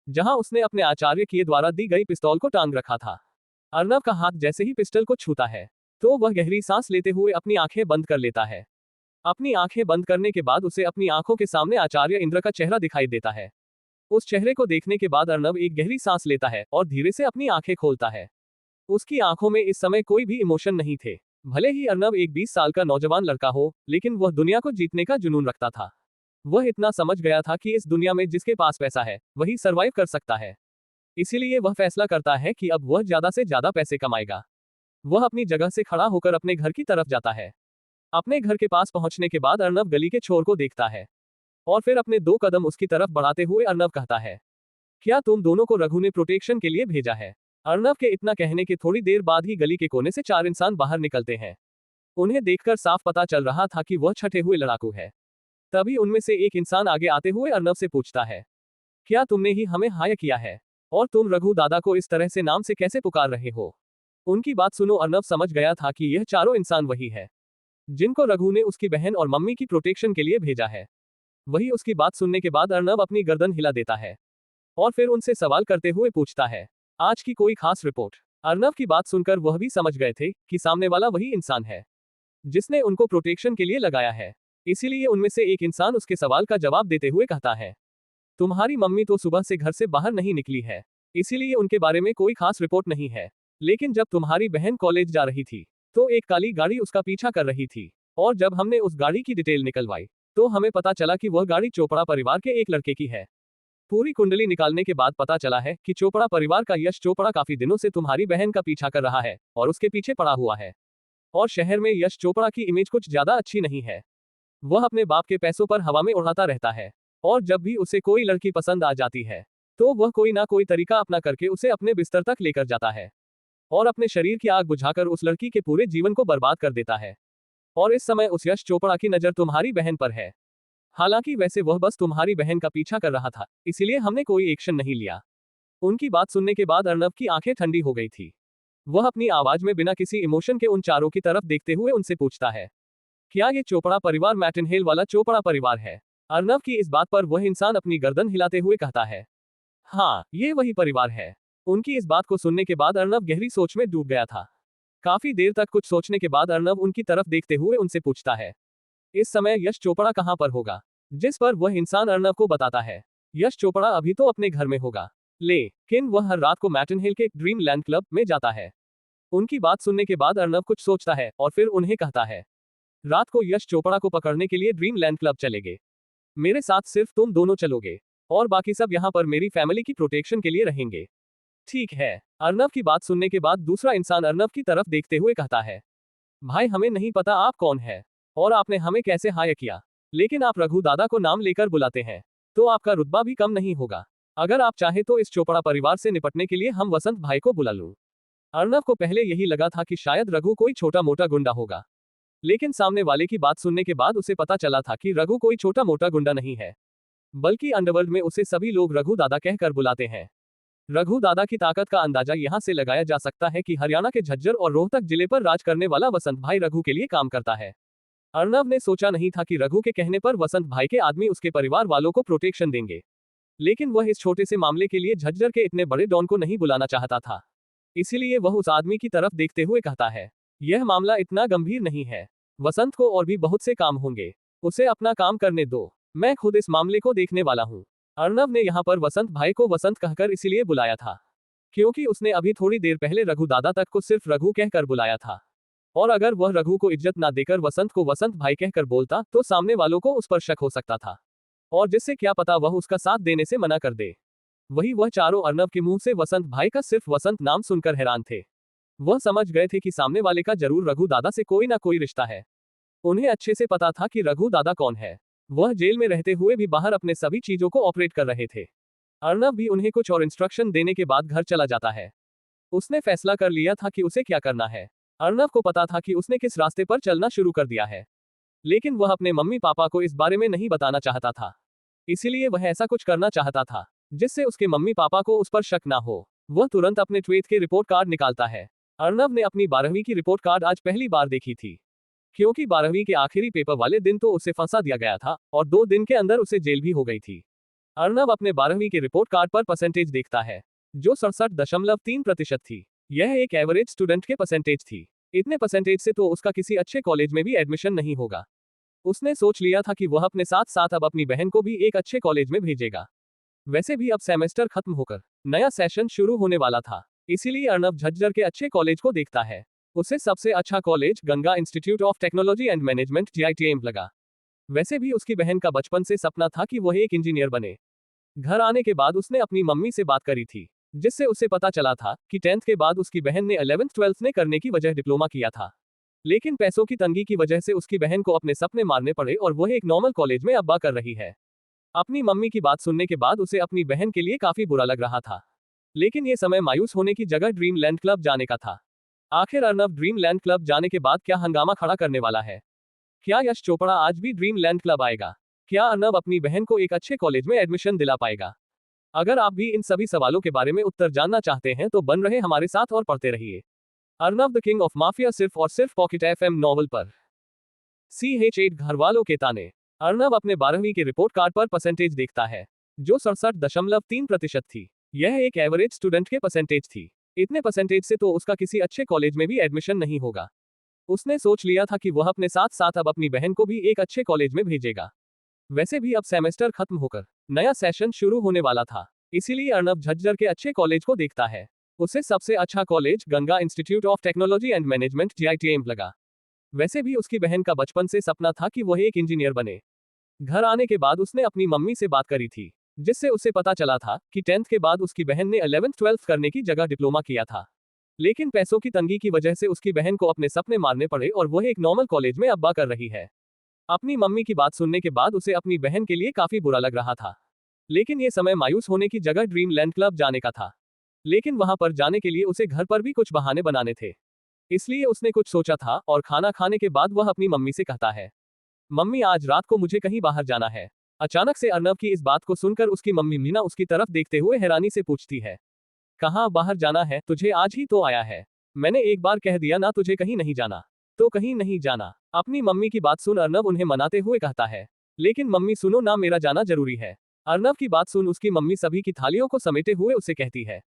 जहां उसने अपने आचार्य के द्वारा दी गई पिस्तौल को टांग रखा था। अर्नब का हाथ जैसे ही पिस्टल को छूता है तो वह गहरी सांस लेते हुए अपनी आंखें बंद कर लेता है। अपनी आंखें बंद करने के बाद उसे अपनी आंखों के सामने आचार्य इंद्र का चेहरा दिखाई देता है। उस चेहरे को देखने के बाद अर्नब एक गहरी सांस लेता है और धीरे से अपनी आंखें खोलता है। उसकी आंखों में इस समय कोई भी इमोशन नहीं थे। भले ही अर्नब एक 20 साल का नौजवान लड़का हो, लेकिन वह दुनिया को जीतने का जुनून रखता था। वह इतना समझ गया था कि इस दुनिया में जिसके पास पैसा है वही सरवाइव कर सकता है। इसीलिए वह फैसला करता है कि अब वह ज्यादा से ज्यादा पैसे कमाएगा। वह अपनी जगह से खड़ा होकर अपने घर की तरफ जाता है। अपने घर के पास पहुंचने के बाद अर्नब गली के छोर को देखता है और फिर अपने 2 कदम उसकी तरफ बढ़ाते हुए अर्नब कहता है, क्या तुम दोनों को रघु ने प्रोटेक्शन के लिए भेजा है? अर्नब के इतना कहने के थोड़ी देर बाद ही गली के कोने से 4 इंसान बाहर निकलते हैं। उन्हें देखकर साफ पता चल रहा था कि वह छठे हुए लड़ाकू है। तभी उनमें से एक इंसान आगे आते हुए अर्नब से पूछता है, क्या तुमने ही हमें हायर किया है? और तुम रघु दादा को इस तरह से नाम से कैसे पुकार रहे हो? उनकी बात सुनो अर्नब समझ गया था कि यह चारों इंसान वही है जिनको रघु ने उसकी बहन और मम्मी की प्रोटेक्शन के लिए भेजा है। वही उसकी बात सुनने के बाद अर्नब अपनी गर्दन हिला देता है और फिर उनसे सवाल करते हुए पूछता है, आज की कोई खास रिपोर्ट? अर्नब की बात सुनकर वह भी समझ गए थे कि सामने वाला वही इंसान है जिसने उनको प्रोटेक्शन के लिए लगाया है। इसीलिए उनमें से एक इंसान उसके सवाल का जवाब देते हुए कहता है, तुम्हारी मम्मी तो सुबह से घर से बाहर नहीं निकली है, इसीलिए उनके बारे में कोई खास रिपोर्ट नहीं है। लेकिन जब तुम्हारी बहन कॉलेज जा रही थी तो एक काली गाड़ी उसका पीछा कर रही थी, और जब हमने उस गाड़ी की डिटेल निकलवाई तो हमें पता चला कि वह गाड़ी चोपड़ा परिवार के एक लड़के की है। पूरी कुंडली निकालने के बाद पता चला है कि चोपड़ा परिवार का यश चोपड़ा काफी दिनों से तुम्हारी बहन का पीछा कर रहा है और उसके पीछे पड़ा हुआ है। और शहर में यश चोपड़ा की इमेज कुछ ज्यादा अच्छी नहीं है। वह अपने बाप के पैसों पर हवा में उड़ाता रहता है, और जब भी उसे कोई लड़की पसंद आ जाती है तो वह कोई ना कोई तरीका अपना करके उसे अपने बिस्तर तक लेकर जाता है और अपने शरीर की आग बुझाकर उस लड़की के पूरे जीवन को बर्बाद कर देता है। और इस समय उस यश चोपड़ा की नजर तुम्हारी बहन पर है। हालांकि वैसे वह बस तुम्हारी बहन का पीछा कर रहा था, इसीलिए हमने कोई एक्शन नहीं लिया। उनकी बात सुनने के बाद अर्नब की आंखें ठंडी हो गई थी। वह अपनी आवाज में बिना किसी इमोशन के उन चारों की तरफ देखते हुए उनसे पूछता है, क्या ये चोपड़ा परिवार मैटनहेल वाला चोपड़ा परिवार है? अर्नब की इस बात पर वह इंसान अपनी गर्दन हिलाते हुए कहता है, हाँ, ये वही परिवार है। उनकी इस बात को सुनने के बाद अर्नब गहरी सोच में डूब गया था। काफी देर तक कुछ सोचने के बाद अर्नब उनकी तरफ देखते हुए उनसे पूछता है, इस समय यश चोपड़ा कहाँ पर होगा? जिस पर वह इंसान अर्नब को बताता है, यश चोपड़ा अभी तो अपने घर में होगा, लेकिन वह हर रात को मैटनहिल के ड्रीम लैंड क्लब में जाता है। उनकी बात सुनने के बाद अर्नब कुछ सोचता है और फिर उन्हें कहता है, रात को यश चोपड़ा को पकड़ने के लिए ड्रीम लैंड क्लब चलेंगे। मेरे साथ सिर्फ तुम दोनों चलोगे और बाकी सब यहाँ पर मेरी फैमिली की प्रोटेक्शन के लिए रहेंगे, ठीक है? अर्नब की बात सुनने के बाद दूसरा इंसान अर्नब की तरफ देखते हुए कहता है, भाई हमें नहीं पता आप कौन है और आपने हमें कैसे हायर किया, लेकिन आप रघु दादा को नाम लेकर बुलाते हैं तो आपका रुतबा भी कम नहीं होगा। अगर आप चाहे तो इस चोपड़ा परिवार से निपटने के लिए हम वसंत भाई को बुला लूं। अर्नब को पहले यही लगा था कि शायद रघु कोई छोटा मोटा गुंडा होगा, लेकिन सामने वाले की बात सुनने के बाद उसे पता चला था कि रघु कोई छोटा मोटा गुंडा नहीं है, बल्कि अंडरवर्ल्ड में उसे सभी लोग रघु दादा कहकर बुलाते हैं। रघु दादा की ताकत का अंदाजा यहाँ से लगाया जा सकता है कि हरियाणा के झज्जर और रोहतक जिले पर राज करने वाला वसंत भाई रघु के लिए काम करता है। अर्नब ने सोचा नहीं था कि रघु के कहने पर वसंत भाई के आदमी उसके परिवार वालों को प्रोटेक्शन देंगे, लेकिन वह इस छोटे से मामले के लिए झज्जर के इतने बड़े डॉन को नहीं बुलाना चाहता था। इसीलिए वह उस आदमी की तरफ देखते हुए कहता है, यह मामला इतना गंभीर नहीं है, वसंत को और भी बहुत से काम होंगे, उसे अपना काम करने दो, मैं खुद इस मामले को देखने वाला हूँ। अर्नब ने यहाँ पर वसंत भाई को वसंत कहकर इसीलिए बुलाया था क्योंकि उसने अभी थोड़ी देर पहले रघु दादा तक को सिर्फ रघु कहकर बुलाया था, और अगर वह रघु को इज्जत ना देकर वसंत को वसंत भाई कहकर बोलता तो सामने वालों को उस पर शक हो सकता था, और जिससे क्या पता वह उसका साथ देने से मना कर दे। वही वह चारों अर्नब के मुंह से वसंत भाई का सिर्फ वसंत नाम सुनकर हैरान थे। वह समझ गए थे कि सामने वाले का जरूर रघु दादा से कोई ना कोई रिश्ता है। उन्हें अच्छे से पता था कि रघु दादा कौन है। वह जेल में रहते हुए भी बाहर अपने सभी चीजों को ऑपरेट कर रहे थे। अर्नब भी उन्हें कुछ और इंस्ट्रक्शन देने के बाद घर चला जाता है। उसने फैसला कर लिया था कि उसे क्या करना है। अर्नब को पता था कि उसने किस रास्ते पर चलना शुरू कर दिया है, लेकिन वह अपने मम्मी पापा को इस बारे में नहीं बताना चाहता था। इसीलिए वह ऐसा कुछ करना चाहता था जिससे उसके मम्मी पापा को उस पर शक ना हो। वह तुरंत अपने 12th के रिपोर्ट कार्ड निकालता है। अर्नब ने अपनी 12वीं की रिपोर्ट कार्ड आज पहली बार देखी थी, क्योंकि 12वीं के आखिरी पेपर वाले दिन तो उसे फंसा दिया गया था और 2 दिन के अंदर उसे जेल भी हो गई थी। अर्नब अपने 12वीं के रिपोर्ट कार्ड पर परसेंटेज देखता है, जो 67.3% थी। यह एक एवरेज स्टूडेंट के परसेंटेज थी। इतने परसेंटेज से तो उसका किसी अच्छे कॉलेज में भी एडमिशन नहीं होगा। उसने सोच लिया था कि वह अपने साथ साथ अब अपनी बहन को भी एक अच्छे कॉलेज में भेजेगा। वैसे भी अब सेमेस्टर खत्म होकर नया सेशन शुरू होने वाला था, इसीलिए अर्नब झज्जर के अच्छे कॉलेज को देखता है। उसे सबसे अच्छा college Ganga institute of technology and management GITM लगा। वैसे भी उसकी बहन का बचपन से सपना था कि वह एक इंजीनियर बने। घर आने के बाद उसने अपनी मम्मी से बात करी थी, जिससे उसे पता चला था कि 10th के बाद उसकी बहन ने 11th 12th ने करने की वजह डिप्लोमा किया था। लेकिन पैसों की तंगी की वजह से उसकी बहन को अपने सपने मारने पड़े और वह एक नॉर्मल कॉलेज में अब्बा कर रही है। अपनी मम्मी की बात सुनने के बाद उसे अपनी बहन के लिए काफी बुरा लग रहा था, लेकिन ये समय मायूस होने की जगह ड्रीमलैंड क्लब जाने का था। आखिर अर्नब ड्रीमलैंड क्लब जाने के बाद क्या हंगामा खड़ा करने वाला है? क्या यश चोपड़ा आज भी ड्रीमलैंड क्लब आएगा? क्या अर्नब अपनी बहन को एक अच्छे कॉलेज में एडमिशन दिला पाएगा? अगर आप भी इन सभी सवालों के बारे में उत्तर जानना चाहते हैं तो बन रहे हमारे साथ और पढ़ते रहिए। Arnab the king of mafia सिर्फ और सिर्फ पॉकेट FM नॉवल पर। CH8 घरवालों के ताने। अर्नब अपने 12वीं के रिपोर्ट कार्ड पर परसेंटेज देखता है, जो 67.3% थी। यह एक एवरेज स्टूडेंट के परसेंटेज थी। इतने परसेंटेज से तो उसका किसी अच्छे कॉलेज में भी एडमिशन नहीं होगा। उसने सोच लिया था कि वह अपने साथ साथ अब अपनी बहन को भी एक अच्छे कॉलेज में भेजेगा। वैसे भी अब सेमेस्टर खत्म होकर नया सेशन शुरू होने वाला था, इसीलिए अर्नब झज्जर के अच्छे कॉलेज को देखता है। उसे सबसे अच्छा college Ganga institute of technology and management GITM लगा। वैसे भी उसकी बहन का बचपन से सपना था कि वह एक इंजीनियर बने। घर आने के बाद उसने अपनी मम्मी से बात करी थी, जिससे उसे पता चला था कि 10th के बाद उसकी बहन ने 11th 12th करने की जगह डिप्लोमा किया था। लेकिन पैसों की तंगी की वजह से उसकी बहन को अपने सपने मारने पड़े और वह एक नॉर्मल कॉलेज में अब्बा कर रही है। अपनी मम्मी की बात सुनने के बाद उसे अपनी बहन के लिए काफी बुरा लग रहा था, लेकिन ये समय मायूस होने की जगह ड्रीमलैंड क्लब जाने का था। लेकिन वहां पर जाने के लिए उसे घर पर भी कुछ बहाने बनाने थे, इसलिए उसने कुछ सोचा था और खाना खाने के बाद वह अपनी मम्मी से कहता है, मम्मी आज रात को मुझे कहीं बाहर जाना है। अचानक से अर्नब की इस बात को सुनकर उसकी मम्मी मीना उसकी तरफ देखते हुए हैरानी से पूछती है, कहाँ बाहर जाना है तुझे? आज ही तो आया है। मैंने एक बार कह दिया ना तुझे कहीं नहीं जाना, तो कहीं नहीं जाना। अपनी मम्मी की बात सुन अर्नब उन्हें मनाते हुए कहता है, लेकिन मम्मी सुनो ना, मेरा जाना जरूरी है। अर्नब की बात सुन उसकी मम्मी सभी की थालियों को समेटे हुए उसे कहती है,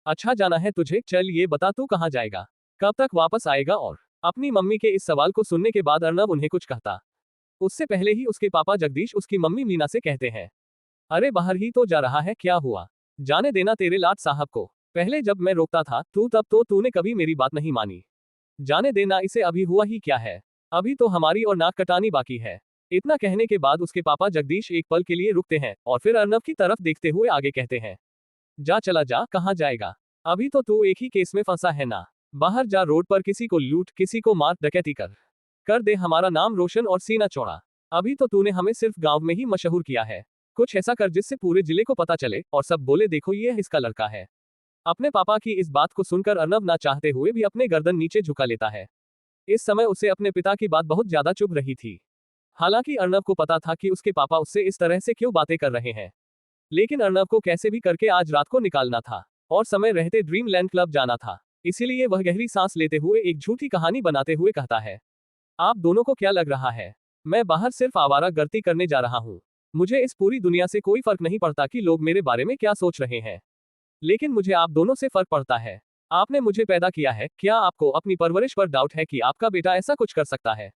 अच्छा जाना है तुझे, चल ये बता तू कहाँ जाएगा, कब तक वापस आएगा? और अपनी मम्मी के इस सवाल को सुनने के बाद अर्नब उन्हें कुछ कहता उससे पहले ही उसके पापा जगदीश उसकी मम्मी मीना से कहते हैं, अरे बाहर ही तो जा रहा है, क्या हुआ? जाने देना तेरे लाट साहब को। पहले जब मैं रोकता था तब तो तूने कभी मेरी बात नहीं मानी। जाने देना इसे, अभी हुआ ही क्या है? अभी तो हमारी और नाक कटानी बाकी है। इतना कहने के बाद उसके पापा जगदीश एक पल के लिए रुकते हैं और फिर अर्नब की तरफ देखते हुए आगे कहते हैं, जा चला जा, कहाँ जाएगा? अभी तो तू एक ही केस में फंसा है ना। बाहर जा, रोड पर किसी को लूट, किसी को मार डकैती कर दे, हमारा नाम रोशन और सीना चौड़ा। अभी तो तूने हमें सिर्फ गांव में ही मशहूर किया है। कुछ ऐसा कर जिससे पूरे जिले को पता चले और सब बोले देखो ये इसका लड़का है। अपने पापा की इस बात को सुनकर अर्नब ना चाहते हुए भी अपने गर्दन नीचे झुका लेता है। इस समय उसे अपने पिता की बात बहुत ज्यादा चुभ रही थी। हालांकि अर्नब को पता था कि उसके पापा उससे इस तरह से क्यों बातें कर रहे हैं, लेकिन अर्नब को कैसे भी करके आज रात को निकालना था और समय रहते ड्रीमलैंड क्लब जाना था। इसीलिए वह गहरी सांस लेते हुए एक झूठी कहानी बनाते हुए कहता है, आप दोनों को क्या लग रहा है? मैं बाहर सिर्फ आवारागर्दी करने जा रहा हूँ। मुझे इस पूरी दुनिया से कोई फर्क नहीं पड़ता कि लोग मेरे बारे में क्या सोच रहे हैं, लेकिन मुझे आप दोनों से फर्क पड़ता है। आपने मुझे पैदा किया है, क्या आपको अपनी परवरिश पर डाउट है कि आपका बेटा ऐसा कुछ कर सकता है?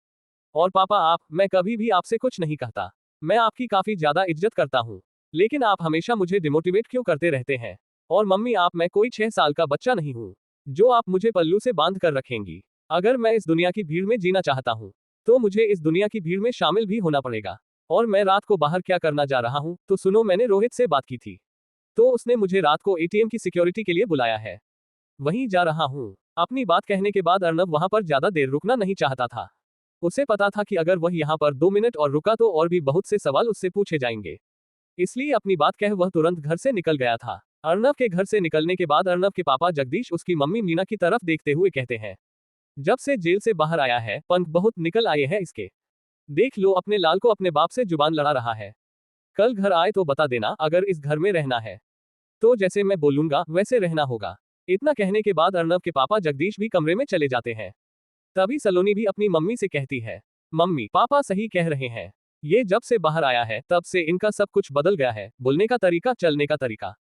और पापा मैं कभी भी आपसे कुछ नहीं कहता। मैं आपकी काफी ज्यादा इज्जत करता हूँ, लेकिन आप हमेशा मुझे डिमोटिवेट क्यों करते रहते हैं? और मम्मी मैं कोई 6 साल का बच्चा नहीं हूँ जो आप मुझे पल्लू से बांध कर रखेंगी। अगर मैं इस दुनिया की भीड़ में जीना चाहता हूँ तो मुझे इस दुनिया की भीड़ में शामिल भी होना पड़ेगा। और मैं रात को बाहर क्या करना जा रहा हूँ तो सुनो, मैंने रोहित से बात की थी, तो उसने मुझे रात को ATM की सिक्योरिटी के लिए बुलाया है। वहीं जा रहा हूँ। अपनी बात कहने के बाद अर्नब वहां पर ज्यादा देर रुकना नहीं चाहता था। उसे पता था कि अगर वह यहाँ पर 2 मिनट और रुका तो और भी बहुत से सवाल उससे पूछे जाएंगे। इसलिए अपनी बात कह वह तुरंत घर से निकल गया था। अर्नब के घर से निकलने के बाद अर्नब के पापा जगदीश उसकी मम्मी मीना की तरफ देखते हुए कहते हैं, जब से जेल से बाहर आया है पंख बहुत निकल आए हैं इसके। देख लो अपने लाल को अपने बाप से जुबान लड़ा रहा है। कल घर आए तो बता देना, अगर इस घर में रहना है तो जैसे मैं बोलूंगा वैसे रहना होगा। इतना कहने के बाद अर्नब के पापा जगदीश भी कमरे में चले जाते हैं। तभी सलोनी भी अपनी मम्मी से कहती है, मम्मी पापा सही कह रहे हैं, ये जब से बाहर आया है तब से इनका सब कुछ बदल गया है, बोलने का तरीका, चलने का तरीका।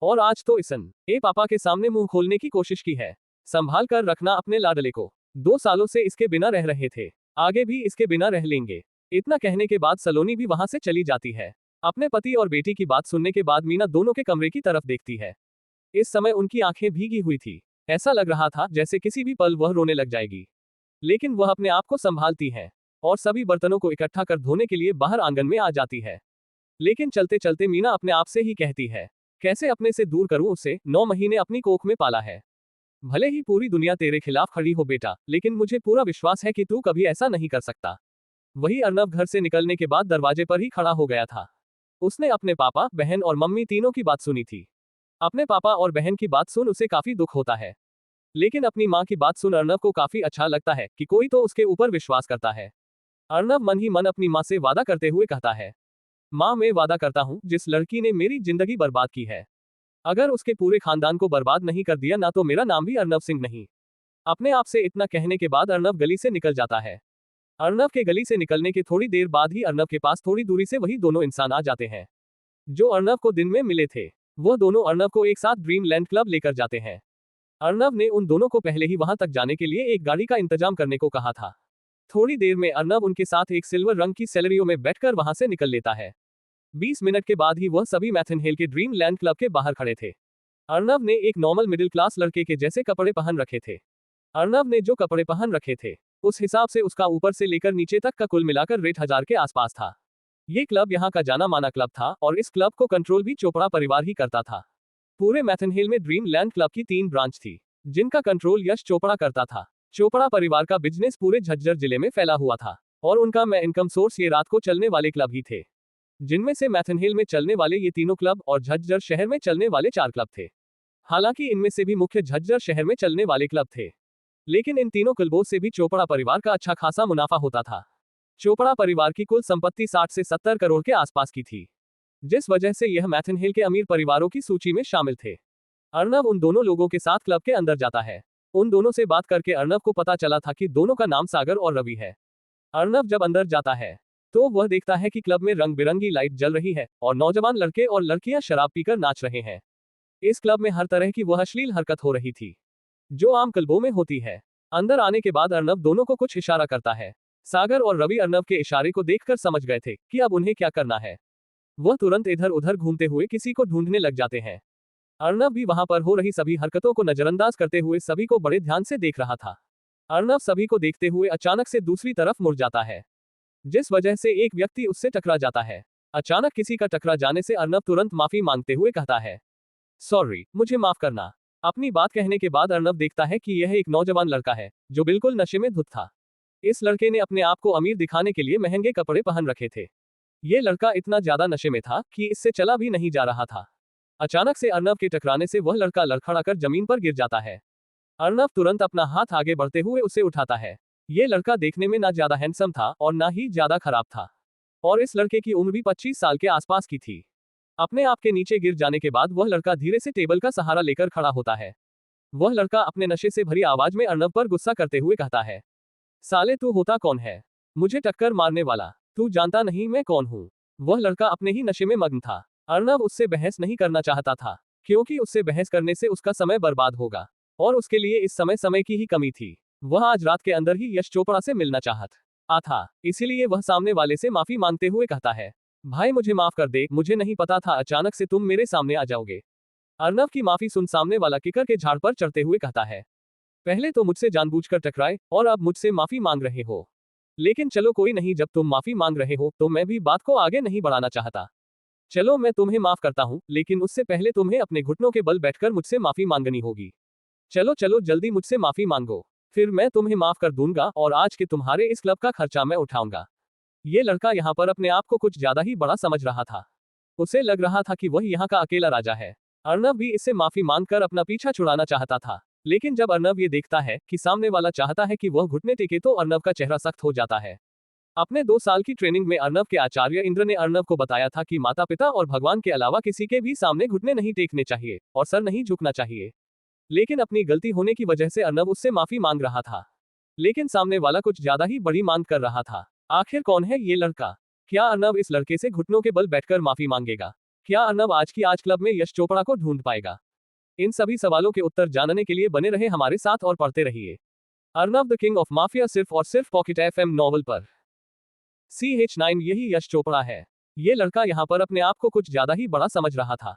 और आज तो इसन पापा के सामने मुंह खोलने की कोशिश की है। संभाल कर रखना अपने लाडले को। 2 सालों से इसके बिना रह रहे थे, आगे भी इसके बिना रह लेंगे। इतना कहने के बाद सलोनी भी वहां से चली जाती है। अपने पति और बेटी की बात सुनने के बाद मीना दोनों के कमरे की तरफ देखती है। इस समय उनकी आंखें भीगी हुई थी। ऐसा लग रहा था जैसे किसी भी पल वह रोने लग जाएगी, लेकिन वह अपने आप को संभालती है और सभी बर्तनों को इकट्ठा कर धोने के लिए बाहर आंगन में आ जाती है। लेकिन चलते चलते मीना अपने आप से ही कहती है, कैसे अपने से दूर करूं उसे, 9 महीने अपनी कोख में पाला है। भले ही पूरी दुनिया तेरे खिलाफ खड़ी हो बेटा, लेकिन मुझे पूरा विश्वास है कि तू कभी ऐसा नहीं कर सकता। वही अर्नब घर से निकलने के बाद दरवाजे पर ही खड़ा हो गया था। उसने अपने पापा, बहन और मम्मी तीनों की बात सुनी थी। अपने पापा और बहन की बात सुन उसे काफी दुख होता है, लेकिन अपनी माँ की बात सुन अर्नब को काफी अच्छा लगता है कि कोई तो उसके ऊपर विश्वास करता है। अर्नब मन ही मन अपनी माँ से वादा करते हुए कहता है, माँ मैं वादा करता हूँ, जिस लड़की ने मेरी जिंदगी बर्बाद की है, अगर उसके पूरे खानदान को बर्बाद नहीं कर दिया ना तो मेरा नाम भी अर्नब सिंह नहीं। अपने आप से इतना कहने के बाद अर्नब गली से निकल जाता है। अर्नब के गली से निकलने के थोड़ी देर बाद ही अर्नब के पास थोड़ी दूरी से वही दोनों इंसान आ जाते हैं जो अर्नब को दिन में मिले थे। वह दोनों अर्नब को एक साथ ड्रीम लैंड क्लब लेकर जाते हैं। अर्नब ने उन दोनों को पहले ही वहां तक जाने के लिए एक गाड़ी का इंतजाम करने को कहा था। थोड़ी देर में अर्नब उनके साथ एक सिल्वर रंग की सेलेरियो में बैठकर वहां से निकल लेता है। 20 मिनट के बाद ही वह सभी मैथन हिल के ड्रीम लैंड क्लब के बाहर खड़े थे। अर्नब ने एक नॉर्मल मिडिल क्लास लड़के के जैसे कपड़े पहन रखे थे। अर्नब ने जो कपड़े पहन रखे थे उस हिसाब से उसका ऊपर से लेकर नीचे तक का कुल मिलाकर रेट 1000 के आसपास था। ये क्लब यहाँ का जाना माना क्लब था और इस क्लब को कंट्रोल भी चोपड़ा परिवार ही करता था। पूरे मैथन हिल में ड्रीम लैंड क्लब की 3 ब्रांच थी जिनका कंट्रोल यश चोपड़ा करता था। चोपड़ा परिवार का बिजनेस पूरे झज्जर जिले में फैला हुआ था और उनका मैं इनकम सोर्स ये रात को चलने वाले क्लब ही थे, जिनमें से मैथन हिल में चलने वाले ये तीनों क्लब और झज्जर शहर में चलने वाले 4 क्लब थे। हालांकि इनमें से भी मुख्य झज्जर शहर में चलने वाले क्लब थे, लेकिन इन तीनों क्लबों से भी चोपड़ा परिवार का अच्छा खासा मुनाफा होता था। चोपड़ा परिवार की कुल संपत्ति 60 से 70 करोड़ के आसपास की थी, जिस वजह से यह मैथन हिल के अमीर परिवारों की सूची में शामिल थे। अर्नब उन दोनों लोगों के साथ क्लब के अंदर जाता है। उन दोनों से बात करके अर्नब को पता चला था कि दोनों का नाम सागर और रवि है। अर्नब जब अंदर जाता है तो वह देखता है कि क्लब में रंग बिरंगी लाइट जल रही है और नौजवान लड़के और लड़कियां शराब पीकर नाच रहे हैं। इस क्लब में हर तरह की वह अश्लील हरकत हो रही थी जो आम क्लबों में होती है। अंदर आने के बाद अर्नब दोनों को कुछ इशारा करता है। सागर और रवि अर्नब के इशारे को देखकर समझ गए थे कि अब उन्हें क्या करना है। वह तुरंत इधर उधर घूमते हुए किसी को ढूंढने लग जाते हैं। अर्नब भी वहां पर हो रही सभी हरकतों को नजरअंदाज करते हुए सभी को बड़े ध्यान से देख रहा था। अर्नब सभी को देखते हुए अचानक से दूसरी तरफ मुड़ जाता है, जिस वजह से एक व्यक्ति उससे टकरा जाता है। अचानक किसी का टकरा जाने से अर्नब तुरंत माफी मांगते हुए कहता है, सॉरी, मुझे माफ करना। अपनी बात कहने के बाद अर्नब देखता है कि यह एक नौजवान लड़का है जो बिल्कुल नशे में धुत था। इस लड़के ने अपने आप को अमीर दिखाने के लिए महंगे कपड़े पहन रखे थे। ये लड़का इतना ज्यादा नशे में था कि इससे चला भी नहीं जा रहा था। अचानक से अर्नब के टकराने से वह लड़का लड़खड़ाकर जमीन पर गिर जाता है। अर्नब तुरंत अपना हाथ आगे बढ़ते हुए उसे उठाता है। ये लड़का देखने में ना ज्यादा हैंडसम था और ना ही ज्यादा खराब था, और इस लड़के की उम्र भी 25 साल के आसपास की थी। अपने आप के नीचे गिर जाने के बाद वह लड़का धीरे से टेबल का सहारा लेकर खड़ा होता है। वह लड़का अपने नशे से भरी आवाज में अर्नब पर गुस्सा करते हुए कहता है, साले तू होता कौन है, मुझे टक्कर मारने वाला? तू जानता नहीं मैं कौन हूँ? वह लड़का अपने ही नशे में मग्न था। अर्नब उससे बहस नहीं करना चाहता था, क्योंकि उससे बहस करने से उसका समय बर्बाद होगा और उसके लिए इस समय की ही कमी थी। वह आज रात के अंदर ही यश चोपड़ा से मिलना चाहता था, इसीलिए वह सामने वाले से माफी मांगते हुए कहता है, भाई मुझे माफ कर दे, मुझे नहीं पता था अचानक से तुम मेरे सामने आ जाओगे। अर्नब की माफी सुन सामने वाला किकर के झाड़ पर चढ़ते हुए कहता है, पहले तो मुझसे जानबूझकर टकराए और अब मुझसे माफी मांग रहे हो, लेकिन चलो कोई नहीं, जब तुम माफी मांग रहे हो तो मैं भी बात को आगे नहीं बढ़ाना चाहता। चलो मैं तुम्हें माफ करता हूँ, लेकिन उससे पहले तुम्हें अपने घुटनों के बल बैठकर मुझसे माफी मांगनी होगी। चलो चलो जल्दी मुझसे माफी मांगो, फिर मैं तुम्हें माफ कर दूंगा और आज के तुम्हारे इस क्लब का खर्चा मैं उठाऊंगा। ये लड़का यहाँ पर अपने आप को कुछ ज्यादा ही बड़ा समझ रहा था। उसे लग रहा था कि वह यहाँ का अकेला राजा है। अर्नब भी इससे माफी मांगकर अपना पीछा छुड़ाना चाहता था, लेकिन जब अर्नब ये देखता है कि सामने वाला चाहता है कि वह घुटने टेके तो अर्नब का चेहरा सख्त हो जाता है। अपने 2 साल की ट्रेनिंग में अर्नब के आचार्य इंद्र ने अर्नब को बताया था कि माता पिता और भगवान के अलावा किसी के भी सामने घुटने नहीं टेकने चाहिए और सर नहीं झुकना चाहिए। लेकिन अपनी गलती होने की वजह से अर्नब उससे माफी मांग रहा था, लेकिन सामने वाला कुछ ज्यादा ही बड़ी मांग कर रहा था। आखिर कौन है ये लड़का? क्या अर्नब इस लड़के से घुटनों के बल बैठकर माफी मांगेगा? क्या अर्नब आज की आज क्लब में यश चोपड़ा को ढूंढ पाएगा? इन सभी सवालों के उत्तर जानने के लिए बने रहे हमारे साथ और पढ़ते रहिए Arnab the king of mafia, सिर्फ और सिर्फ पॉकेट FM नॉवल पर। CH9 यही यश चोपड़ा है। ये लड़का यहाँ पर अपने आप को कुछ ज्यादा ही बड़ा समझ रहा था।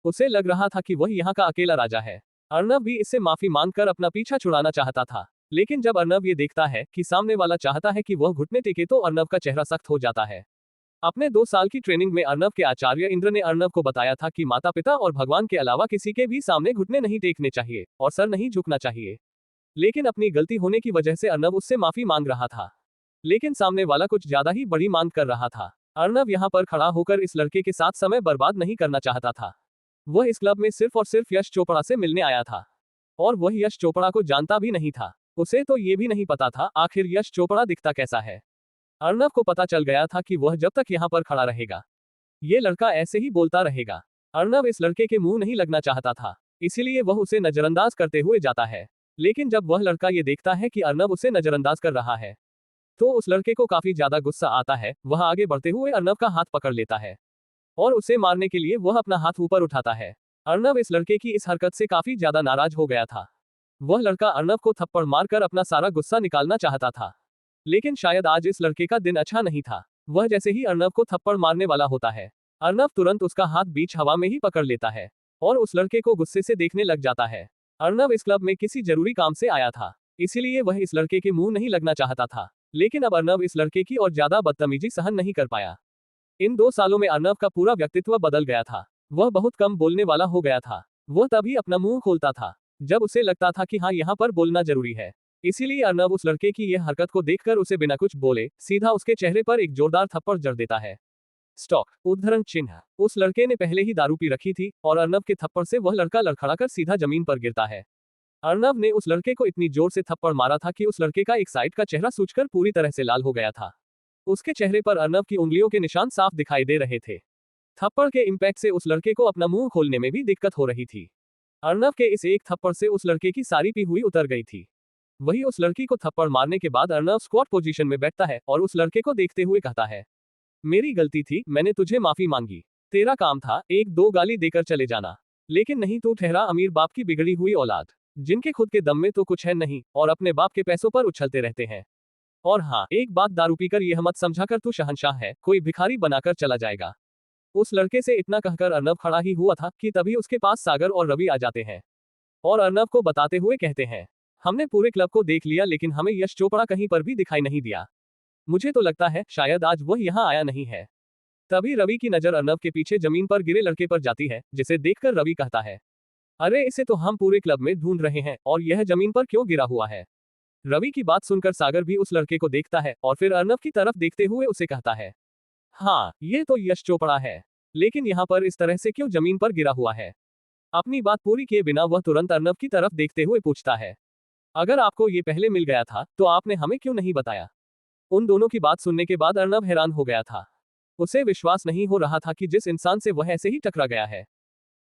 उसे लग रहा था कि वह यहाँ का अकेला राजा है। अर्नब भी इससे माफी मांगकर अपना पीछा छुड़ाना चाहता था, लेकिन जब अर्नब ये देखता है कि सामने वाला चाहता है कि वह घुटने टेके तो अर्नब का चेहरा सख्त हो जाता है। अपने 2 साल की ट्रेनिंग में अर्नब के आचार्य इंद्र ने अर्नब को बताया था कि माता पिता और भगवान के अलावा किसी के भी सामने घुटने नहीं टेकने चाहिए और सर नहीं झुकना चाहिए। लेकिन अपनी गलती होने की वजह से अर्नब उससे माफी मांग रहा था, लेकिन सामने वाला कुछ ज्यादा ही बड़ी मांग कर रहा था। अर्नब यहाँ पर खड़ा होकर इस लड़के के साथ समय बर्बाद नहीं करना चाहता था। वह इस क्लब में सिर्फ और सिर्फ यश चोपड़ा से मिलने आया था, और वह यश चोपड़ा को जानता भी नहीं था। उसे तो ये भी नहीं पता था आखिर यश चोपड़ा दिखता कैसा है। अर्नब को पता चल गया था कि वह जब तक यहाँ पर खड़ा रहेगा, ये लड़का ऐसे ही बोलता रहेगा। अर्नब इस लड़के के मुंह नहीं लगना चाहता था, इसीलिए वह उसे नजरअंदाज करते हुए जाता है। लेकिन जब वह लड़का ये देखता है कि अर्नब उसे नजरअंदाज कर रहा है, तो उस लड़के को काफी ज्यादा गुस्सा आता है। वह आगे बढ़ते हुए अर्नब का हाथ पकड़ लेता है और उसे मारने के लिए वह अपना हाथ ऊपर उठाता है। अर्नब इस लड़के की इस हरकत से काफी ज्यादा नाराज हो गया था। वह लड़का अर्नब को थप्पड़ मारकर अपना सारा गुस्सा निकालना चाहता था, लेकिन शायद आज इस लड़के का दिन अच्छा नहीं था। वह जैसे ही अर्नब को थप्पड़ मारने वाला होता है, अर्नब तुरंत उसका हाथ बीच हवा में ही पकड़ लेता है और उस लड़के को गुस्से से देखने लग जाता है। अर्नब इस क्लब में किसी जरूरी काम से आया था, इसीलिए वह इस लड़के के मुंह नहीं लगना चाहता था। लेकिन अब अर्नब इस लड़के की और ज्यादा बदतमीजी सहन नहीं कर पाया। इन 2 सालों में अर्नब का पूरा व्यक्तित्व बदल गया था। वह बहुत कम बोलने वाला हो गया था। वह तभी अपना मुंह खोलता था जब उसे लगता था कि हाँ, यहाँ पर बोलना जरूरी है। इसीलिए अर्नब उस लड़के की यह हरकत को देखकर उसे बिना कुछ बोले सीधा उसके चेहरे पर एक जोरदार थप्पड़ जड़ देता है। स्टॉक उद्धरण चिन्ह। उस लड़के ने पहले ही दारू पी रखी थी और अर्नब के थप्पड़ से वह लड़का लड़खड़ाकर सीधा जमीन पर गिरता है। अर्नब ने उस लड़के को इतनी जोर से थप्पड़ मारा था कि उस लड़के का एक साइड का चेहरा सूजकर पूरी तरह से लाल हो गया था। उसके चेहरे पर अर्नब की उंगलियों के निशान साफ दिखाई दे रहे थे। थप्पड़ के इम्पैक्ट से उस लड़के को अपना मुंह खोलने में भी दिक्कत हो रही थी। अर्नब के इस एक थप्पड़ से उस लड़के की सारी पी हुई उतर गई थी। वही उस लड़की को थप्पड़ मारने के बाद अर्नब स्क्वाट पोजीशन में बैठता है और उस लड़के को देखते हुए कहता है, मेरी गलती थी, मैंने तुझे माफी मांगी। तेरा काम था 1-2 गाली देकर चले जाना, लेकिन नहीं, तू ठहरा अमीर बाप की बिगड़ी हुई औलाद, जिनके खुद के दम में तो कुछ है नहीं और अपने बाप के पैसों पर उछलते रहते हैं। और हाँ, एक बात, दारू पीकर यह मत समझा कर तू शहंशाह है, कोई भिखारी बनाकर चला जाएगा। उस लड़के से इतना कहकर अर्नब खड़ा ही हुआ था कि तभी उसके पास सागर और रवि आ जाते हैं और अर्नब को बताते हुए कहते हैं, हमने पूरे क्लब को देख लिया लेकिन हमें यश चोपड़ा कहीं पर भी दिखाई नहीं दिया। मुझे तो लगता है शायद आज वह यहाँ आया नहीं है। तभी रवि की नजर अर्नब के पीछे जमीन पर गिरे लड़के पर जाती है, जिसे देखकर रवि कहता है, अरे इसे तो हम पूरे क्लब में ढूंढ रहे हैं और यह जमीन पर क्यों गिरा हुआ है। रवि की बात सुनकर सागर भी उस लड़के को देखता है और फिर अर्नब की तरफ देखते हुए उसे कहता है, हाँ, ये तो यश चोपड़ा है, लेकिन यहाँ पर इस तरह से क्यों जमीन पर गिरा हुआ है। अपनी बात पूरी किए बिना वह तुरंत अर्नब की तरफ देखते हुए पूछता है, अगर आपको ये पहले मिल गया था तो आपने हमें क्यों नहीं बताया। उन दोनों की बात सुनने के बाद अर्नब हैरान हो गया था। उसे विश्वास नहीं हो रहा था कि जिस इंसान से वह ऐसे ही टकरा गया है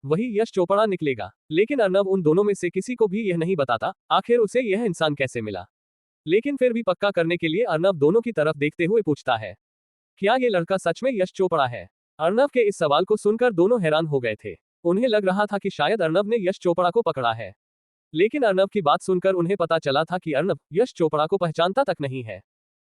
वही यश चोपड़ा निकलेगा, लेकिन अर्नब उन दोनों में से किसी को भी यह नहीं बताता आखिर उसे यह इंसान कैसे मिला। लेकिन फिर भी पक्का करने के लिए अर्नब दोनों की तरफ देखते हुए पूछता है, क्या ये लड़का सच में यश चोपड़ा है। अर्नब के इस सवाल को सुनकर दोनों हैरान हो गए थे। उन्हें लग रहा था कि शायद अर्नब ने यश चोपड़ा को पकड़ा है, लेकिन अर्नब की बात सुनकर उन्हें पता चला था कि अर्नब यश चोपड़ा को पहचानता तक नहीं है।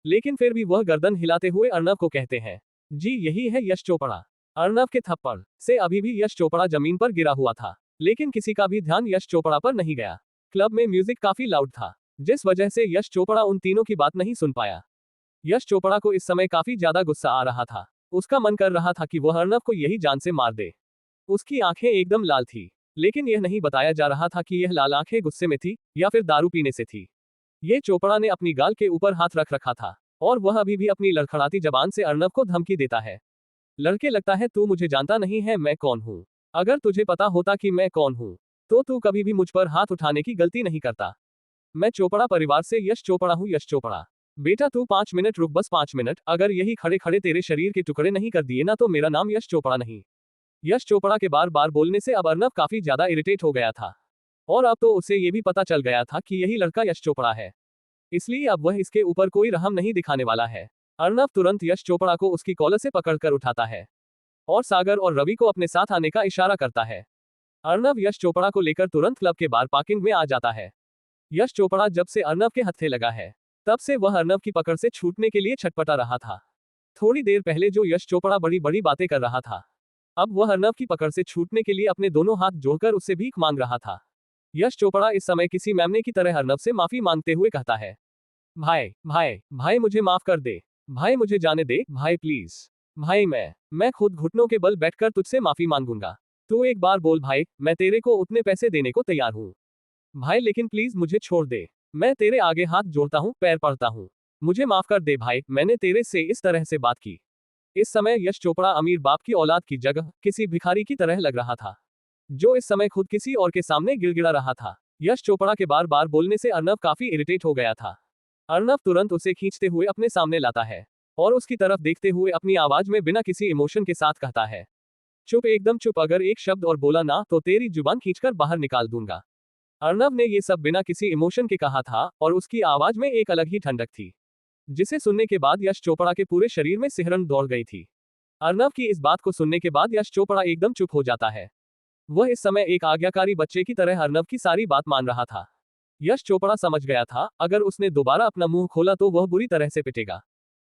लेकिन फिर भी वह गर्दन हिलाते हुए अर्नब को कहते हैं, जी यही है यश चोपड़ा। अर्नब के थप्पड़ से अभी भी यश चोपड़ा जमीन पर गिरा हुआ था, लेकिन किसी का भी ध्यान यश चोपड़ा पर नहीं गया। क्लब में म्यूजिक काफी लाउड था, जिस वजह से यश चोपड़ा उन तीनों की बात नहीं सुन पाया। यश चोपड़ा को इस समय काफी ज्यादा गुस्सा आ रहा था। उसका मन कर रहा था कि वह अर्नब को यही जान से मार दे। उसकी आंखें एकदम लाल थी लेकिन यह नहीं बताया जा रहा था कि यह लाल आंखें गुस्से में थी या फिर दारू पीने से थी। ये चोपड़ा ने अपनी गाल के ऊपर हाथ रख रखा था और वह अभी भी अपनी लड़खड़ाती जबान से अर्नब को धमकी देता है। लड़के, लगता है तू मुझे जानता नहीं है मैं कौन हूँ। अगर तुझे पता होता कि मैं कौन हूँ तो तू कभी भी मुझ पर हाथ उठाने की गलती नहीं करता। मैं चोपड़ा परिवार से यश चोपड़ा हूँ। यश चोपड़ा। बेटा तू 5 मिनट रुक, बस 5 मिनट। अगर यही खड़े खड़े तेरे शरीर के टुकड़े नहीं कर दिए ना तो मेरा नाम यश चोपड़ा नहीं। यश चोपड़ा के बार बार बोलने से अब अर्नब काफी ज्यादा इरिटेट हो गया था और अब तो उसे ये भी पता चल गया था कि यही लड़का यश चोपड़ा है, इसलिए अब वह इसके ऊपर कोई रहम नहीं दिखाने वाला है। अर्नब तुरंत यश चोपड़ा को उसकी कॉलर से पकड़कर उठाता है और सागर और रवि को अपने साथ आने का इशारा करता है। अर्नब यश चोपड़ा को लेकर तुरंत क्लब के बाहर पार्किंग में आ जाता है। यश चोपड़ा जब से अर्नब के हत्थे लगा है तब से वह अर्नब की पकड़ से छूटने के लिए छटपटा रहा था। थोड़ी देर पहले जो यश चोपड़ा बड़ी बड़ी बातें कर रहा था, अब वह अर्नब की पकड़ से छूटने के लिए अपने दोनों हाथ जोड़कर उससे भीख मांग रहा था। यश चोपड़ा इस समय किसी मेमने की तरह अर्नब से माफी मांगते हुए कहता है, भाई भाई भाई मुझे माफ कर दे, भाई मुझे जाने दे, भाई प्लीज, भाई मैं खुद घुटनों के बल बैठकर तुझसे माफी मांगूंगा। तू एक बार बोल भाई, मैं तेरे को उतने पैसे देने को तैयार हूँ भाई, लेकिन प्लीज मुझे छोड़ दे। मैं तेरे आगे हाथ जोड़ता हूँ, पैर पड़ता हूँ, मुझे माफ कर दे भाई, मैंने तेरे से इस तरह से बात की। इस समय यश चोपड़ा अमीर बाप की औलाद की जगह किसी भिखारी की तरह लग रहा था, जो इस समय खुद किसी और के सामने गिड़गिड़ा रहा था। यश चोपड़ा के बार बार बोलने से अर्नब काफी इरिटेट हो गया था। अर्नब तुरंत उसे खींचते हुए अपने सामने लाता है और उसकी तरफ देखते हुए अपनी आवाज में बिना किसी इमोशन के साथ कहता है, चुप, एकदम चुप, अगर एक शब्द और बोला ना तो तेरी जुबान खींचकर बाहर निकाल दूंगा। अर्नब ने ये सब बिना किसी इमोशन के कहा था और उसकी आवाज में एक अलग ही ठंडक थी, जिसे सुनने के बाद यश चोपड़ा के पूरे शरीर में सिहरन दौड़ गई थी। अर्नब की इस बात को सुनने के बाद यश चोपड़ा एकदम चुप हो जाता है। वह इस समय एक आज्ञाकारी बच्चे की तरह अर्नब की सारी बात मान रहा था। यश चोपड़ा समझ गया था अगर उसने दोबारा अपना मुंह खोला तो वह बुरी तरह से पिटेगा।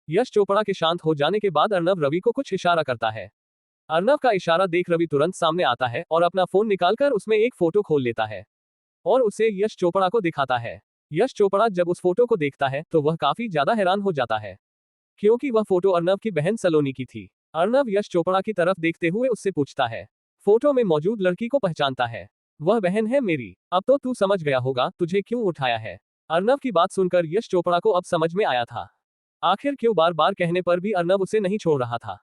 यश चोपड़ा के शांत हो जाने के बाद अर्नब रवि को कुछ इशारा करता है। अर्नब का इशारा देख रवि तुरंत सामने आता है और अपना फोन निकालकर उसमें एक फोटो खोल लेता है और उसे यश चोपड़ा को दिखाता है। यश चोपड़ा जब उस फोटो को देखता है तो वह काफी ज्यादा हैरान हो जाता है, क्योंकि वह फोटो अर्नब की बहन सलोनी की थी। अर्नब यश चोपड़ा की तरफ देखते हुए उससे पूछता है, फोटो में मौजूद लड़की को पहचानता है? वह बहन है मेरी। अब तो तू समझ गया होगा तुझे क्यों उठाया है। अर्नब की बात सुनकर यश चोपड़ा को अब समझ में आया था आखिर क्यों बार बार कहने पर भी अर्नब उसे नहीं छोड़ रहा था।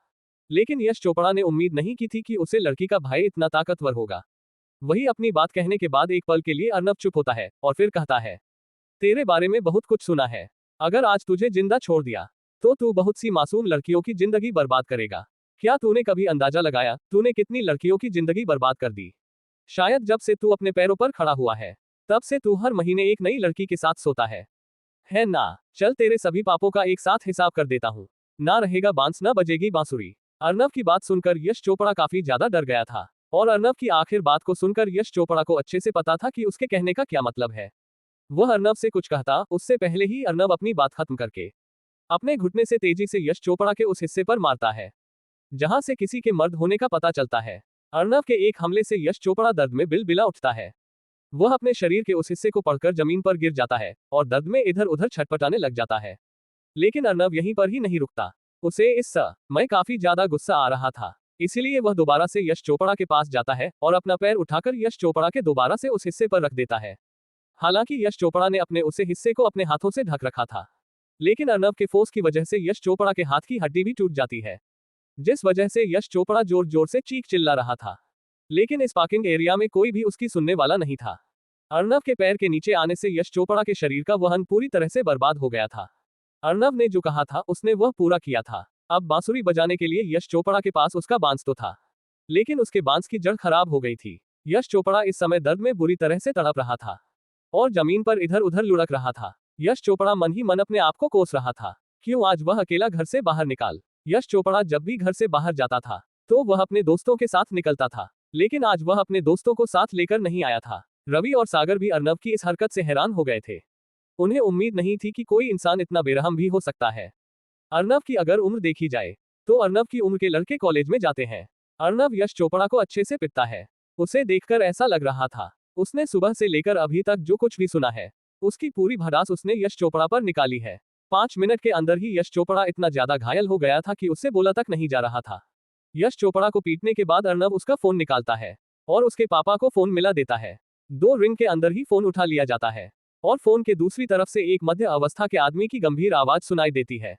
लेकिन यश चोपड़ा ने उम्मीद नहीं की थी कि उसे लड़की का भाई इतना ताकतवर होगा। वही अपनी बात कहने के बाद एक पल के लिए अर्नब चुप होता है और फिर कहता है, तेरे बारे में बहुत कुछ सुना है, अगर आज तुझे जिंदा छोड़ दिया तो तू बहुत सी मासूम लड़कियों की जिंदगी बर्बाद करेगा। क्या तूने कभी अंदाजा लगाया तूने कितनी लड़कियों की जिंदगी बर्बाद कर दी? शायद जब से तू अपने पैरों पर खड़ा हुआ है तब से तू हर महीने एक नई लड़की के साथ सोता है ना? चल तेरे सभी पापों का एक साथ हिसाब कर देता हूँ, ना रहेगा बांस ना बजेगी बांसुरी। अर्नब की बात सुनकर यश चोपड़ा काफी ज्यादा डर गया था और अर्नब की आखिर बात को सुनकर यश चोपड़ा को अच्छे से पता था कि उसके कहने का क्या मतलब है। वह अर्नब से कुछ कहता उससे पहले ही अर्नब अपनी बात खत्म करके अपने घुटने से तेजी से यश चोपड़ा के उस हिस्से पर मारता है जहां से किसी के मर्द होने का पता चलता है। अर्नब के एक हमले से यश चोपड़ा दर्द में बिलबिला उठता है। वह अपने शरीर के उस हिस्से को पकड़कर जमीन पर गिर जाता है और दर्द में इधर उधर छटपटाने लग जाता है। लेकिन अर्नब यहीं पर ही नहीं रुकता। उसे इस समय काफी ज्यादा गुस्सा आ रहा था, इसीलिए वह दोबारा से यश चोपड़ा के पास जाता है और अपना पैर उठाकर यश चोपड़ा के दोबारा से उस हिस्से पर रख देता है। हालांकि यश चोपड़ा ने अपने उसे हिस्से को अपने हाथों से ढक रखा था, लेकिन अर्नब के फोर्स की वजह से यश चोपड़ा के हाथ की हड्डी भी टूट जाती है, जिस वजह से यश चोपड़ा जोर जोर से चीख चिल्ला रहा था। लेकिन इस पार्किंग एरिया में कोई भी उसकी सुनने वाला नहीं था। अर्नब के पैर के नीचे आने से यश चोपड़ा के शरीर का वहन पूरी तरह से बर्बाद हो गया था। अर्नब ने जो कहा था उसने वह पूरा किया था। अब बांसुरी बजाने के लिए यश चोपड़ा के पास उसका बांस तो था, लेकिन उसके बांस की जड़ खराब हो गई थी। यश चोपड़ा इस समय दर्द में बुरी तरह से तड़प रहा था और जमीन पर इधर उधर लुढ़क रहा था। यश चोपड़ा मन ही मन अपने आप को कोस रहा था, क्यों आज वह अकेला घर से बाहर निकाल। यश चोपड़ा जब भी घर से बाहर जाता था तो वह अपने दोस्तों के साथ निकलता था, लेकिन आज वह अपने दोस्तों को साथ लेकर नहीं आया था। रवि और सागर भी अर्नब की इस हरकत से हैरान हो गए थे। उन्हें उम्मीद नहीं थी कि कोई इंसान इतना बेरहम भी हो सकता है। अर्नब की अगर उम्र देखी जाए तो अर्नब की उम्र के लड़के कॉलेज में जाते हैं। अर्नब यश चोपड़ा को अच्छे से पिटता है। उसे देखकर ऐसा लग रहा था उसने सुबह से लेकर अभी तक जो कुछ भी सुना है उसकी पूरी भड़ास उसने यश चोपड़ा पर निकाली है। 5 मिनट के अंदर ही यश चोपड़ा इतना ज्यादा घायल हो गया था कि उससे बोला तक नहीं जा रहा था। यश चोपड़ा को पीटने के बाद अर्नब उसका फोन निकालता है और उसके पापा को फोन मिला देता है। 2 रिंग के अंदर ही फोन उठा लिया जाता है और फोन के दूसरी तरफ से एक मध्य अवस्था के आदमी की गंभीर आवाज सुनाई देती है।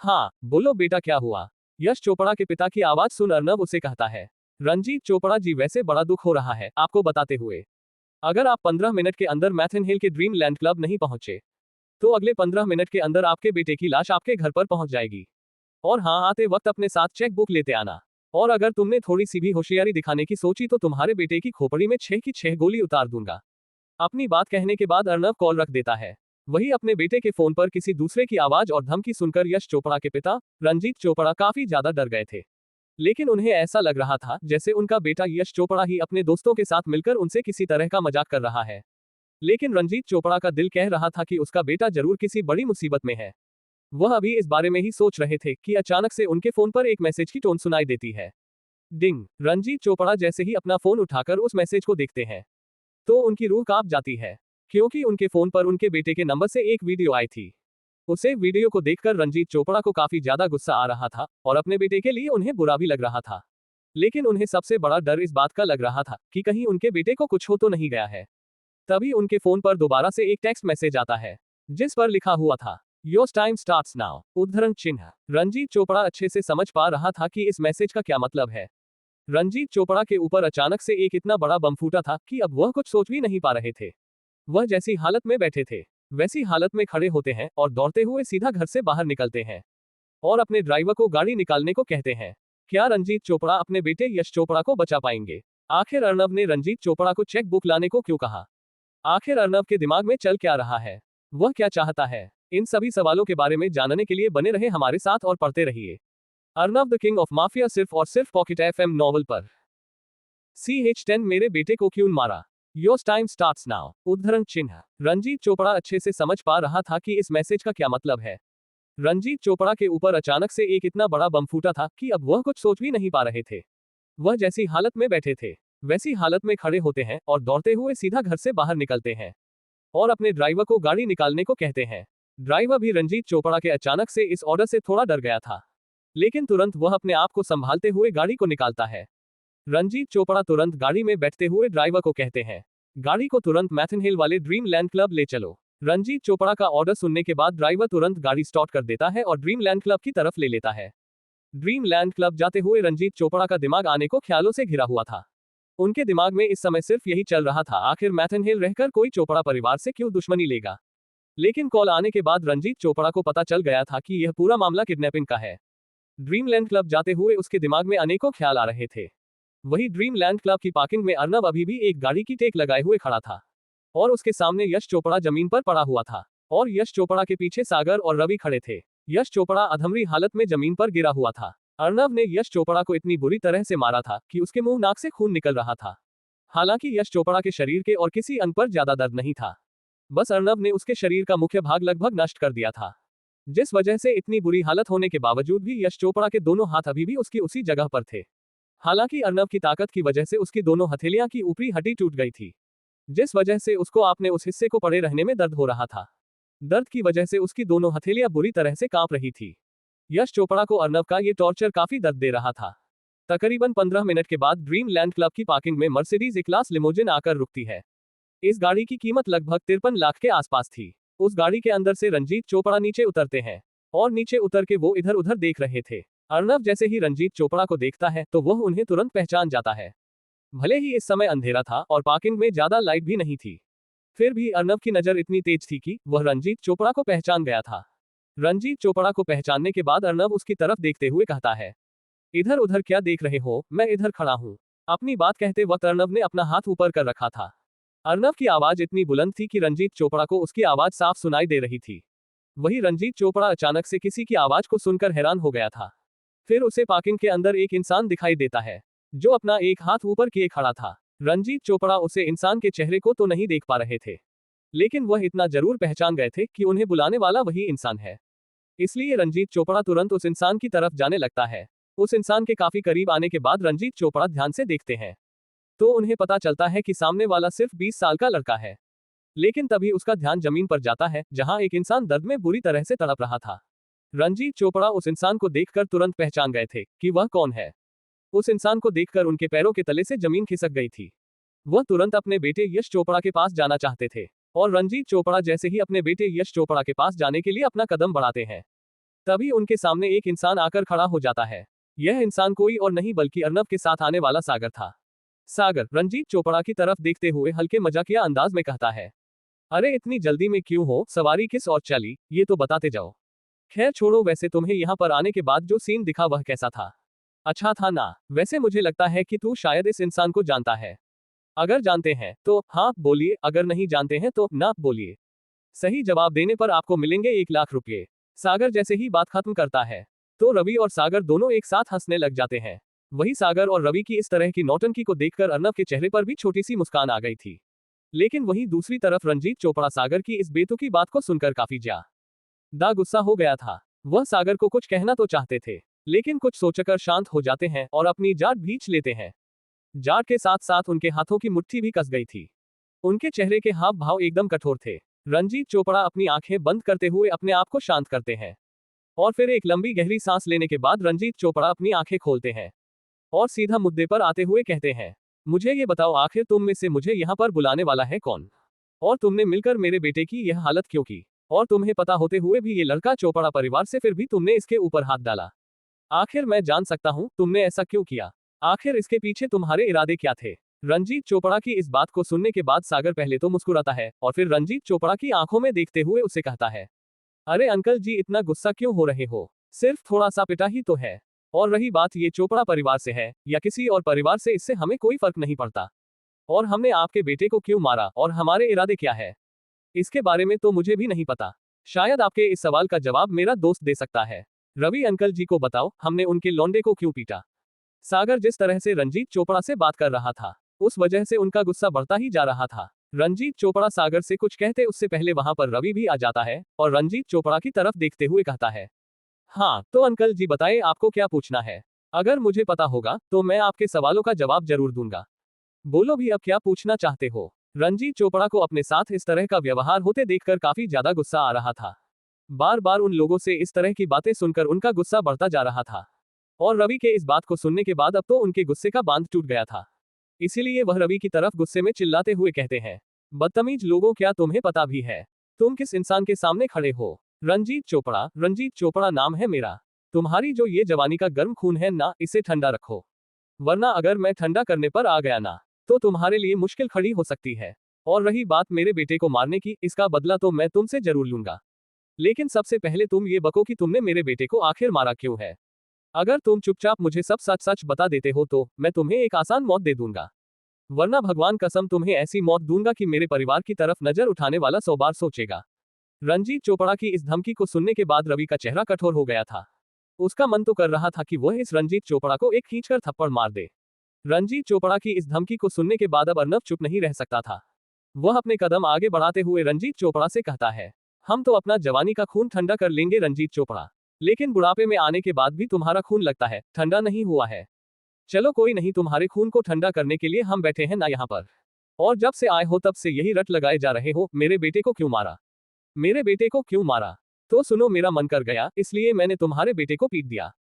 हाँ, बोलो बेटा क्या हुआ? यश चोपड़ा के पिता की आवाज सुन अर्नब उसे कहता है। रंजीत चोपड़ा जी वैसे बड़ा दुख हो रहा है आपको बताते हुए। अगर आप 15 मिनट के अंदर मैथन हिल के ड्रीम लैंड क्लब नहीं पहुंचे तो अगले 15 मिनट के अंदर आपके बेटे की लाश आपके घर पर पहुंच जाएगी। और हाँ, आते वक्त अपने साथ चेक बुक लेते आना। और अगर तुमने थोड़ी सी भी होशियारी दिखाने की सोची तो तुम्हारे बेटे की खोपड़ी में 6 की 6 गोली उतार दूंगा। अपनी बात कहने के बाद अर्नब कॉल रख देता है। वही अपने बेटे के फोन पर किसी दूसरे की आवाज और धमकी सुनकर यश चोपड़ा के पिता रंजीत चोपड़ा काफी ज्यादा डर गए थे। लेकिन उन्हें ऐसा लग रहा था जैसे उनका बेटा यश चोपड़ा ही अपने दोस्तों के साथ मिलकर उनसे किसी तरह का मजाक कर रहा है। लेकिन रंजीत चोपड़ा का दिल कह रहा था कि उसका बेटा जरूर किसी बड़ी मुसीबत में है। वह अभी इस बारे में ही सोच रहे थे कि अचानक से उनके फोन पर एक मैसेज की टोन सुनाई देती है। डिंग। रंजीत चोपड़ा जैसे ही अपना फोन उठाकर उस मैसेज को देखते हैं तो उनकी रूह कांप जाती है, क्योंकि उनके फोन पर उनके बेटे के नंबर से एक वीडियो आई थी। उसे वीडियो को देखकर रंजीत चोपड़ा को काफी ज्यादा गुस्सा आ रहा था और अपने बेटे के लिए उन्हें बुरा भी लग रहा था। लेकिन उन्हें सबसे बड़ा डर इस बात का लग रहा था कि कहीं उनके बेटे को कुछ हो तो नहीं गया है। तभी उनके फोन पर दोबारा से एक टेक्स्ट मैसेज आता है जिस पर लिखा हुआ था योर टाइम स्टार्ट्स नाउ उद्धरण चिन्ह। रंजीत चोपड़ा अच्छे से समझ पा रहा था कि इस मैसेज का क्या मतलब है। रंजीत चोपड़ा के ऊपर अचानक से एक इतना बड़ा बम फूटा था कि अब वह कुछ सोच भी नहीं पा रहे थे। वह जैसी हालत में बैठे थे वैसी हालत में खड़े होते हैं और दौड़ते हुए सीधा घर से बाहर निकलते हैं और अपने ड्राइवर को गाड़ी निकालने को कहते हैं। क्या रंजीत चोपड़ा अपने बेटे यश चोपड़ा को बचा पाएंगे? आखिर अर्नब ने रंजीत चोपड़ा को चेक बुक लाने को क्यों कहा? आखिर अर्नब के दिमाग में चल क्या रहा है? वह क्या चाहता है? इन सभी सवालों के बारे में जानने के लिए बने रहे हमारे साथ और पढ़ते रहिए Arnab the king of mafia सिर्फ और सिर्फ पॉकेट FM नॉवल पर। CH10 मेरे बेटे को क्यों मारा? योर टाइम स्टार्ट्स नाउ उद्धरण चिन्ह। रंजीत चोपड़ा अच्छे से समझ पा रहा था कि इस मैसेज का क्या मतलब है। रंजीत चोपड़ा के ऊपर अचानक से एक इतना बड़ा बम फूटा था कि अब वह कुछ सोच भी नहीं पा रहे थे। वह जैसी हालत में बैठे थे वैसी हालत में खड़े होते हैं और दौड़ते हुए सीधा घर से बाहर निकलते हैं और अपने ड्राइवर को गाड़ी निकालने को कहते हैं। ड्राइवर भी रंजीत चोपड़ा के अचानक से इस ऑर्डर से थोड़ा डर गया था, लेकिन तुरंत वह अपने आप को संभालते हुए गाड़ी को निकालता है। रंजीत चोपड़ा तुरंत गाड़ी में बैठते हुए ड्राइवर को कहते हैं, गाड़ी को तुरंत मैथन हिल वाले ड्रीम लैंड क्लब ले चलो। रंजीत चोपड़ा का ऑर्डर सुनने के बाद ड्राइवर तुरंत गाड़ी स्टार्ट कर देता है और ड्रीम लैंड क्लब की तरफ ले लेता है। ड्रीम लैंड क्लब जाते हुए रंजीत चोपड़ा का दिमाग आने को ख्यालों से घिरा हुआ था। उनके दिमाग में इस समय सिर्फ यही चल रहा था, आखिर मैथन हिल रहकर कोई चोपड़ा परिवार से क्यों दुश्मनी लेगा। लेकिन कॉल आने के बाद रंजीत चोपड़ा को पता चल गया था कि यह पूरा मामला किडनैपिंग का है। ड्रीमलैंड क्लब जाते हुए उसके दिमाग में अनेकों ख्याल आ रहे थे। वही ड्रीमलैंड क्लब की पार्किंग में अर्नब अभी भी एक गाड़ी की टेक लगाए हुए खड़ा था और उसके सामने यश चोपड़ा जमीन पर पड़ा हुआ था और यश चोपड़ा के पीछे सागर और रवि खड़े थे। यश चोपड़ा अधमरी हालत में जमीन पर गिरा हुआ था। अर्नब ने यश चोपड़ा को इतनी बुरी तरह से मारा था कि उसके मुंह नाक से खून निकल रहा था। हालांकि यश चोपड़ा के शरीर के और किसी अंग पर ज्यादा दर्द नहीं था, बस अर्नब ने उसके शरीर का मुख्य भाग लगभग नष्ट कर दिया था, जिस वजह से इतनी बुरी हालत होने के बावजूद भी यश चोपड़ा के दोनों हाथ अभी भी उसकी उसी जगह पर थे। हालांकि अर्नब की ताकत की वजह से उसकी दोनों हथेलियां की ऊपरी हड्डी टूट गई थी, जिस वजह से उसको अपने उस हिस्से को पड़े रहने में दर्द हो रहा था। दर्द की वजह से उसकी दोनों हथेलियां बुरी तरह से कांप रही थी। यश चोपड़ा को अर्नब का ये टॉर्चर काफी दर्द दे रहा था। तकरीबन 15 मिनट के बाद ड्रीम लैंड क्लब की पार्किंग में मर्सिडीज E-क्लास लिमोजिन आकर रुकती है। इस गाड़ी की कीमत लगभग 53 लाख के आसपास थी। उस गाड़ी के अंदर से रंजीत चोपड़ा नीचे उतरते हैं और नीचे उतर के वो इधर उधर देख रहे थे। अर्नब जैसे ही रंजीत चोपड़ा को देखता है तो वह उन्हें तुरंत पहचान जाता है। भले ही इस समय अंधेरा था और पार्किंग में ज्यादा लाइट भी नहीं थी, फिर भी अर्नब की नजर इतनी तेज थी कि वह रंजीत चोपड़ा को पहचान गया था। रंजीत चोपड़ा को पहचानने के बाद अर्नब उसकी तरफ देखते हुए कहता है, इधर उधर क्या देख रहे हो, मैं इधर खड़ा हूँ। अपनी बात कहते वक्त अर्नब ने अपना हाथ ऊपर कर रखा था। अर्नब की आवाज इतनी बुलंद थी कि रंजीत चोपड़ा को उसकी आवाज साफ सुनाई दे रही थी। वही रंजीत चोपड़ा अचानक से किसी की आवाज को सुनकर हैरान हो गया था। फिर उसे पार्किंग के अंदर एक इंसान दिखाई देता है जो अपना एक हाथ ऊपर किए खड़ा था। रंजीत चोपड़ा उसे इंसान के चेहरे को तो नहीं देख पा रहे थे, लेकिन वह इतना जरूर पहचान गए थे कि उन्हें बुलाने वाला वही इंसान है। इसलिए रंजीत चोपड़ा तुरंत उस इंसान की तरफ जाने लगता है। उस इंसान के काफी करीब आने के बाद रंजीत चोपड़ा ध्यान से देखते हैं तो उन्हें पता चलता है कि सामने वाला सिर्फ 20 साल का लड़का है। लेकिन तभी उसका ध्यान जमीन पर जाता है जहां एक इंसान दर्द में बुरी तरह से तड़प रहा था। रंजीत चोपड़ा उस इंसान को देखकर तुरंत पहचान गए थे कि वह कौन है। उस इंसान को देखकर उनके पैरों के तले से जमीन खिसक गई थी। वह तुरंत अपने बेटे यश चोपड़ा के पास जाना चाहते थे, और रणजीत चोपड़ा जैसे ही अपने बेटे यश चोपड़ा के पास जाने के लिए अपना कदम बढ़ाते हैं, तभी उनके सामने एक इंसान आकर खड़ा हो जाता है। यह इंसान कोई और नहीं बल्कि अर्नब के साथ आने वाला सागर था। सागर रणजीत चोपड़ा की तरफ देखते हुए हल्के मजाकिया अंदाज में कहता है, अरे इतनी जल्दी में क्यों हो, सवारी किस और चली, ये तो बताते जाओ। खैर छोड़ो, वैसे तुम्हें यहाँ पर आने के बाद जो सीन दिखा वह कैसा था? अच्छा था ना? वैसे मुझे लगता है कि तू शायद इस इंसान को जानता है। अगर जानते हैं तो हाँ बोलिए, अगर नहीं जानते हैं तो ना बोलिए। सही जवाब देने पर आपको मिलेंगे 1 लाख रुपये। सागर जैसे ही बात खत्म करता है तो रवि और सागर दोनों एक साथ हंसने लग जाते हैं। वही सागर और रवि की इस तरह की नौटंकी को देखकर अर्नब के चेहरे पर भी छोटी सी मुस्कान आ गई थी। लेकिन वहीं दूसरी तरफ रणजीत चोपड़ा सागर की इस बेतुकी बात को सुनकर काफी ज्यादा गुस्सा हो गया था। वह सागर को कुछ कहना तो चाहते थे, लेकिन कुछ सोचकर शांत हो जाते हैं और अपनी जाट भींच लेते हैं। जाट के साथ साथ उनके हाथों की मुट्ठी भी कस गई थी। उनके चेहरे के हाव भाव एकदम कठोर थे। रणजीत चोपड़ा अपनी आंखें बंद करते हुए अपने आप को शांत करते हैं, और फिर एक लंबी गहरी सांस लेने के बाद रणजीत चोपड़ा अपनी आंखें खोलते हैं और सीधा मुद्दे पर आते हुए कहते हैं, मुझे ये बताओ आखिर तुम में से मुझे यहाँ पर बुलाने वाला है कौन? और तुमने मिलकर मेरे बेटे की यह हालत क्यों की? और तुम्हें पता होते हुए भी ये लड़का चोपड़ा परिवार से फिर भी तुमने इसके ऊपर हाथ डाला। आखिर मैं जान सकता हूँ तुमने ऐसा क्यों किया? आखिर इसके पीछे तुम्हारे इरादे क्या थे? रणजीत चोपड़ा की इस बात को सुनने के बाद सागर पहले तो मुस्कुराता है और फिर रणजीत चोपड़ा की आंखों में देखते हुए उससे कहता है, अरे अंकल जी इतना गुस्सा क्यों हो रहे हो? सिर्फ थोड़ा सा पिटा ही तो है। और रही बात ये चोपड़ा परिवार से है या किसी और परिवार से, इससे हमें कोई फर्क नहीं पड़ता। और हमने आपके बेटे को क्यों मारा और हमारे इरादे क्या है, इसके बारे में तो मुझे भी नहीं पता। शायद आपके इस सवाल का जवाब मेरा दोस्त दे सकता है। रवि अंकल जी को बताओ, हमने उनके लौंडे को क्यों पीटा? सागर जिस तरह से रणजीत चोपड़ा से बात कर रहा था, उस वजह से उनका गुस्सा बढ़ता ही जा रहा था। रणजीत चोपड़ा सागर से कुछ कहते उससे पहले वहां पर रवि भी आ जाता है और रणजीत चोपड़ा की तरफ देखते हुए कहता है, हाँ तो अंकल जी बताइए आपको क्या पूछना है? अगर मुझे पता होगा तो मैं आपके सवालों का जवाब जरूर दूंगा। बोलो भी अब क्या पूछना चाहते हो? रणजीत चोपड़ा को अपने साथ इस तरह का व्यवहार होते देखकर काफी ज्यादा गुस्सा आ रहा था। बार बार उन लोगों से इस तरह की बातें सुनकर उनका गुस्सा बढ़ता जा रहा था, और रवि के इस बात को सुनने के बाद अब तो उनके गुस्से का बांध टूट गया था। इसीलिए वह रवि की तरफ गुस्से में चिल्लाते हुए कहते हैं, बदतमीज लोगों, क्या तुम्हें पता भी है तुम किस इंसान के सामने खड़े हो? रणजीत चोपड़ा नाम है मेरा। तुम्हारी जो ये जवानी का गर्म खून है ना, इसे ठंडा रखो, वरना अगर मैं ठंडा करने पर आ गया ना तो तुम्हारे लिए मुश्किल खड़ी हो सकती है। और रही बात मेरे बेटे को मारने की, इसका बदला तो मैं तुमसे जरूर लूंगा। लेकिन सबसे पहले तुम ये बको कि तुमने मेरे बेटे को आखिर मारा क्यों है। अगर तुम चुपचाप मुझे सब सच सच बता देते हो तो मैं तुम्हें एक आसान मौत दे दूंगा, वरना भगवान कसम तुम्हें ऐसी मौत दूंगा कि मेरे परिवार की तरफ नजर उठाने वाला 100 बार सोचेगा। रणजीत चोपड़ा की इस धमकी को सुनने के बाद रवि का चेहरा कठोर हो गया था। उसका मन तो कर रहा था कि वह इस रणजीत चोपड़ा को एक खींचकर थप्पड़ मार दे। रणजीत चोपड़ा की इस धमकी को सुनने के बाद अब अर्नब चुप नहीं रह सकता था। वह अपने कदम आगे बढ़ाते हुए रणजीत चोपड़ा से कहता है, हम तो अपना जवानी का खून ठंडा कर लेंगे रणजीत चोपड़ा, लेकिन बुढ़ापे में आने के बाद भी तुम्हारा खून लगता है ठंडा नहीं हुआ है। चलो कोई नहीं, तुम्हारे खून को ठंडा करने के लिए हम बैठे हैं ना यहाँ पर। और जब से आए हो तब से यही रट लगाए जा रहे हो, मेरे बेटे को क्यों मारा, मेरे बेटे को क्यों मारा। तो सुनो, मेरा मन कर गया इसलिए मैंने तुम्हारे बेटे को पीट दिया।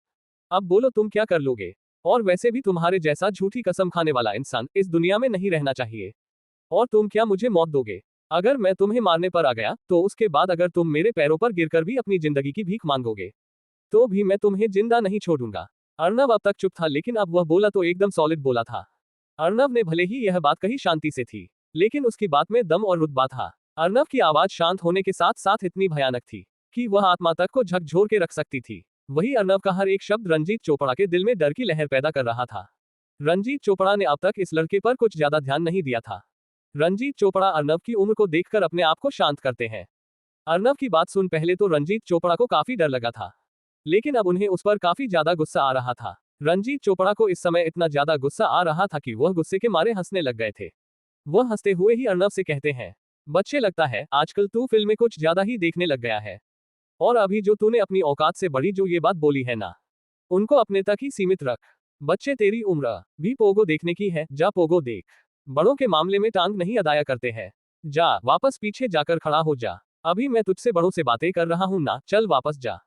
अब बोलो तुम क्या कर लोगे? और वैसे भी तुम्हारे जैसा झूठी कसम खाने वाला इंसान इस दुनिया में नहीं रहना चाहिए। और तुम क्या मुझे मौत दोगे? अगर मैं तुम्हें मारने पर आ गया तो उसके बाद अगर तुम मेरे पैरों पर गिरकर भी अपनी जिंदगी की भीख मांगोगे तो भी मैं तुम्हें जिंदा नहीं छोड़ूंगा। अर्नब अब तक चुप था, लेकिन अब वह बोला तो एकदम सॉलिड बोला था। अर्नब ने भले ही यह बात कही शांति से थी, लेकिन उसकी बात में दम और रुतबा था। अर्नब की आवाज शांत होने के साथ साथ इतनी भयानक थी कि वह आत्मा तक को झकझोर के रख सकती थी। वही अर्नब का हर एक शब्द रणजीत चोपड़ा के दिल में डर की लहर पैदा कर रहा था। रणजीत चोपड़ा ने अब तक इस लड़के पर कुछ ज्यादा ध्यान नहीं दिया था। रणजीत चोपड़ा अर्नब की उम्र को देखकर अपने आप को शांत करते हैं। अर्नब की बात सुन पहले तो रणजीत चोपड़ा को काफी डर लगा था, लेकिन अब उन्हें उस पर काफी ज्यादा गुस्सा आ रहा था। रणजीत चोपड़ा को इस समय इतना ज्यादा गुस्सा आ रहा था कि वह गुस्से के मारे हंसने लग गए थे। वह हंसते हुए ही अर्नब से कहते हैं, बच्चे लगता है आजकल तू फिल्में कुछ ज्यादा ही देखने लग गया है। और अभी जो तूने अपनी औकात से बड़ी जो ये बात बोली है ना, उनको अपने तक ही सीमित रख। बच्चे तेरी उम्र भी पोगो देखने की है, जा पोगो देख। बड़ों के मामले में टांग नहीं अदाया करते हैं। जा वापस पीछे जाकर खड़ा हो जा। अभी मैं तुझसे बड़ों से बातें कर रहा हूं ना, चल वापस जा।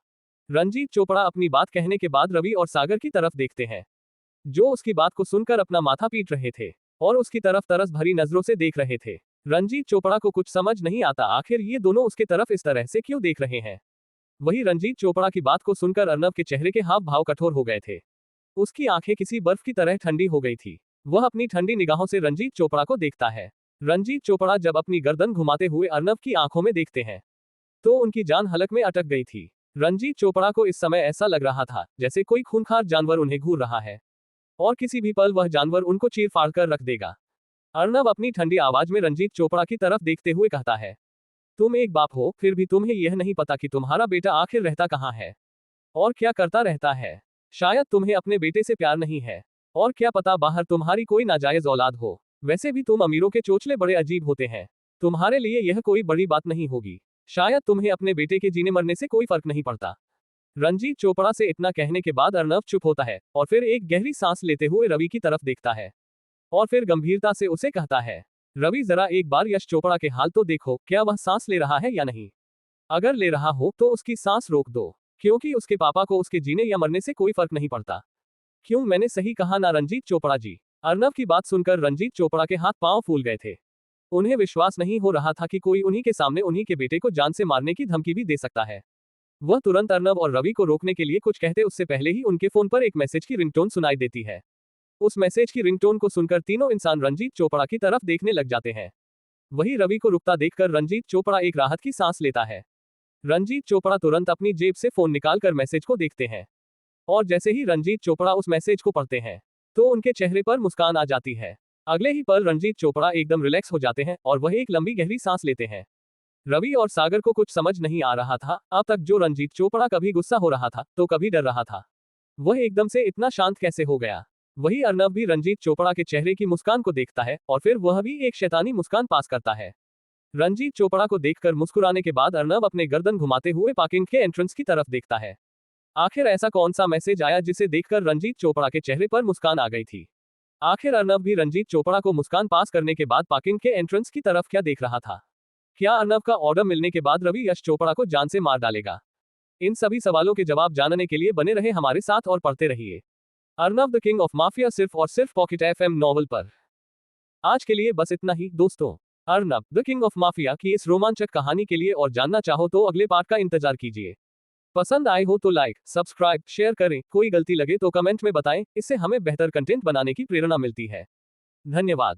रणजीत चोपड़ा अपनी बात कहने के बाद रवि और सागर की तरफ देखते हैं। जो उसकी बात को सुनकर अपना माथा पीट रहे थे और उसकी तरफ तरस भरी नजरों से देख रहे थे। रंजीत चोपड़ा को कुछ समझ नहीं आता आखिर ये दोनों उसके तरफ इस तरह से क्यों देख रहे हैं। वही रंजीत चोपड़ा की बात को सुनकर अर्नव के चेहरे के हाव भाव कठोर हो गए थे। उसकी आंखें किसी बर्फ की तरह ठंडी हो गई थी। वह अपनी ठंडी निगाहों से रंजीत चोपड़ा को देखता है। रंजीत चोपड़ा जब अपनी गर्दन घुमाते हुए अर्नव की आंखों में देखते हैं तो उनकी जान हलक में अटक गई थी। रंजीत चोपड़ा को इस समय ऐसा लग रहा था जैसे कोई खूंखार जानवर उन्हें घूर रहा है और किसी भी पल वह जानवर उनको चीर फाड़ कर रख देगा। अर्नव अपनी ठंडी आवाज में रंजीत चोपड़ा की तरफ देखते हुए कहता है, तुम एक बाप हो फिर भी तुम्हें यह नहीं पता कि तुम्हारा बेटा आखिर रहता कहाँ है और क्या करता रहता है। शायद तुम्हें अपने बेटे से प्यार नहीं है और क्या पता बाहर तुम्हारी कोई नाजायज औलाद हो। वैसे भी तुम अमीरों के चोचले बड़े अजीब होते हैं। तुम्हारे लिए यह कोई बड़ी बात नहीं होगी। शायद तुम्हें अपने बेटे के जीने मरने से कोई फर्क नहीं पड़ता। रंजीत चोपड़ा से इतना कहने के बाद अर्नव चुप होता है और फिर एक गहरी सांस लेते हुए रवि की तरफ देखता है और फिर गंभीरता से उसे कहता है, रवि जरा एक बार यश चोपड़ा के हाल तो देखो, क्या वह सांस ले रहा है या नहीं। अगर ले रहा हो तो उसकी सांस रोक दो, क्योंकि उसके पापा को उसके जीने या मरने से कोई फर्क नहीं पड़ता। क्यों, मैंने सही कहा ना रंजीत चोपड़ा जी। अर्नव की बात सुनकर रंजीत चोपड़ा के हाथ पांव फूल गए थे। उन्हें विश्वास नहीं हो रहा था कि कोई उन्हीं के सामने उन्हीं के बेटे को जान से मारने की धमकी भी दे सकता है। वह तुरंत अर्नव और रवि को रोकने के लिए कुछ कहते उससे पहले ही उनके फोन पर एक मैसेज की रिंगटोन सुनाई देती है। उस मैसेज की रिंगटोन को सुनकर तीनों इंसान रंजीत चोपड़ा की तरफ देखने लग जाते हैं। वही रवि को रुकता देखकर रंजीत चोपड़ा एक राहत की सांस लेता है। रंजीत चोपड़ा तुरंत अपनी जेब से फोन निकालकर मैसेज को देखते हैं और जैसे ही रंजीत चोपड़ा उस मैसेज को पढ़ते हैं तो उनके चेहरे पर मुस्कान आ जाती है। अगले ही पल रंजीत चोपड़ा एकदम रिलैक्स हो जाते हैं और वह एक लंबी गहरी सांस लेते हैं। रवि और सागर को कुछ समझ नहीं आ रहा था अब तक। जो रंजीत चोपड़ा कभी गुस्सा हो रहा था तो कभी डर रहा था, वह एकदम से इतना शांत कैसे हो गया। वही अर्नव भी रंजीत चोपड़ा के चेहरे की मुस्कान को देखता है और फिर वह भी एक शैतानी मुस्कान पास करता है। रंजीत चोपड़ा को देखकर मुस्कुराने के बाद अर्नव अपने गर्दन घुमाते हुए पार्किंग के एंट्रेंस की तरफ देखता है। आखिर ऐसा कौन सा मैसेज आया जिसे देखकर रंजीत चोपड़ा के चेहरे पर मुस्कान आ गई थी। आखिर अर्नव भी रंजीत चोपड़ा को मुस्कान पास करने के बाद पार्किंग के एंट्रेंस की तरफ क्या देख रहा था। क्या अर्नव का ऑर्डर मिलने के बाद रवि यश चोपड़ा को जान से मार डालेगा। इन सभी सवालों के जवाब जानने के लिए बने रहे हमारे साथ और पढ़ते रहिए Arnav the king of mafia सिर्फ और सिर्फ पॉकेट एफएम नॉवल पर। आज के लिए बस इतना ही दोस्तों। Arnav the king of mafia की इस रोमांचक कहानी के लिए और जानना चाहो तो अगले पार्ट का इंतजार कीजिए। पसंद आए हो तो लाइक, सब्सक्राइब, शेयर करें। कोई गलती लगे तो कमेंट में बताएं, इससे हमें बेहतर कंटेंट बनाने की प्रेरणा मिलती है। धन्यवाद।